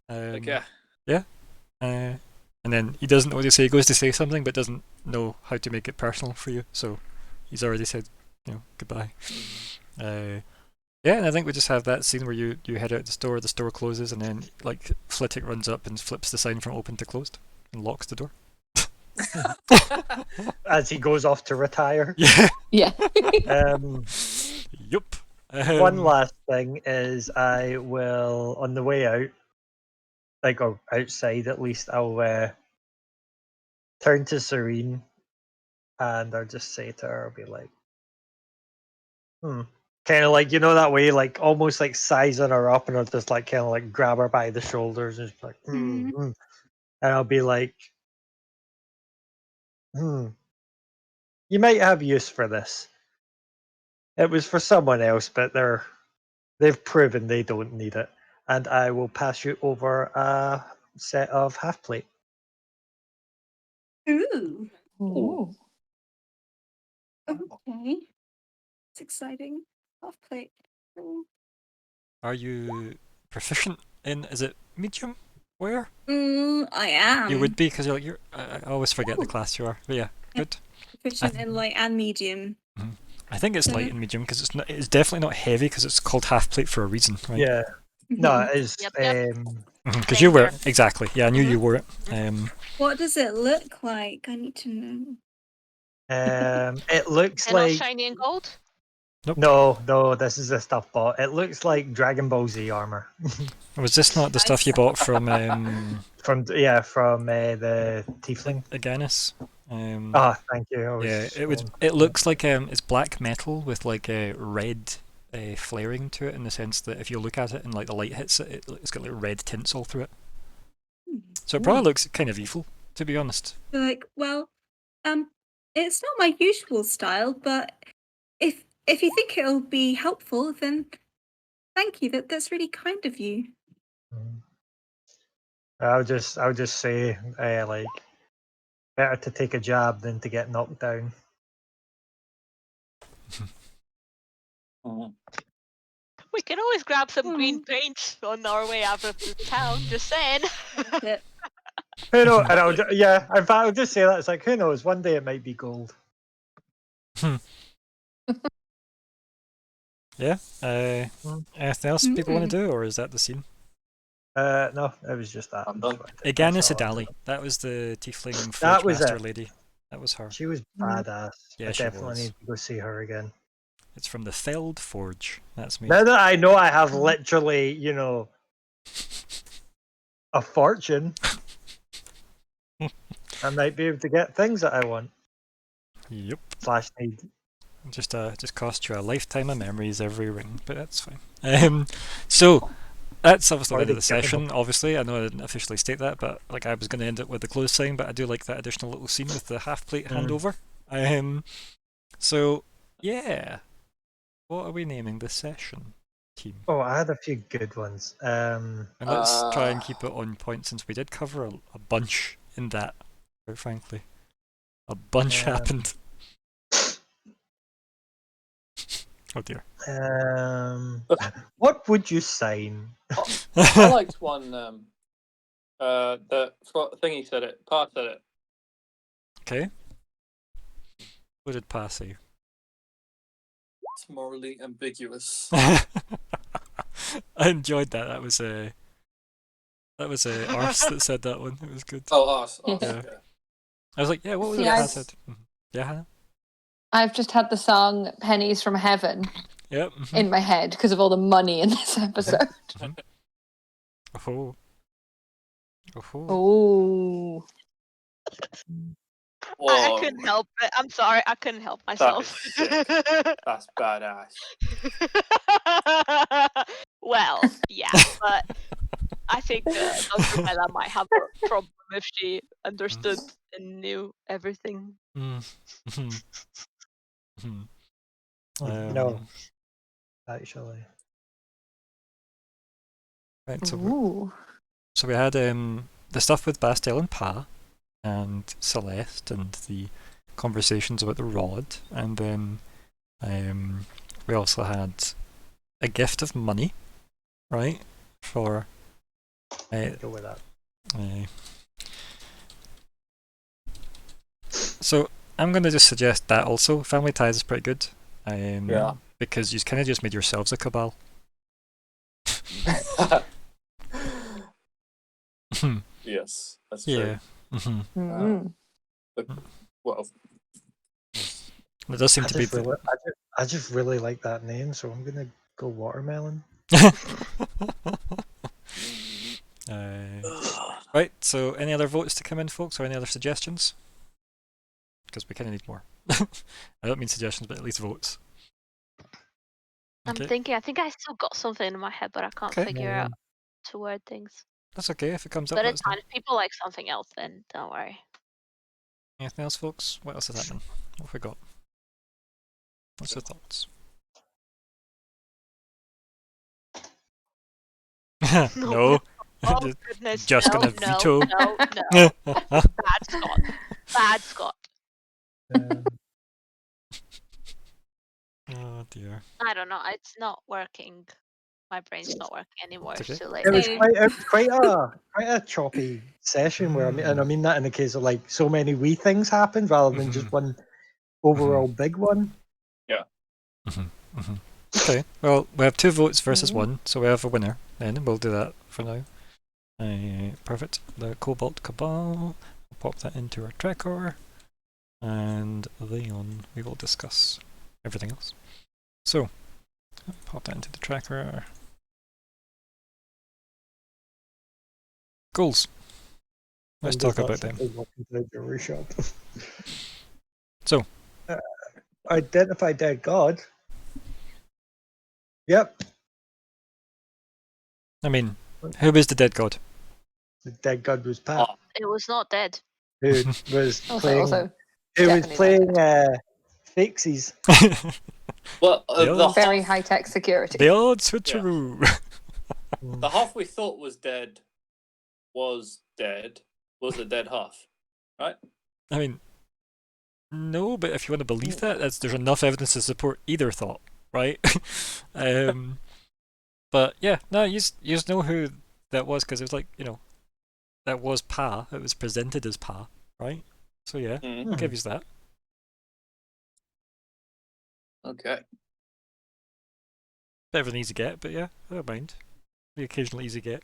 Like, yeah. And then he doesn't know what to say. He goes to say something, but doesn't know how to make it personal for you. So he's already said, goodbye. Yeah, and I think we just have that scene where you head out the store closes, and then like Flitwick runs up and flips the sign from open to closed and locks the door. As he goes off to retire. Yeah. Yeah. Yup. One last thing is I will, on the way out, like, or outside at least, I'll turn to Serene and I'll just say to her, I'll be like, kind of like, that way, like almost like sizing her up, and I'll just like kind of like grab her by the shoulders and just be like, and I'll be like, you might have use for this. It was for someone else, but they've proven they don't need it. And I will pass you over a set of half plate. Ooh. Ooh. Okay. It's exciting. Half plate. Are you proficient in? Is it medium? Where? I am. You would be, because you're. I always forget the Ooh. class you are. But yeah, good. Proficient in light and medium. I think it's light and medium because it's definitely not heavy because it's called half plate for a reason, right? Yeah. No, it is. Yep. Because Same you were here. exactly. Yeah, I knew you wore it. What does it look like? I need to know. It looks And all like shiny and gold. no, this is a stuff bot. It looks like Dragon Ball Z armor Was this not the stuff you bought from from the Tiefling. Aganis? Thank you. It looks like it's black metal with like a red flaring to it, in the sense that if you look at it and like the light hits it, it's got like red tints all through it. So it probably looks kind of evil, to be honest. Like, well, it's not my usual style, but if you think it'll be helpful, then thank you. That's really kind of you. I'll just say like, better to take a jab than to get knocked down. We can always grab some green paint on our way out of the town. Just saying. Yeah. Who knows? And in fact, I'll just say that it's like, who knows? One day it might be gold. Yeah. Anything else people want to do, or is that the scene? No, it was just that. I'm done. Aganis Adali. That was the tiefling That forge was master it. lady. That was her. She was badass. Yeah, I she definitely was. need to go see her again. It's from the Feld Forge. That's me. Now that I know I have literally, a fortune, I might be able to get things that I want. Yep. / need. Just cost you a lifetime of memories every ring, but that's fine. So that's obviously the end of the session. Obviously, I know I didn't officially state that, but like I was going to end it with the close sign, but I do like that additional little scene with the half plate handover. So yeah, what are we naming this session, team? Oh, I had a few good ones. And let's try and keep it on point, since we did cover a bunch in that. Quite frankly, a bunch happened. Oh dear. What would you sign? I liked one. The thingy said it. Pa said it. Okay. What did Pa say? It's morally ambiguous. I enjoyed that. That was Arse that said that one. It was good. Oh, us. Yeah. Yeah. I was like, yeah, what was it Yeah, Pa said? Yeah, Hannah? I've just had the song Pennies from Heaven Yep. in my head because of all the money in this episode. Oh. Oh. I Whoa, couldn't help it. I'm sorry. I couldn't help myself. that's badass. Well, yeah, but I think Dr. Bella might have a problem if she understood and knew everything. No, actually. Right, Ooh. so we had the stuff with Bastel and Pa, and Celeste, and the conversations about the rod, and then we also had a gift of money, right? For Go with that. So I'm gonna just suggest that also. Family ties is pretty good. Yeah. Because you kind of just made yourselves a cabal. Yes, that's Yeah. true. Mm. Well, It does seem to be. I just really like that name, so I'm gonna go watermelon. Right, so any other votes to come in, folks, or any other suggestions? Because we kind of need more. I don't mean suggestions, but at least votes. I'm Okay. thinking. I think I still got something in my head, but I can't Okay. figure out to word things. That's okay if it comes up. But Let it's us know. fine. If people like something else, then don't worry. Anything else, folks? What else is happening? What have we got? What's your thoughts? No. Oh goodness! Just no, gonna no, veto. no, no. Bad Scott. Bad Scott. Oh dear. I don't know. It's not working. My brain's not working anymore. It's It's okay. too late. It was Same. quite a choppy session where I mean that in the case of like so many wee things happened rather than just one overall big one. Okay, well, we have 2 votes versus Mhm. 1, so we have a winner. Then we'll do that for now. Perfect. The Cobalt Cabal. I'll pop that into our tracker. And then we will discuss everything else. So, pop that into the tracker. Goals. Let's talk about them. The jewelry shop. So. Identify dead god. Yep. I mean, who is the dead god? The dead god was Pat, It was not dead. who was playing Definitely not Fakesies. well, The very high tech security. The old switcheroo. the half we thought was dead was the dead half, right? I mean, no, but if you want to believe that, there's enough evidence to support either thought, right? But yeah, no, you just know who that was because it was like, that was Pa. It was presented as Pa, right? So yeah, I'll give you that. Okay. Bit of an easy get, but yeah, I don't mind. The occasional easy get.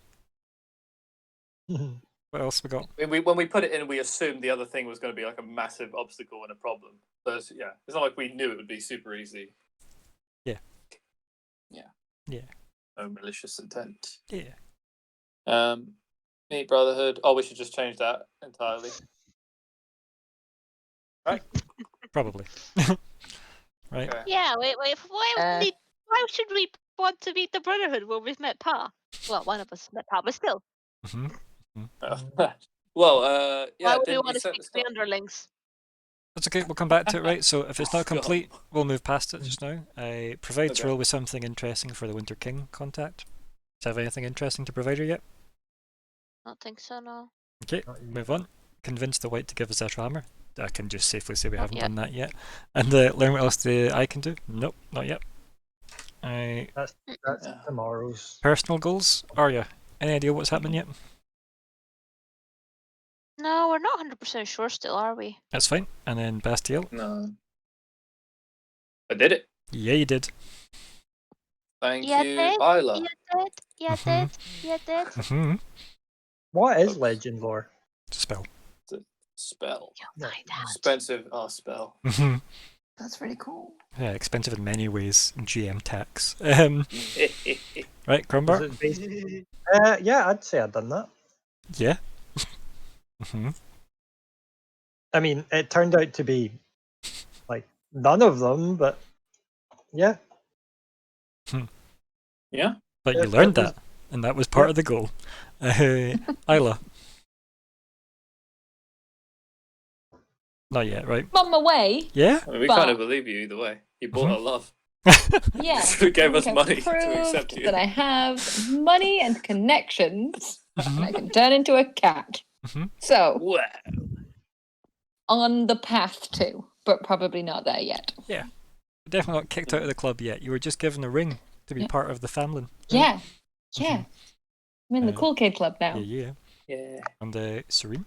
What else we got? When we put it in, we assumed the other thing was going to be like a massive obstacle and a problem. So it's not like we knew it would be super easy. Yeah. No malicious intent. Yeah. Meat Brotherhood. Oh, we should just change that entirely. Right? Probably. Right. Okay. Yeah. Wait. Why should we want to meet the Brotherhood when we've met Pa? Well, one of us met Pa, but still. Well, yeah. Why would we Didn't want you to set speak the to the underlings? That's okay, we'll come back to it, right? So if it's not Scott. complete, we'll move past it just now. Provides Okay. role with something interesting for the Winter King contact. Do you have anything interesting to provide her yet? I don't think so, no. Okay, move on. Convince the White to give us a hammer. I can just safely say we haven't yet. done that yet. And learn what else I can do. Nope, not yet. That's tomorrow's. Personal goals? Arya, any idea what's happening yet? No, we're not 100% sure still, are we? That's fine. And then Bastiel? No. I did it. Yeah, you did. Thank You you, did? Isla. You did? Mm-hmm. What is legend lore? Spell. Spell. You'll find out. Expensive spell. Mm-hmm. That's really cool. Yeah, expensive in many ways. GM tax. Right, Crumbar? Yeah, I'd say I'd done that. Yeah. Mm-hmm. I mean, it turned out to be like none of them, but yeah. Yeah. But you learned that, and that was part of the goal. Isla. Not yet, right? On my way. Yeah? I mean, we But- kind of believe you either way. You bought our love. Yeah. You gave us I've money to proved accept you. that I have money and connections, and Mhm. I can turn into a cat. Mhm. So, Wow. on the path to, but probably not there yet. definitely not kicked out of the club yet. You were just given a ring to be Yeah. part of the family. Yeah. Yeah. I'm in the Uh, cool kid club now. Yeah. Yeah. And Serene?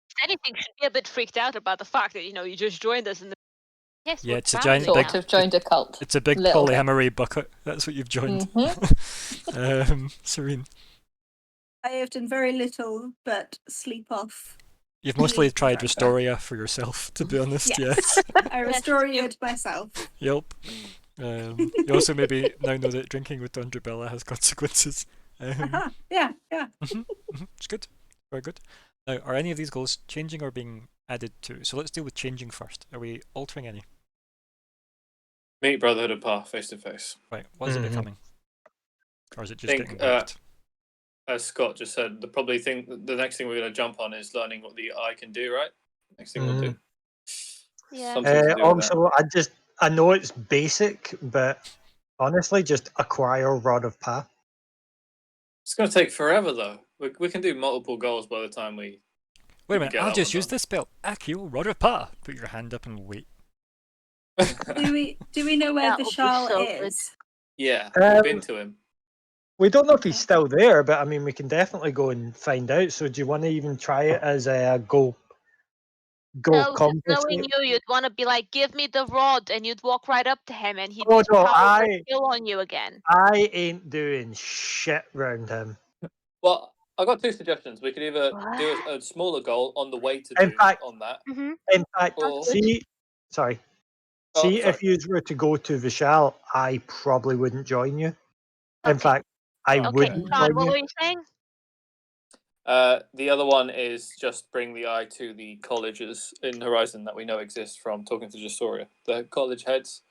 If anything, should be a bit freaked out about the fact that you just joined us in the. Yes, Yeah, we're it's a family giant now. Sort of joined a cult. It's a big Little bit. polyamory bucket. That's what you've joined. Serene, I have done very little but sleep off. you've mostly Leave tried Rebecca. Restoria for yourself, to be honest. Yes. I Yes, restored myself. Yep. You also maybe now know that drinking with Bella has consequences. Yeah. It's good. Very good. Now, are any of these goals changing or being added to? So let's deal with changing first. Are we altering any? Meet Brotherhood of Pa face to face. Right. What is it Mhm. becoming? Or is it just Think, getting worked? As Scott just said, the next thing we're going to jump on is learning what the eye can do, right? Next thing we'll do. Yeah. Something to do with that. Also, I know it's basic, but honestly, just acquire Rod of Pa. It's going to take forever, though. We can do multiple goals by the time we. Wait a we minute, get I'll that just one use done. this spell. Accio Rod of Pa. Put your hand up and wait. Do we know where That would be Vishal so good. is? Yeah, Um, we've been to him. We don't know if he's still there, but I mean, we can definitely go and find out. So, do you want to even try it as a go No, just knowing confiscate? you'd want to be like, give me the rod, and you'd walk right up to him, and he'd Oh just no, probably kill on you again. I ain't doing shit round him. Well, I got two suggestions. We could either do What? a smaller goal on the way to In do fact- on that. Mm-hmm. In fact, Or- sorry. Oh, See, sorry. if you were to go to Vishal, I probably wouldn't join you. In Okay. fact, I Okay. wouldn't Sean, join what you. were you saying? The other one is just bring the eye to the colleges in Horizon that we know exist from talking to Justoria. The college heads.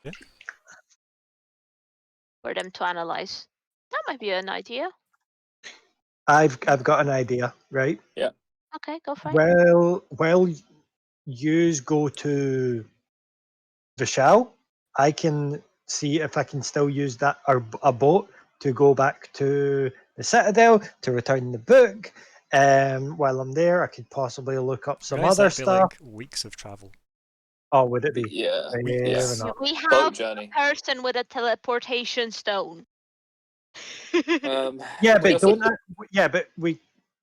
For them to analyze. That might be an idea. I've got an idea, right? Okay, go for it. While yous go to Vishal, I can see if I can still use that or a boat to go back to the Citadel to return the book. While I'm there, I could possibly look up some Guys, other that'd be stuff. like weeks of travel. Oh, would it be? Yeah. Fair Yes. enough. We Boat have a journey. person with a teleportation stone. Yeah, we but also- don't. But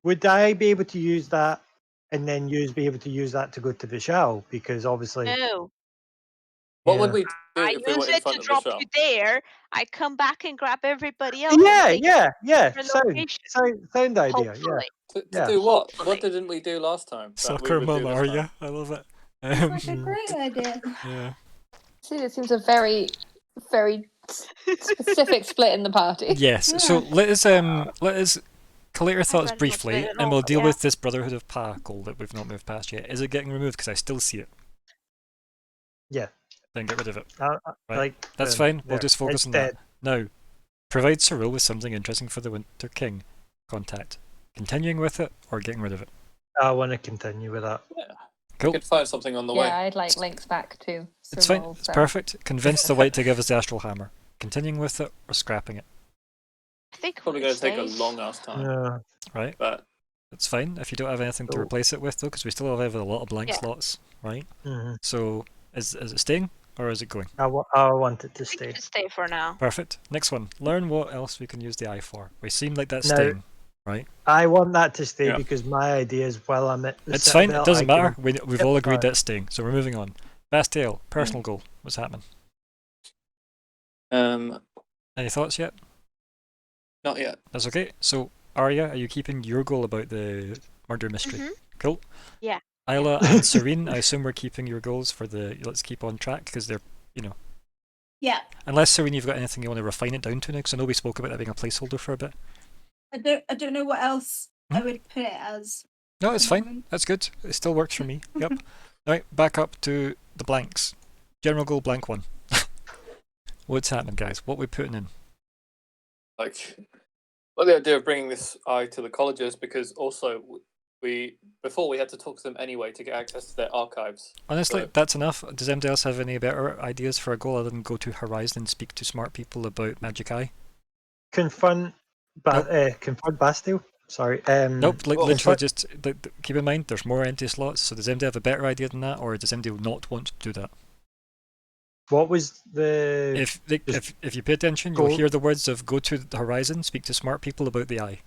would I be able to use that, and then be able to use that to go to Vishal? Because obviously, No. What would yeah. we do I if we use were in it to front of drop Vishal? you there. I come back and grab everybody else. Yeah, and take different sound location. idea. Yeah. Hopefully. To Yeah. do what? Hopefully. What didn't we do last time? That we Soccer would mum, do this are time? ya? I love it. Like a great idea. Yeah. See, it seems a very, very specific split in the party. Yes. So let us collate our thoughts read briefly, most of it and we'll all, deal yeah. with this Brotherhood of Pa goal that we've not moved past yet. Is it getting removed? Because I still see it. Yeah. Then get rid of it. Right. Like, that's fine. We'll just focus on that. Now, provide Cyril with something interesting for the Winter King contact. Continuing with it or getting rid of it? I want to continue with that. Yeah. Cool. We could find something on the Yeah, way. I'd like links back to It's fine. Cyril, It's so- perfect. Convince the White to give us the Astral Hammer. Continuing with it or scrapping it. I think Probably it going to take a stays. long ass time. Yeah. Right? But It's fine if you don't have anything to Cool. replace it with, though, because we still have a lot of blank Yeah. slots, right? Mhm. So, is it staying or is it going? I want it to I think stay. it should stay for now. Perfect. Next one. Learn what else we can use the eye for. We seem like that's Now- staying, right? I want that to stay Yeah. because my idea is while I'm at the It's fine. Citadel, It doesn't I can- matter. We've all agreed Yep. that's staying, so we're moving on. Bastiel, personal goal. What's happening? Any thoughts yet? not yet. That's okay. So, Arya, are you keeping your goal about the murder mystery? Mhm. Cool. Yeah. Isla and Serene, I assume we're keeping your goals for the let's keep on track because they're, Yeah. unless Serene, you've got anything you want to refine it down to now, because I know we spoke about that being a placeholder for a bit. I don't know what else I would put it as. No, it's at the fine. moment. That's good. It still works for me. Yep. Right, back up to the blanks. General goal blank 1. What's happening, guys? What we putting in? Like, well, the idea of bringing this eye to the colleges because also before we had to talk to them anyway to get access to their archives. Honestly, So- that's enough. Does anybody else have any better ideas for a goal other than go to Horizon and speak to smart people about Magic Eye? confront Bastille. Sorry. Nope, like well, literally just keep in mind there's more empty slots, so does anybody have a better idea than that, or does anybody not want to do that? What was the? If you pay attention, Go- you'll hear the words of "Go to the horizon, speak to smart people about the eye."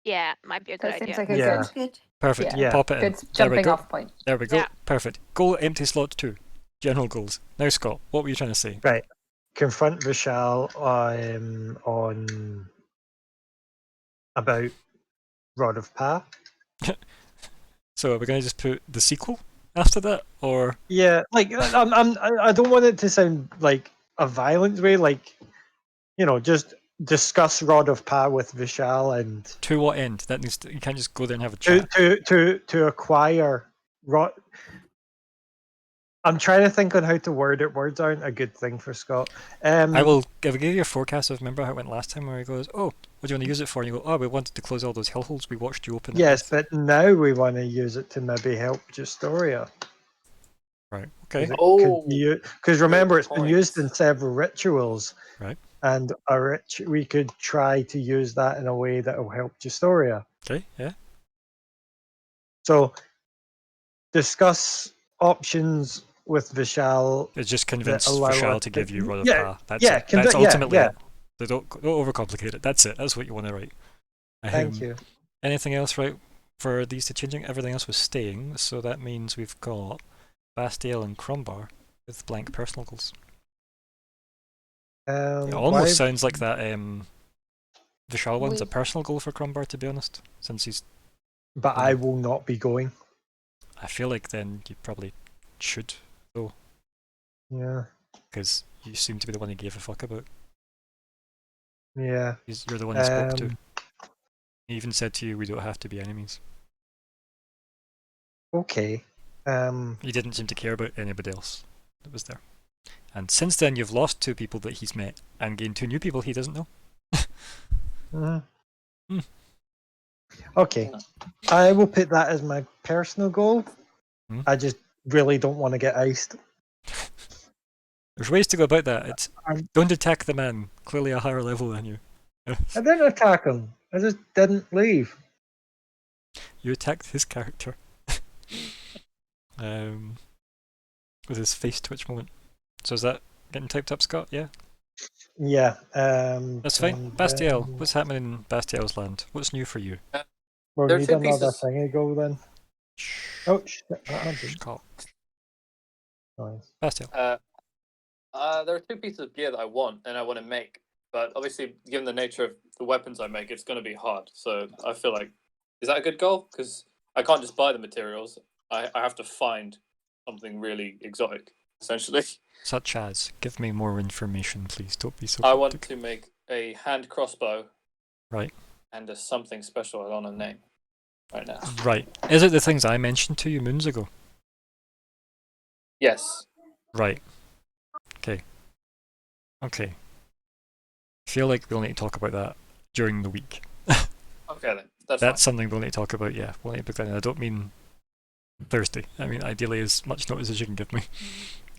Yeah, might be a good That seems idea. like a Yeah. good, Good. Perfect. Yeah. Pop it in. good There we jumping go. off point. There we go. Yeah. Perfect. Goal empty slot 2. General goals. Now, Scott, what were you trying to say? Right. Confront Vishal on about Rod of Pa. So are we going to just put the sequel after that, or Yeah, like I don't want it to sound like a violent way, like just discuss Rod of Pa with Vishal and to what end? That needs to, you can't just go there and have a chat. to acquire Rod. I'm trying to think on how to word it. Words aren't a good thing for Scott. I will give you a forecast of, remember how it went last time where he goes, "Oh, what do you want to use it for?" And you go, "Oh, we wanted to close all those hell holes we watched you open." Yes, but now we want to use it to maybe help Justoria. Right. Okay. Because remember, it's been point. used in several rituals. Right. And we could try to use that in a way that will help Justoria. Okay. Yeah. So discuss options with Vishal. It's just convince allow Vishal us to give you Rod of yeah, Pa. That's yeah, it. That's ultimately yeah. it. So don't overcomplicate it. That's it. That's what you want to write. Thank you. Anything else, right? For these two changing, everything else was staying. So that means we've got Bastiel and Crumbar with blank personal goals. It almost sounds like that Vishal one's a personal goal for Crumbar, to be honest, since he's. But I will not be going. I feel like then you probably should, though. Yeah. Because you seem to be the one he gave a fuck about. Yeah. You're the one he spoke to. He even said to you, "We don't have to be enemies." Okay. He didn't seem to care about anybody else that was there. And since then, you've lost 2 people that he's met and gained 2 new people he doesn't know. Okay. I will put that as my personal goal. I just really don't want to get iced. There's ways to go about that. It's don't attack the man, clearly a higher level than you. I didn't attack him. I just didn't leave. You attacked his character. With his face twitch moment. So is that getting typed up, Scott? Yeah? Yeah. That's fine. Bastiel, what's happening in Bastiel's land? What's new for you? We'll There are need 2 another pieces. thingy go then. Oh, shit. Scott. Nice. Bastiel. There are 2 pieces of gear that I want and I want to make, but obviously, given the nature of the weapons I make, it's going to be hard. So I feel like, is that a good goal? Because I can't just buy the materials. I have to find something really exotic, essentially. Such as, give me more information, please. Don't be so. I want to make a hand crossbow. Right. And a something special I don't know name right now. Right. Is it the things I mentioned to you moons ago? Yes. Right. Okay. Okay. I feel like we'll need to talk about that during the week. Okay then. That's fine. Something we'll need to talk about, yeah. We'll need to book that in. I don't mean Thursday. I mean, ideally as much notice as you can give me.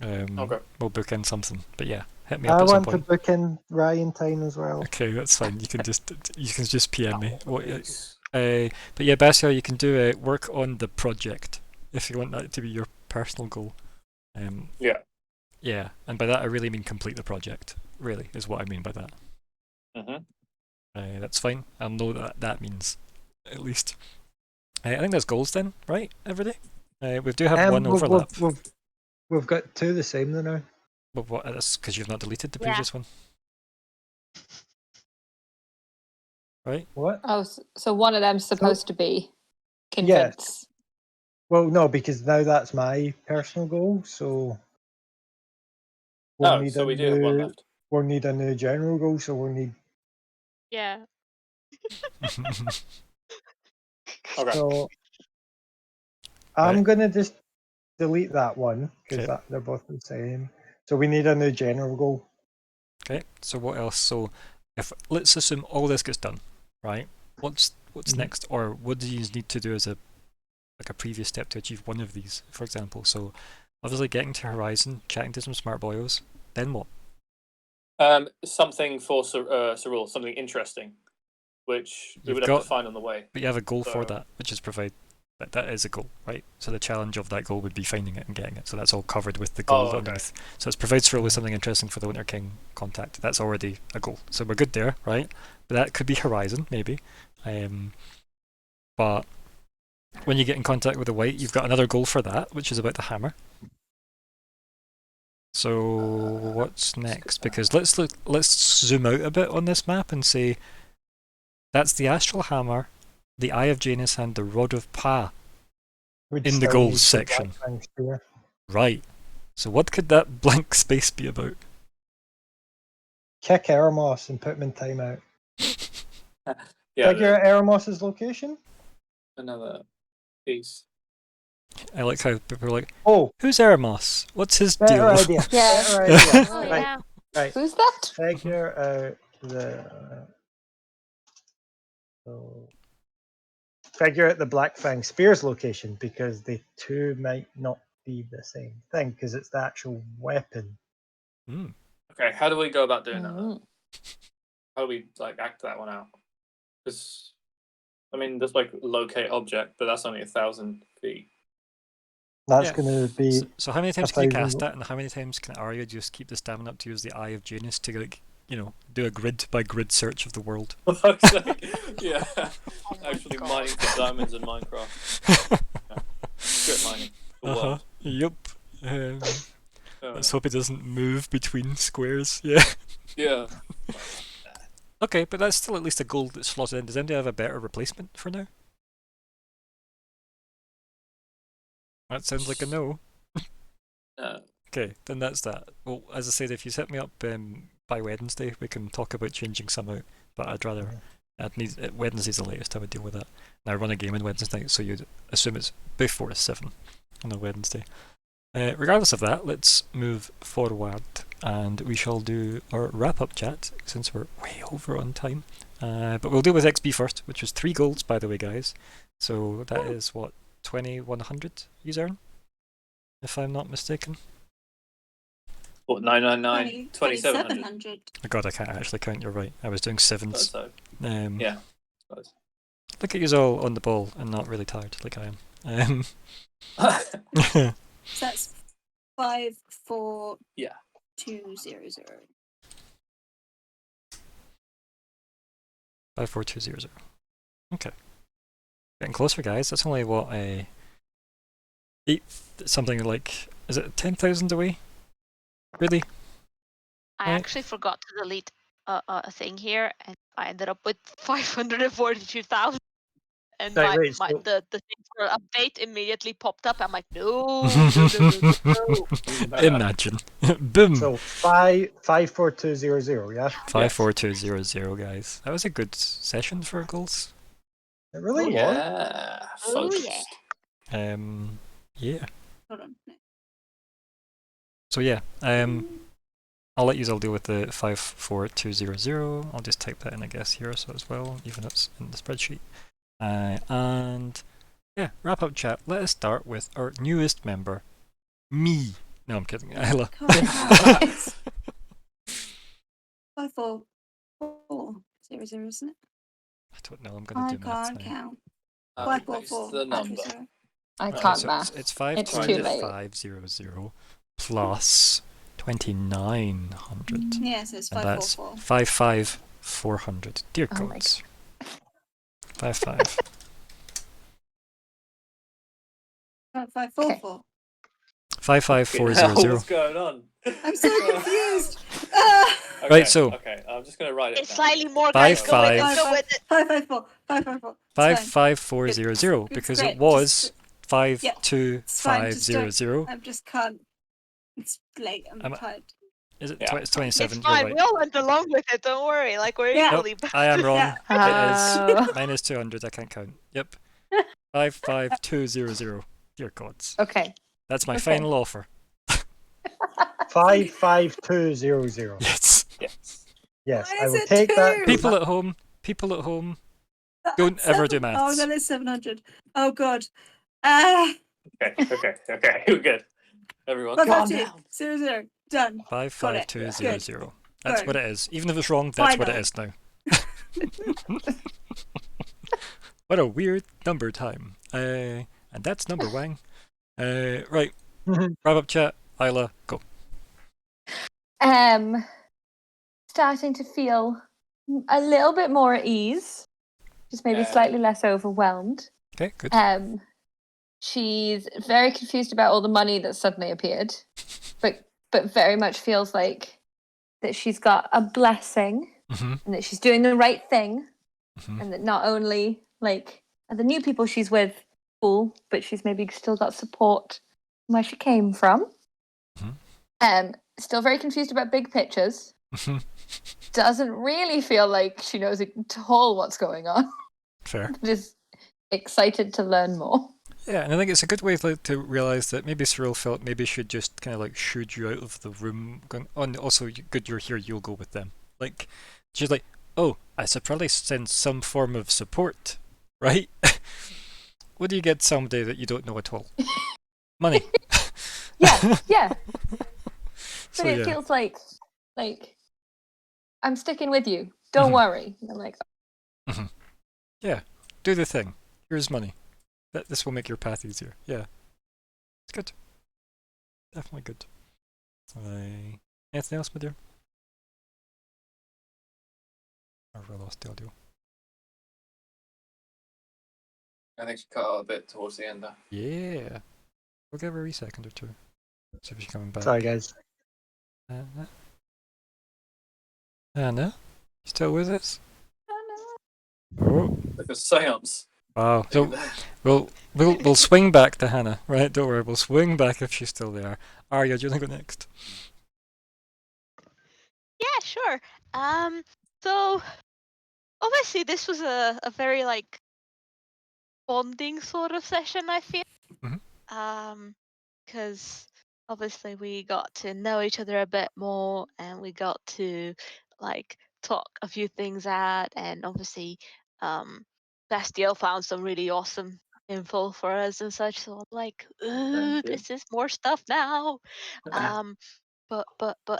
Okay. We'll book in something. But yeah, hit me up I at some want to point. book in Ryan time as well. Okay, that's fine. You can just PM me. But yeah, Basia, you can do work on the project if you want that to be your personal goal. Yeah. Yeah, and by that I really mean complete the project. Really is what I mean by that. That's fine. I'll know what that means, at least. I think that's goals then, right? Everybody. We do have one overlap. We've got 2 the same though now. But what? That's because you've not deleted the previous one, right? What? Oh, so one of them's supposed to be convince. Yes. Well, no, because now that's my personal goal. So so we do have one left. We'll need a new general goal. So we'll need. Yeah. Okay. So I'm gonna just delete that one because they're both the same. So we need a new general goal. Okay. So what else? So let's assume all this gets done, right? What's next, or what do you need to do as a previous step to achieve one of these, for example? So obviously getting to Horizon, chatting to some smart boyos. Then what? Something for Cyril, something interesting, which we would have to find on the way. But you have a goal for that, which is provide That is a goal, right? So the challenge of that goal would be finding it and getting it. So that's all covered with the goal okay. underneath. So it provides for always something interesting for the Winter King contact. That's already a goal. So we're good there, right? But that could be Horizon, maybe. But when you get in contact with the white, you've got another goal for that, which is about the hammer. So what's next? Because let's zoom out a bit on this map and say that's the Astral Hammer, the Eye of Janus, and the Rod of Pa Would in the still goals need section. Black Fang Spear. Right. So what could that blank space be about? Kick Eremos and put him in timeout. Yeah, Figure out Eremos's location? another piece. I like how people are like, Oh, who's Eremos? What's his better deal? idea. Yeah. Better idea. Oh Right, yeah. right. Who's that? Figure out the. So, figure out the Black Fang Spear's location because the two might not be the same thing because it's the actual weapon. Hmm. Okay, how do we go about doing that? Then? Mm. How do we like act that one out? Because I mean, there's like locate object, but that's only 1,000 feet. That's Yeah. going to be. So how many times can you 1,000 cast that, and how many times can Arya just keep the stamina up to use the Eye of Janus to, like, you know, do a grid by grid search of the world? Yeah, Oh my actually God. mining for diamonds in Minecraft. Strip mining. The world. Yep. Oh, Let's hope it doesn't move between squares. Yeah. yeah. Okay, but that's still at least a goal that's slotted in. Does anybody have a better replacement for now? That sounds like a no. No. Okay, then that's that. Well, as I said, if you set me up by Wednesday, we can talk about changing some out. But I'd rather, Wednesday's the latest I would deal with that. And I run a game on Wednesday night, so you'd assume it's before 7 on a Wednesday. Regardless of that, let's move forward, and we shall do our wrap-up chat since we're way over on time. But we'll deal with XP first, which was 3 golds, by the way, guys. So that is what, 2,100 you earn, if I'm not mistaken. What, 999? 2,700. 2,700. Oh God, I can't actually count. You're right. I was doing sevens. So, Yeah. I suppose. Look at you all on the ball and not really tired, like I am. So that's 54200. Yeah. 54200. Okay. Getting closer, guys. That's only what, something like, is it 10,000 away? Really? I Right. actually forgot to delete a thing here, and I ended up with 542,000. And Right, wait, so- the thing for update immediately popped up. I'm like, no, no. Imagine. Boom. So 54200, yeah? 54200, guys. That was a good session for goals. It really was. Yeah. Oh, Focused. yeah. Yeah. Hold on. No. So yeah, I'll let you all deal with the 54200. I'll just type that in, I guess, here so as well, even though it's in the spreadsheet. And yeah, wrap up chat. Let us start with our newest member, me. No, I'm kidding. Ella. It's 54400, isn't it? I don't know. I'm gonna I do maths can't now. count. Paste 544. the number. I Right, can't So math. it's It's too late. 52500 plus 2,900. Yes, it's And that's 544. 55400. Dear Oh my gods. 55. 544. 55400. What's going on? I'm so confused. Ah! Okay, Right, so- Okay, I'm just going to write it It's down. slightly more, Five, guys. Go with it. five. Go with it. 554. 554. 55400 It's because great, it was just- 52500. I just can't. It's late. I'm I'm- tired. Is it Yeah. it's 27? It's You're fine. right. We all went along with it. Don't worry. Like we're Yeah. equally Nope, I am wrong. Yeah. It is Oh. minus 200. I can't count. Yep. 55200. Dear gods. Okay. That's my Okay. final offer. 55200. Yes. Yes. Yes, Why I is will it take that. two? People at home, don't ever do Oh, maths. that is 700. Oh, God. Ah. Okay. We're good. Everyone, calm 552. down. 00. Done. 55200. That's Good. what it is. Even if it's wrong, that's what it Final. is now. What a weird number time. And that's number Wang. Right. Wrap up chat. Isla, go. Starting to feel a little bit more at ease, just maybe slightly less overwhelmed. Okay, good. She's very confused about all the money that suddenly appeared, but very much feels like that she's got a blessing and that she's doing the right thing, and that not only like are the new people she's with cool, but she's maybe still got support from where she came from. Still very confused about big pictures. Doesn't really feel like she knows at all what's going on. Fair. Just excited to learn more. Yeah, and I think it's a good way to realise that maybe Cyril felt maybe should just kind of like shooed you out of the room, going, oh, and also good you're here, you'll go with them. Like, she's like, oh, I should probably send some form of support, right? What do you get someday that you don't know at all? Money. Yeah. So, But it feels like I'm sticking with you. Don't worry. And I'm like, yeah, do the thing. Here's money. This will make your path easier. Yeah, it's good. Definitely good. Anything else, my dear? Or we lost the audio. I think she cut out a bit towards the end there. Yeah. We'll give her a second or two. See if she's coming back. Sorry, guys. Anna? You still with us? Oh. Like a seance. Wow. So we'll swing back to Hannah, right? Don't worry, we'll swing back if she's still there. Arya, do you want to go next? Yeah, sure. So obviously this was a very like bonding sort of session, I feel. Because obviously we got to know each other a bit more, and we got to like talk a few things out, and obviously Bastiel found some really awesome info for us and such. So I'm like, ooh, this is more stuff now. But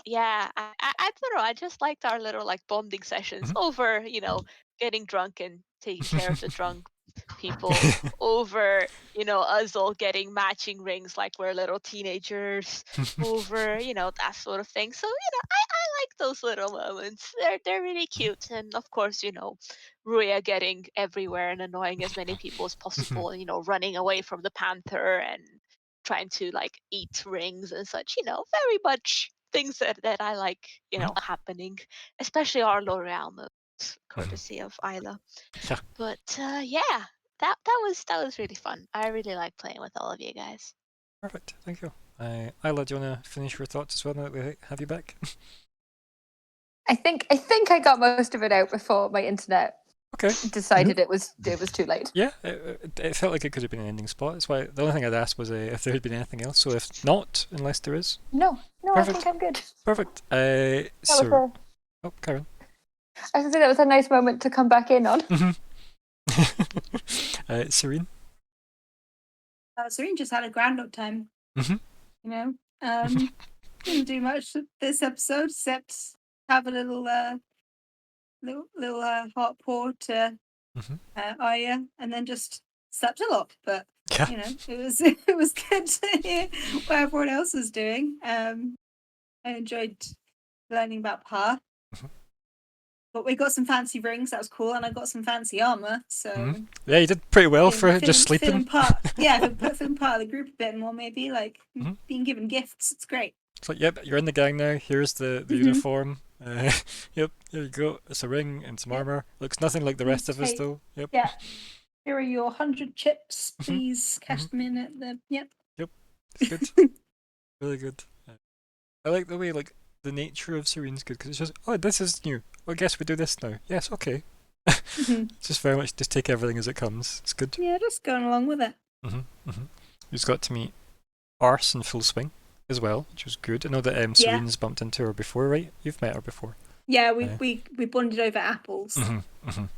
yeah, I don't know. I just liked our little like bonding sessions over, getting drunk and taking care of the drunk people, over, us all getting matching rings like we're little teenagers, over, that sort of thing. So, I like those little moments. They're really cute. And of course, Ruya getting everywhere and annoying as many people as possible, and, running away from the panther and trying to like eat rings and such, very much things that I like, happening, especially our L'Oreal moves, courtesy of Isla. Yeah. But yeah, that was really fun. I really like playing with all of you guys. Perfect, thank you. Isla, do you want to finish your thoughts as well now that we have you back? I think I got most of it out before my internet decided it was too late. Yeah, it felt like it could have been an ending spot. That's why the only thing I'd asked was if there had been anything else. So if not, unless there is. No, Perfect. I think I'm good. Perfect. Oh, Karen. I was gonna say that was a nice moment to come back in on. Serene. Serene just had a grand old time. Didn't do much this episode except have a little hot pour to Arya, and then just slept a lot. But it was good to hear what everyone else was doing. I enjoyed learning about Pa. But we got some fancy rings, that was cool, and I got some fancy armor. So yeah, you did pretty well for just sleeping. Feeling part of the group a bit more, maybe being given gifts. It's great. It's like, yep, you're in the gang now. Here's the uniform. Yep, here you go. It's a ring and some armor. Looks nothing like the rest of us, though. Yep. Yeah. Here are your 100 chips. Please cash them in at the. Yep. Yep. It's good. Really good. I like the way the nature of Serene's good, because it's just, oh, this is new. Well, I guess we do this now. Yes, okay. It's just very much just take everything as it comes. It's good. Yeah, just going along with it. You just got to meet Arse in full swing as well, which was good. I know that Serene's bumped into her before, right? You've met her before. Yeah, we bonded over apples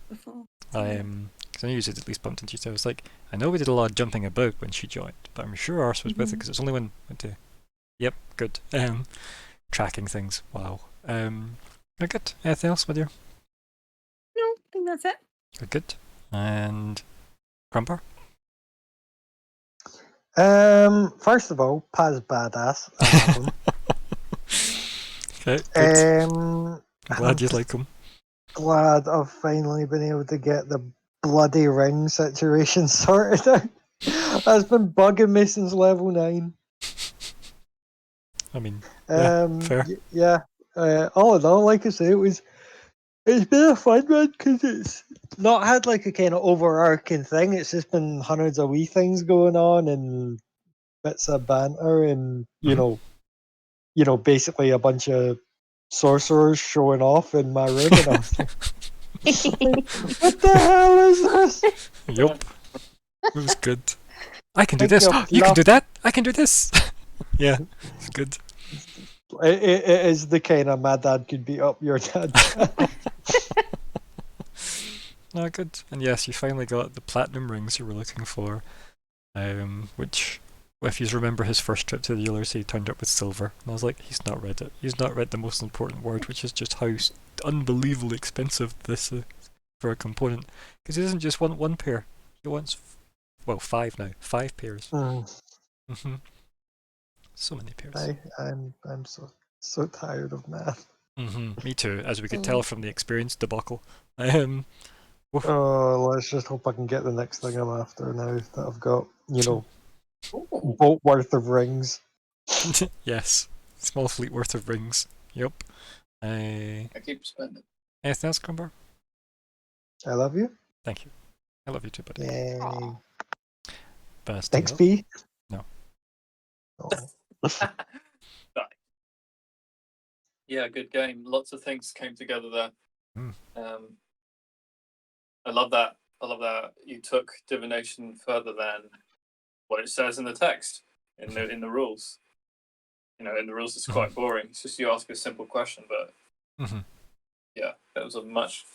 before. Because I knew you had at least bumped into each other. I was like, I know we did a lot of jumping about when she joined, but I'm sure Arse was with it, because it's only when went to. Yep, good. Tracking things. Wow. Good. Anything else, my dear? No, I think that's it. Good. And Crumper? First of all, Paz badass. I love him. Okay, good. I'm Glad you just like him. glad I've finally been able to get the bloody ring situation sorted out. That's been bugging me since level 9. I mean, yeah, fair. Yeah. All in all, like I say, it's been a fun one because it's not had like a kind of overarching thing. It's just been hundreds of wee things going on and bits of banter and basically a bunch of sorcerers showing off in my room, and I was like, "What the hell is this?" Yup. It was good. I can do Pick this. me up, You can laugh. do that. I can do this. Yeah, it's good. It is the kind of my dad could beat up your dad. No, good. And yes, you finally got the platinum rings you were looking for. Which, if you remember his first trip to the dealers, he turned up with silver. And I was like, he's not read it. He's not read the most important word, which is just how unbelievably expensive this is for a component. Because he doesn't just want one pair. He wants, 5 now. 5 pairs. Mm-hmm. So many pairs. I'm so tired of math. Mm-hmm. Me too, as we could Mm. tell from the experience debacle. Oh, let's just hope I can get the next thing I'm after now that I've got, boat worth of rings. Yes. Small fleet worth of rings. Yup. I keep spending. Anything else, Crumbar? I love you. Thank you. I love you too, buddy. Yay. Aw. Thanks, P. No. Oh. Yeah, good game. Lots of things came together there. Mm. I love that. I love that you took divination further than what it says in the text in the rules. In the rules it's quite boring. It's just you ask a simple question, but yeah, that was a much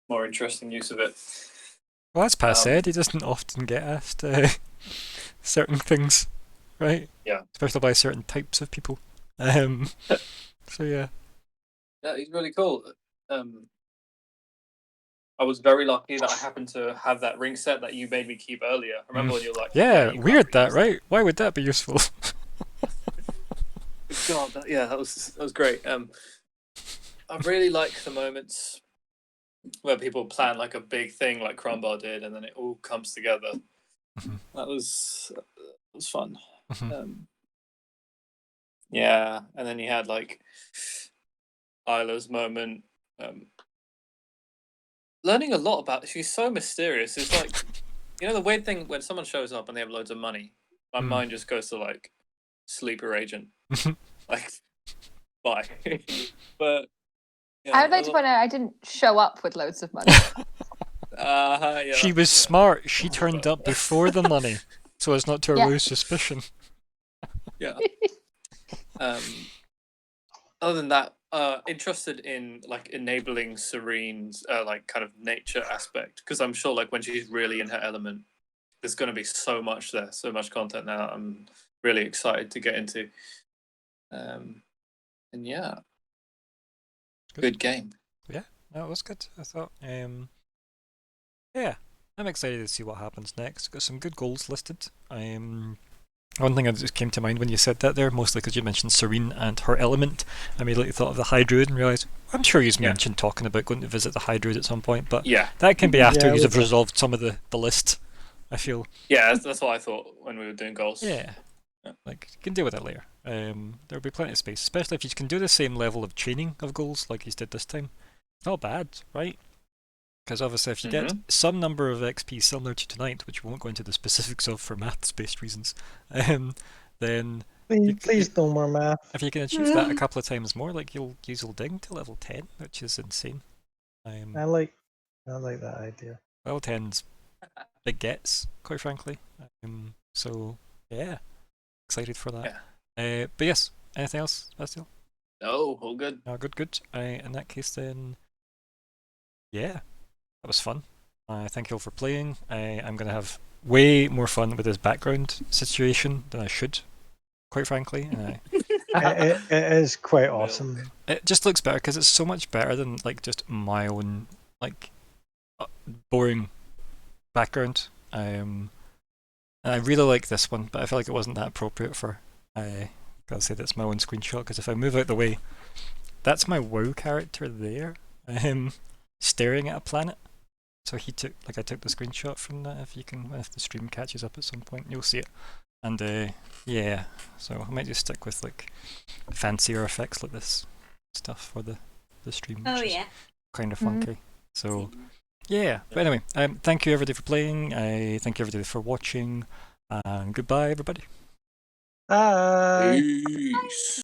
more interesting use of it. Well, as Pat said, he doesn't often get asked certain things, right? Yeah. Especially by certain types of people. So yeah. Yeah, he's really cool. I was very lucky that I happened to have that ring set that you made me keep earlier. I remember when you were like, Yeah, you can't weird that, reuse right? Why would that be useful? God, that was great. I really like the moments where people plan like a big thing, like Crumbar did, and then it all comes together. That was fun. Yeah, and then you had like Isla's moment. Learning a lot about. She's so mysterious. It's like the weird thing when someone shows up and they have loads of money, my mind just goes to like sleeper agent. Like, bye. But yeah, I would like to point out I didn't show up with loads of money. yeah, She was smart. She turned up before the money, so as not to arouse suspicion. Yeah. Other than that, interested in like enabling Serene's like kind of nature aspect, because I'm sure like when she's really in her element, there's going to be so much there, so much content now. I'm really excited to get into. And yeah, good game. Yeah, that was good. I thought. Yeah, I'm excited to see what happens next. Got some good goals listed. One thing that just came to mind when you said that there, mostly because you mentioned Serene and her element, I immediately thought of the High Druid and realised, I'm sure he's mentioned talking about going to visit the High Druid at some point, but that can be after you have resolved some of the list, I feel. Yeah, that's what I thought when we were doing goals. Yeah. Like, you can deal with that later. There'll be plenty of space, especially if you can do the same level of chaining of goals like he's did this time. Not bad, right? Because obviously if you get some number of XP similar to tonight, which we won't go into the specifics of for maths-based reasons, then... Please no more math. If you can achieve that a couple of times more, like you'll ding to level 10, which is insane. I like that idea. Level 10's big gets, quite frankly. So, yeah. Excited for that. Yeah. But yes, anything else, Bastille? No, all good. Oh, good. In that case then, yeah. That was fun. Thank you all for playing. I'm going to have way more fun with this background situation than I should, quite frankly. It is quite awesome. It just looks better because it's so much better than like just my own like boring background. And I really like this one, but I feel like it wasn't that appropriate for. I gotta say that's my own screenshot because if I move out the way, that's my WoW character there, staring at a planet. So he took, like, I took the screenshot from that. If the stream catches up at some point, you'll see it. And yeah, so I might just stick with like fancier effects like this stuff for the stream. Oh which is yeah. kind of funky. So yeah, but anyway, thank you everybody for playing. I thank you everybody for watching, and goodbye everybody. Bye. Peace.